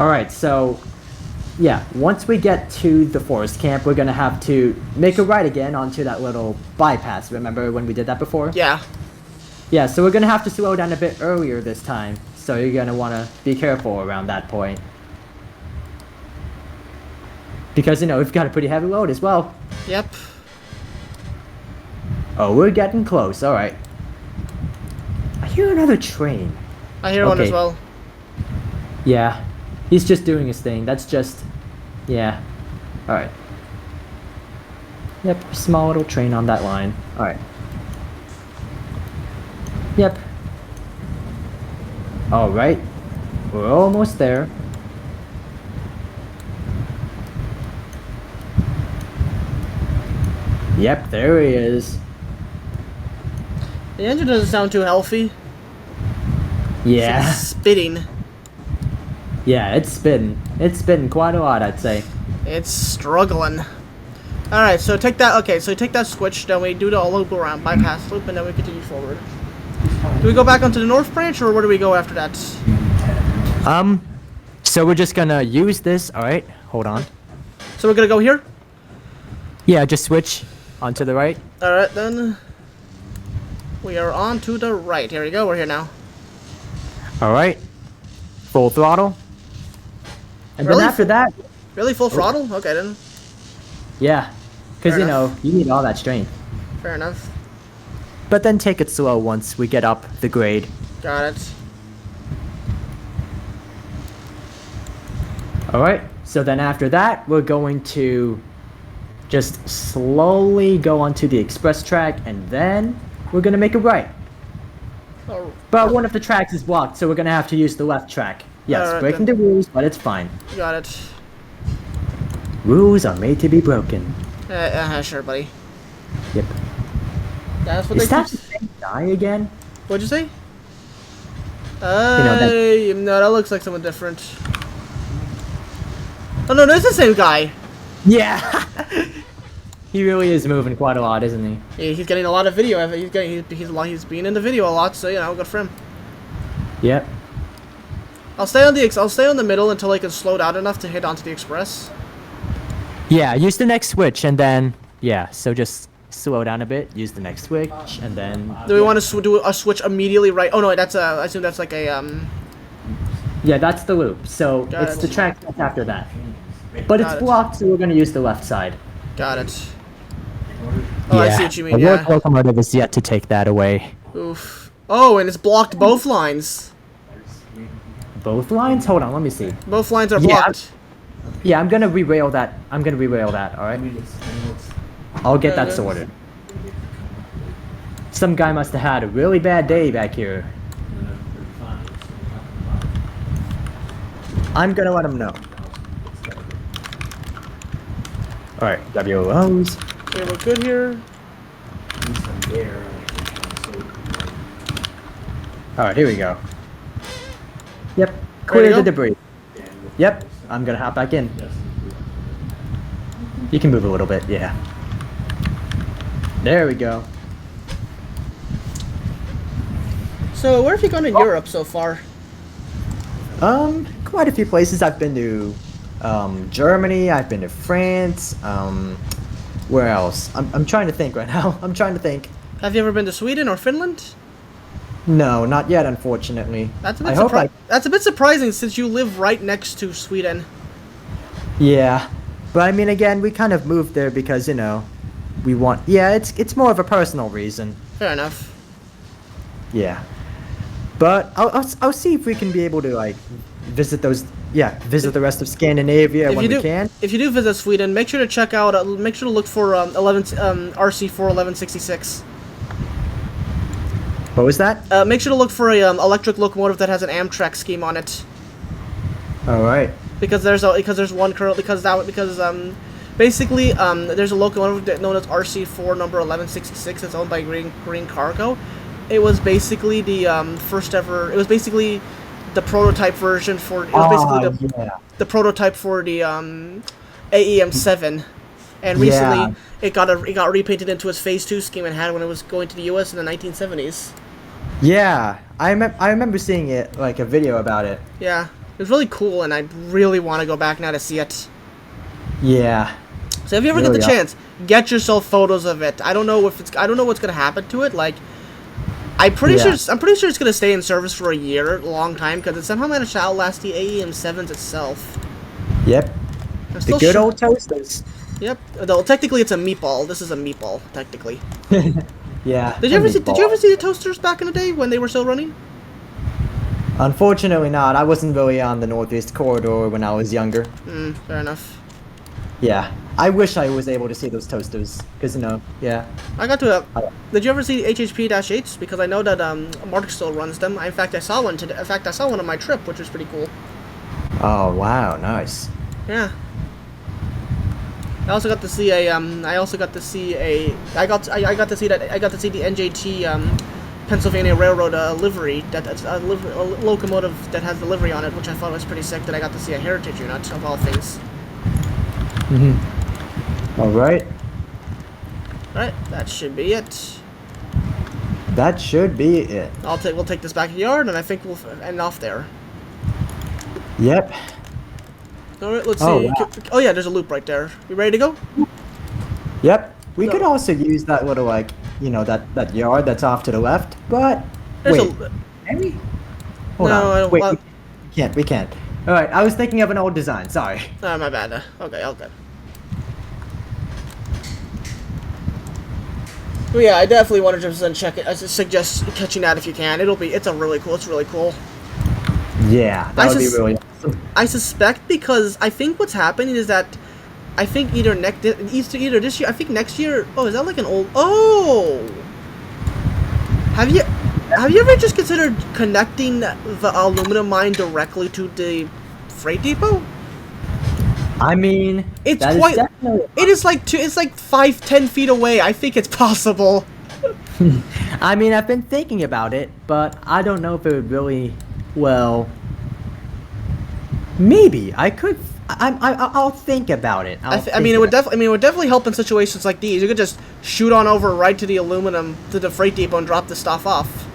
Speaker 2: Alright, so... Yeah, once we get to the forest camp, we're gonna have to make a right again onto that little bypass. Remember when we did that before?
Speaker 1: Yeah.
Speaker 2: Yeah, so we're gonna have to slow down a bit earlier this time. so you're gonna want to be careful around that point. Because, you know, we've got a pretty heavy load as well.
Speaker 1: Yep.
Speaker 2: Oh, we're getting close, alright. I hear another train.
Speaker 1: I hear one as well.
Speaker 2: Yeah, he's just doing his thing. That's just, yeah. Alright. Yep, small little train on that line. Alright. Yep. Alright. We're almost there. Yep, there he is.
Speaker 1: The engine doesn't sound too healthy.
Speaker 2: Yeah.
Speaker 1: It's spitting.
Speaker 2: Yeah, it's spitting. It's spitting quite a lot, I'd say.
Speaker 1: It's struggling. Alright, so take that, okay, so take that switch, then we do the loop around, bypass loop, and then we continue forward. Do we go back onto the north branch, or where do we go after that?
Speaker 2: So we're just gonna use this, alright? Hold on.
Speaker 1: So we're gonna go here?
Speaker 2: Yeah, just switch onto the right.
Speaker 1: Alright, then. We are on to the right. Here we go, we're here now.
Speaker 2: Alright. Full throttle. And
Speaker 1: Really?
Speaker 2: then after that,
Speaker 1: Really, full throttle? Okay, then.
Speaker 2: yeah. Because,
Speaker 1: Fair
Speaker 2: you know,
Speaker 1: enough.
Speaker 2: you need all that strength.
Speaker 1: Fair enough.
Speaker 2: But then take it slow once we get up the grade.
Speaker 1: Got it.
Speaker 2: Alright, so then after that, we're going to just slowly go onto the express track, and then we're going to make a right.
Speaker 1: Oh,
Speaker 2: But one of the tracks is blocked, so we're going to have to use the left track. Yes,
Speaker 1: Alright,
Speaker 2: breaking
Speaker 1: then.
Speaker 2: the rules, but it's fine.
Speaker 1: got it.
Speaker 2: Rules are made to be broken.
Speaker 1: Sure, buddy.
Speaker 2: Yep.
Speaker 1: That's what
Speaker 2: Is
Speaker 1: they
Speaker 2: that
Speaker 1: keep...
Speaker 2: the same guy again?
Speaker 1: What'd you say?
Speaker 2: know,
Speaker 1: No, that looks like someone different. Oh no, that's the same guy.
Speaker 2: Yeah! He really is moving quite a lot, isn't he?
Speaker 1: Yeah, he's getting a lot of video. He's been in the video a lot, so you know, good for him.
Speaker 2: Yep.
Speaker 1: I'll stay on the middle until I can slow down enough to hit onto the express.
Speaker 2: Yeah, use the next switch, and then, yeah, so just slow down a bit, use the next switch, and then...
Speaker 1: Do we want to do a switch immediately right? Oh no, that's I assume that's like a
Speaker 2: Yeah, that's the loop, so
Speaker 1: Got
Speaker 2: it's
Speaker 1: it.
Speaker 2: the track that's after that. But it's
Speaker 1: Got it.
Speaker 2: blocked, so we're going to use the left side.
Speaker 1: Got it. Oh, I see what you mean.
Speaker 2: The
Speaker 1: Yeah.
Speaker 2: locomotive is yet to take that away.
Speaker 1: Oof. Oh, and it's blocked both lines.
Speaker 2: Both lines? Hold on, let me see.
Speaker 1: Both lines are
Speaker 2: Yeah.
Speaker 1: blocked.
Speaker 2: Yeah, I'm gonna re-rail that. Alright? I'll get that sorted. Some guy must have had a really bad day back here. I'm gonna let him know. Alright, WOs.
Speaker 1: Okay, we're good here.
Speaker 2: Alright, here we go. Yep,
Speaker 1: Ready to
Speaker 2: clear
Speaker 1: go?
Speaker 2: the debris. Yep, I'm gonna hop back in. You can move a little bit, yeah. There we go.
Speaker 1: So, where have you gone in Europe so far?
Speaker 2: Quite a few places. I've been to Germany, I've been to France, where else? I'm trying to think right now. I'm trying to think.
Speaker 1: Have you ever been to Sweden or Finland?
Speaker 2: No, not yet, unfortunately.
Speaker 1: That's a
Speaker 2: I
Speaker 1: bit
Speaker 2: hope
Speaker 1: That's a bit surprising since you live right next to Sweden.
Speaker 2: Yeah, but I mean, again, we kind of moved there because, you know, we want. Yeah, it's more of a personal reason.
Speaker 1: Fair enough.
Speaker 2: Yeah, but I'll see if we can be able to like visit those. Yeah, visit the rest of Scandinavia when we can.
Speaker 1: If you do visit Sweden, make sure to check out. Make sure to look for RC4 1166.
Speaker 2: What was that?
Speaker 1: Make sure to look for a electric locomotive that has an Amtrak scheme on it.
Speaker 2: All right.
Speaker 1: Because there's one currently basically there's a locomotive known as RC4 number 1166 that's owned by Green Cargo. It was basically the first ever. It was basically the prototype version for. It was basically the prototype for the AEM7, and recently it got repainted into its Phase 2 scheme and had when it was going to the US in the 1970s.
Speaker 2: Yeah, I remember seeing it, like a video about it.
Speaker 1: Yeah, it was really cool, and I really want to go back now to see it.
Speaker 2: Yeah.
Speaker 1: So if you ever get the chance, get yourself photos of it. I don't know what's gonna happen to it. Like, I'm pretty
Speaker 2: Yeah.
Speaker 1: sure it's gonna stay in service for a year, a long time, because it somehow managed to outlast the AEM7s itself.
Speaker 2: Yep.
Speaker 1: I'm
Speaker 2: The
Speaker 1: still
Speaker 2: good
Speaker 1: sure-
Speaker 2: old toasters.
Speaker 1: Yep. Though technically it's a meatball. This is a meatball, technically.
Speaker 2: Yeah.
Speaker 1: Did you ever see the toasters back in the day when they were still running?
Speaker 2: Unfortunately not. I wasn't really on the Northeast Corridor when I was younger.
Speaker 1: Fair enough.
Speaker 2: Yeah. I wish I was able to see those toasters. Because, yeah.
Speaker 1: I got to. Did you ever see HHP-8s? Because I know that Mark still runs them. In fact, I saw one today. In fact, I saw one on my trip, which was pretty cool.
Speaker 2: Oh, wow. Nice.
Speaker 1: Yeah. I also got to see a. I got to see the NJT Pennsylvania Railroad livery. That's a locomotive that has the livery on it, which I thought was pretty sick. That I got to see a heritage unit of all things.
Speaker 2: All right.
Speaker 1: Alright, that should be it.
Speaker 2: That should be it.
Speaker 1: We'll take this back to the yard, and I think we'll end off there.
Speaker 2: Yep.
Speaker 1: Alright, let's
Speaker 2: Oh,
Speaker 1: see.
Speaker 2: wow.
Speaker 1: Oh yeah, there's a loop right there. You ready to go?
Speaker 2: Yep. We
Speaker 1: No.
Speaker 2: could also use that little, like, that yard that's off to the left, but...
Speaker 1: There's
Speaker 2: wait.
Speaker 1: a.
Speaker 2: Maybe? Hold
Speaker 1: No, I
Speaker 2: on.
Speaker 1: don't-
Speaker 2: Wait,
Speaker 1: well-
Speaker 2: we can't. Alright, I was thinking of an old design, sorry.
Speaker 1: Oh, my bad. Okay, okay. But yeah, I definitely 100% check it. I suggest catching that if you can. It's really cool.
Speaker 2: Yeah, that would be really awesome.
Speaker 1: I suspect because I think what's happening is that I think either this year, I think next year. Oh, is that like an old? Oh, have you ever just considered connecting the aluminum mine directly to the freight depot?
Speaker 2: I mean,
Speaker 1: It's
Speaker 2: that is
Speaker 1: quite.
Speaker 2: definitely...
Speaker 1: It's like 5-10 feet away. I think it's possible.
Speaker 2: I mean, I've been thinking about it, but I don't know if it would really... Well... Maybe. I could... I'll think about it.
Speaker 1: I mean, it would definitely help in situations like these. You could just shoot on over right to the aluminum to the freight depot and drop the stuff off.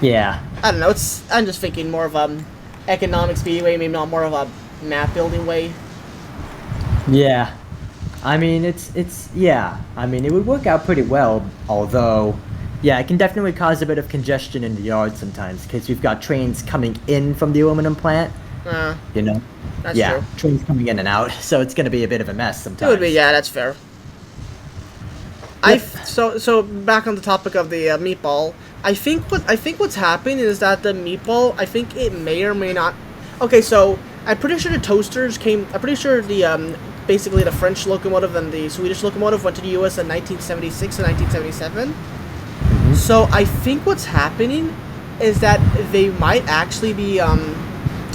Speaker 2: Yeah.
Speaker 1: I don't know. I'm just thinking more of economic speedway, maybe not more of a map building way.
Speaker 2: Yeah. I mean, yeah. I mean, it would work out pretty well, although... Yeah, it can definitely cause a bit of congestion in the yard sometimes, because we've got trains coming in from the aluminum plant.
Speaker 1: That's
Speaker 2: Yeah,
Speaker 1: true.
Speaker 2: trains coming in and out, so it's gonna be a bit of a mess
Speaker 1: It
Speaker 2: sometimes.
Speaker 1: would be, yeah, that's fair.
Speaker 2: Yep.
Speaker 1: So back on the topic of the meatball, I think what's happening is that the meatball, I think it may or may not. Okay, so I'm pretty sure the toasters came. I'm pretty sure the basically the French locomotive and the Swedish locomotive went to the U.S. in 1976 and 1977. So I think what's happening is that they might actually be, and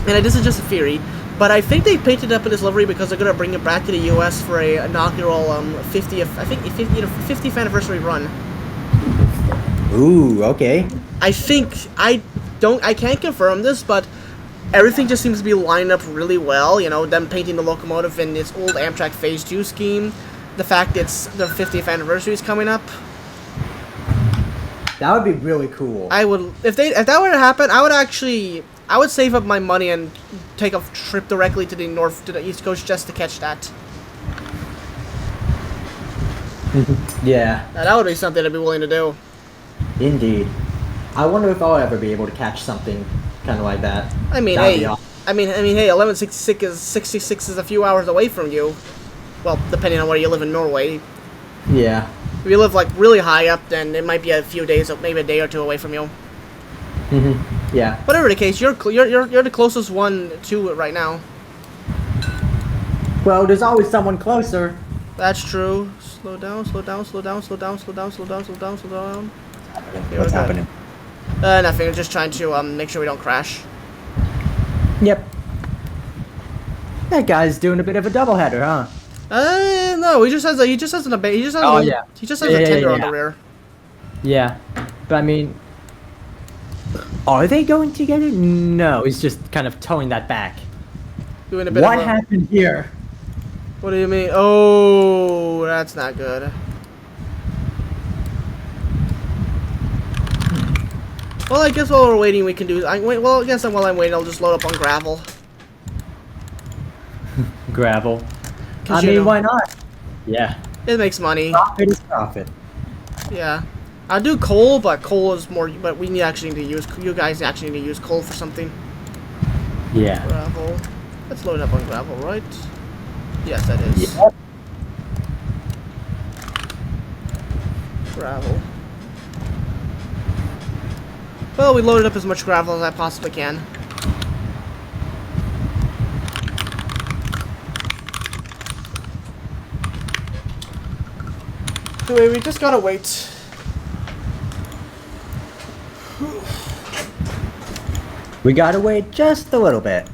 Speaker 1: this is just a theory, but I think they painted up in this livery because they're gonna bring it back to the U.S. for a inaugural 50th anniversary run.
Speaker 2: Ooh, okay.
Speaker 1: I can't confirm this, but everything just seems to be lined up really well. You know, them painting the locomotive in this old Amtrak Phase 2 scheme, the fact it's the 50th anniversary is coming up.
Speaker 2: That would be really cool.
Speaker 1: If that were to happen, I would save up my money and take a trip directly to the East Coast just to catch that.
Speaker 2: Yeah,
Speaker 1: Now, that would be something I'd be willing to do.
Speaker 2: indeed. I wonder if I'll ever be able to catch something kind of like that.
Speaker 1: I mean,
Speaker 2: That'd be
Speaker 1: hey,
Speaker 2: awesome.
Speaker 1: I mean, hey, 1166 is a few hours away from you. Well, depending on where you live in Norway.
Speaker 2: Yeah.
Speaker 1: If you live like really high up, then it might be a few days, maybe a day or two away from you.
Speaker 2: Yeah.
Speaker 1: Whatever the case, you're the closest one to it right now.
Speaker 2: Well, there's always someone closer.
Speaker 1: That's true. Slow down. Okay,
Speaker 2: What's
Speaker 1: we're
Speaker 2: happening?
Speaker 1: good. Nothing. Just trying to make sure we don't crash.
Speaker 2: Yep. That guy's doing a bit of a doubleheader, huh?
Speaker 1: No, he just has a
Speaker 2: Oh, yeah.
Speaker 1: He just has a tender on the rear.
Speaker 2: Yeah. But I mean, are they going together? No, he's just kind of towing that back.
Speaker 1: Doing a bit
Speaker 2: What
Speaker 1: of a,
Speaker 2: happened here?
Speaker 1: What do you mean? Oh, that's not good. Well, I guess while we're waiting, we can do. I guess while I'm waiting, I'll just load up on gravel.
Speaker 2: Gravel.
Speaker 1: 'Cause
Speaker 2: I
Speaker 1: you
Speaker 2: mean,
Speaker 1: know,
Speaker 2: why not? Yeah.
Speaker 1: It makes money.
Speaker 2: Profit is profit.
Speaker 1: Yeah. I'll do coal, but coal is more. But we actually need to use. You guys actually need to use coal for something.
Speaker 2: Yeah.
Speaker 1: Gravel. Let's load up on gravel, right? Yes, that is.
Speaker 2: Yep.
Speaker 1: Gravel. Well, we loaded up as much gravel as I possibly can. Anyway, we just gotta wait.
Speaker 2: We gotta wait just a little bit.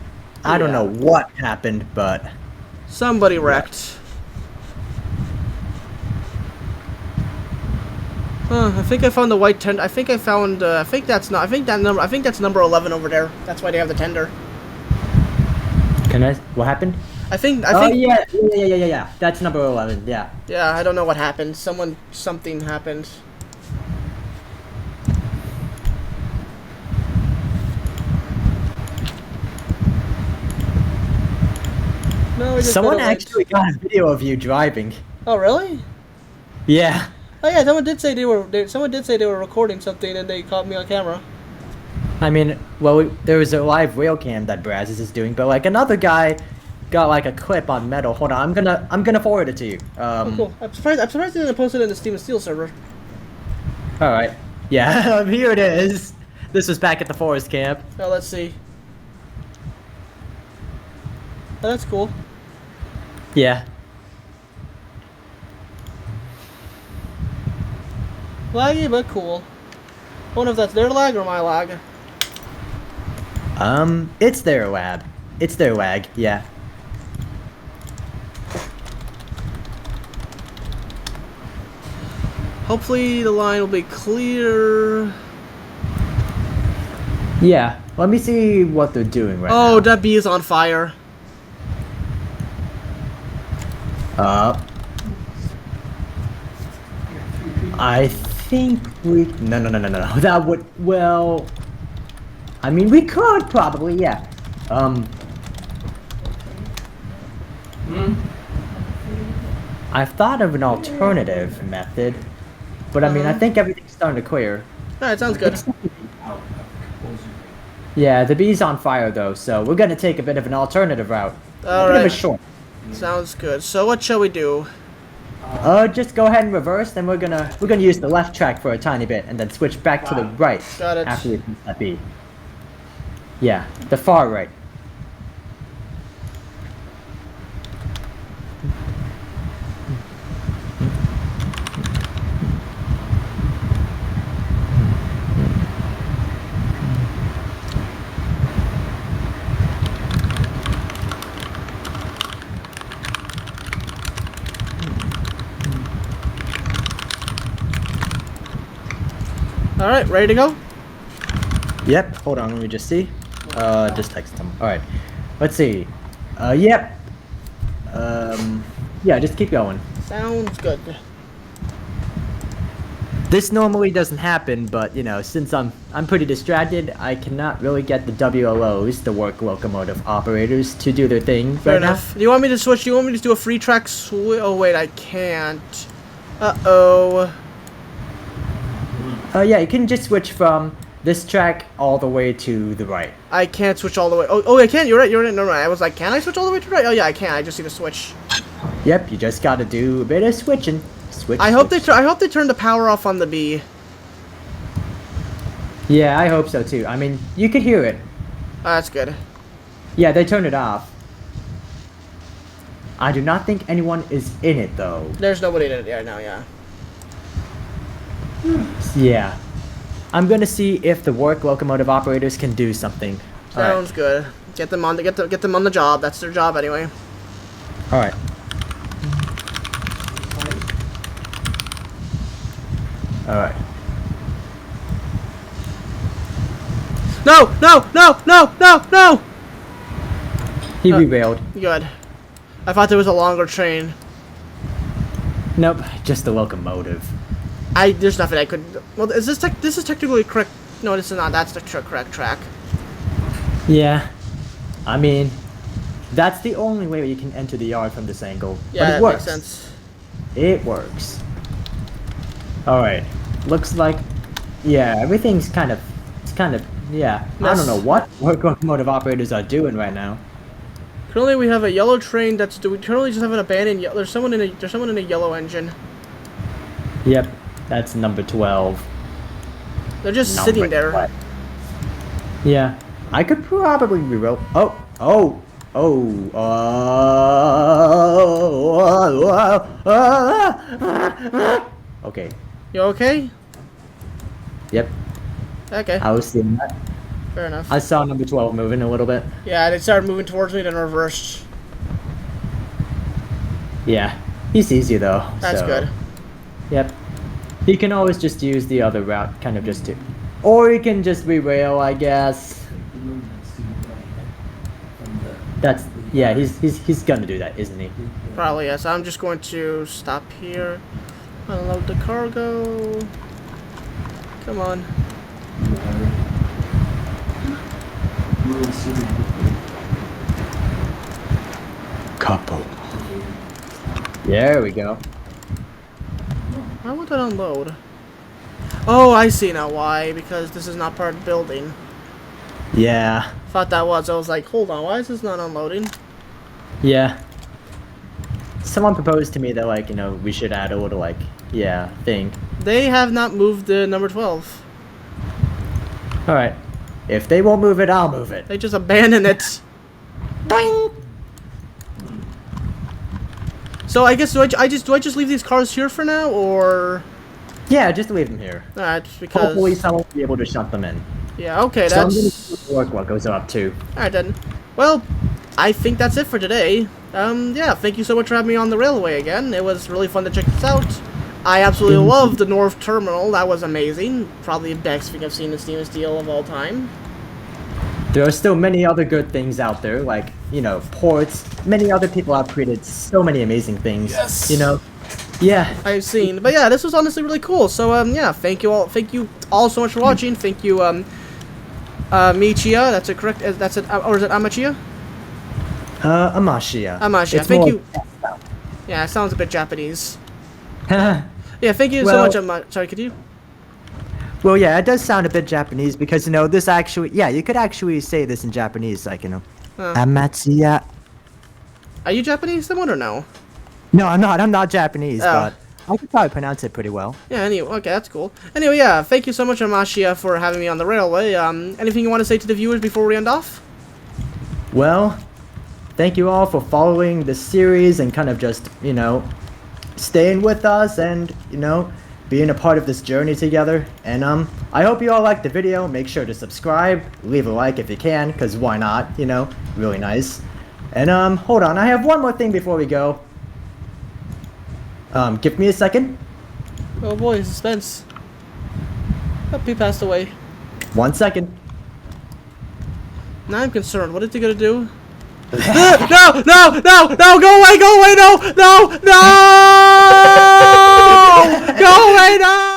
Speaker 2: I don't
Speaker 1: Yeah.
Speaker 2: know what happened, but
Speaker 1: Somebody wrecked. I think I found the white tender. I think I found. I think that's not. I think that number. I think that's number 11 over there. That's why they have the tender.
Speaker 2: can I? What happened?
Speaker 1: I think.
Speaker 2: Oh yeah. That's number 11. Yeah.
Speaker 1: Yeah, I don't know what happened. Something happened. No, we just
Speaker 2: Someone
Speaker 1: gotta wait.
Speaker 2: actually got a video of you driving.
Speaker 1: Oh, really?
Speaker 2: Yeah.
Speaker 1: Oh yeah, someone did say they were. Someone did say they were recording something, and they caught me on camera.
Speaker 2: I mean, well, there was a live rail cam that Brazos is doing, but like another guy got like a clip on metal. Hold on, I'm gonna forward it to you.
Speaker 1: Oh, cool. I'm surprised. They didn't post it in the Steam and Steel server.
Speaker 2: All right. Yeah, here it is. This was back at the forest camp.
Speaker 1: Oh, let's see. Oh, that's cool.
Speaker 2: Yeah.
Speaker 1: Laggy, but cool. I wonder if that's their lag or my lag.
Speaker 2: It's their lab. It's their lag. Yeah.
Speaker 1: Hopefully the line will be clear.
Speaker 2: Yeah. Let me see what they're doing right
Speaker 1: Oh,
Speaker 2: now.
Speaker 1: that bee is on fire.
Speaker 2: I think we. No. That would. Well. I mean, we could probably. Yeah. I've thought of an alternative method, but I mean, I think everything's starting to clear.
Speaker 1: Alright, sounds good.
Speaker 2: Yeah, the bee's on fire though, so we're gonna take a bit of an alternative route. A bit of a
Speaker 1: Alright.
Speaker 2: short.
Speaker 1: Sounds good. So what shall we do?
Speaker 2: Just go ahead and reverse, then we're gonna use the left track for a tiny bit, and then switch back to the right
Speaker 1: Got it.
Speaker 2: after we finish that bee. Yeah, the far right.
Speaker 1: Alright, ready to go?
Speaker 2: Yep. Hold on, let me just see. Just text them. All right. Let's see. Yep. Yeah, just keep going.
Speaker 1: Sounds good.
Speaker 2: This normally doesn't happen, but you know, since I'm pretty distracted, I cannot really get the WLOs, the work locomotive operators, to do their thing
Speaker 1: Fair
Speaker 2: right
Speaker 1: enough. Do you want me to switch? Do you want me to do a free track Oh wait, I can't. Uh-oh.
Speaker 2: now. Yeah, you can just switch from this track all the way to the right.
Speaker 1: I can't switch all the way. Oh, I can. You're right. No, I was like, can I switch all the way to the right? Oh yeah, I can. I just need to switch.
Speaker 2: Yep, you just gotta do a bit of switching. Switch.
Speaker 1: I hope
Speaker 2: switch.
Speaker 1: I hope they turn the power off on the bee.
Speaker 2: Yeah, I hope so too. I mean, you could hear it.
Speaker 1: That's good.
Speaker 2: Yeah, they turned it off. I do not think anyone is in it though.
Speaker 1: There's nobody in it right now. Yeah.
Speaker 2: Yeah. I'm gonna see if the work locomotive operators can do something.
Speaker 1: Sounds good. Get them on the get them on the job. That's their job anyway.
Speaker 2: Alright. Alright.
Speaker 1: No!
Speaker 2: He derailed.
Speaker 1: Good. I thought there was a longer train.
Speaker 2: Nope, just the locomotive.
Speaker 1: There's nothing I could. Well, this is technically correct. No, this is not. That's the correct track.
Speaker 2: Yeah. I mean, that's the only way you can enter the yard from this angle.
Speaker 1: Yeah,
Speaker 2: but it
Speaker 1: that
Speaker 2: works.
Speaker 1: makes sense.
Speaker 2: It works. Alright. looks like, yeah, everything's kind of, yeah. I don't know what locomotive operators are doing right now.
Speaker 1: Currently, we have a yellow train that's. We currently just have an abandoned. There's someone in a yellow engine.
Speaker 2: Yep, that's number 12.
Speaker 1: They're just sitting there.
Speaker 2: 12. Yeah, I could probably reroll. Okay.
Speaker 1: You okay?
Speaker 2: Yep,
Speaker 1: Okay.
Speaker 2: I was seeing that.
Speaker 1: Fair enough.
Speaker 2: I saw number 12 moving a little bit.
Speaker 1: Yeah, they started moving towards me, then reversed.
Speaker 2: Yeah, he sees you though.
Speaker 1: That's
Speaker 2: so.
Speaker 1: good.
Speaker 2: Yep. He can always just use the other route, kind of just to, or he can just re-rail, I guess. That's, yeah, he's gonna do that, isn't he?
Speaker 1: Probably yes. I'm just going to stop here, unload the cargo. Come on.
Speaker 2: Couple. There we go.
Speaker 1: Why would that unload? Oh, I see now why. Because this is not part of the building.
Speaker 2: Yeah.
Speaker 1: Thought that was. I was like, hold on, why is this not unloading?
Speaker 2: Yeah. Someone proposed to me that, like, you know, we should add a little, like, yeah, thing.
Speaker 1: They have not moved the number 12.
Speaker 2: Alright. If they won't move it, I'll move it.
Speaker 1: They just abandoned it. Boing! So I guess do I just leave these cars here for now, or?
Speaker 2: Yeah, just leave them here.
Speaker 1: Alright, because.
Speaker 2: Hopefully someone will be able to shut them in.
Speaker 1: Yeah. Okay.
Speaker 2: So I'm
Speaker 1: That's.
Speaker 2: gonna work what goes up too.
Speaker 1: Alright then. Well, I think that's it for today. Yeah. Thank you so much for having me on the railway again. It was really fun to check this out. I absolutely loved the North Terminal. That was amazing. Probably the best thing I've seen in Steam and Steel of all time.
Speaker 2: There are still many other good things out there, like, you know, ports. Many other people have created so many amazing things.
Speaker 1: Yes.
Speaker 2: You know? Yeah.
Speaker 1: I've seen. But yeah, this was honestly really cool. So yeah, thank you all so much for watching. Thank you Michiya, that's a correct that's it, or is it amachiya?
Speaker 2: Amachiya.
Speaker 1: Amachiya.
Speaker 2: It's
Speaker 1: Thank
Speaker 2: more-
Speaker 1: you. Yeah, it sounds a bit Japanese.
Speaker 2: well,
Speaker 1: Yeah, thank you so much. Sorry, could you?
Speaker 2: yeah, it does sound a bit Japanese because, you know, this actually, yeah, you could actually say this in Japanese, like, you know, amachiya.
Speaker 1: Are you Japanese, someone, or no?
Speaker 2: No, I'm not Japanese,
Speaker 1: Oh.
Speaker 2: but I could probably pronounce it pretty well.
Speaker 1: Yeah, anyway, okay, that's cool. Anyway, yeah, thank you so much, Amachiya, for having me on the railway. Anything you want to say to the viewers before we end off?
Speaker 2: Well, thank you all for following the series and kind of just, you know, staying with us and, you know, being a part of this journey together. And I hope you all liked the video. Make sure to subscribe, leave a like if you can, because why not, you know, really nice. And hold on, I have one more thing before we go. Give me a second.
Speaker 1: Oh boy, suspense. Oh, he passed away.
Speaker 2: 1 second.
Speaker 1: Now I'm concerned. What is he gonna do? No! Go away! No! Go away! No!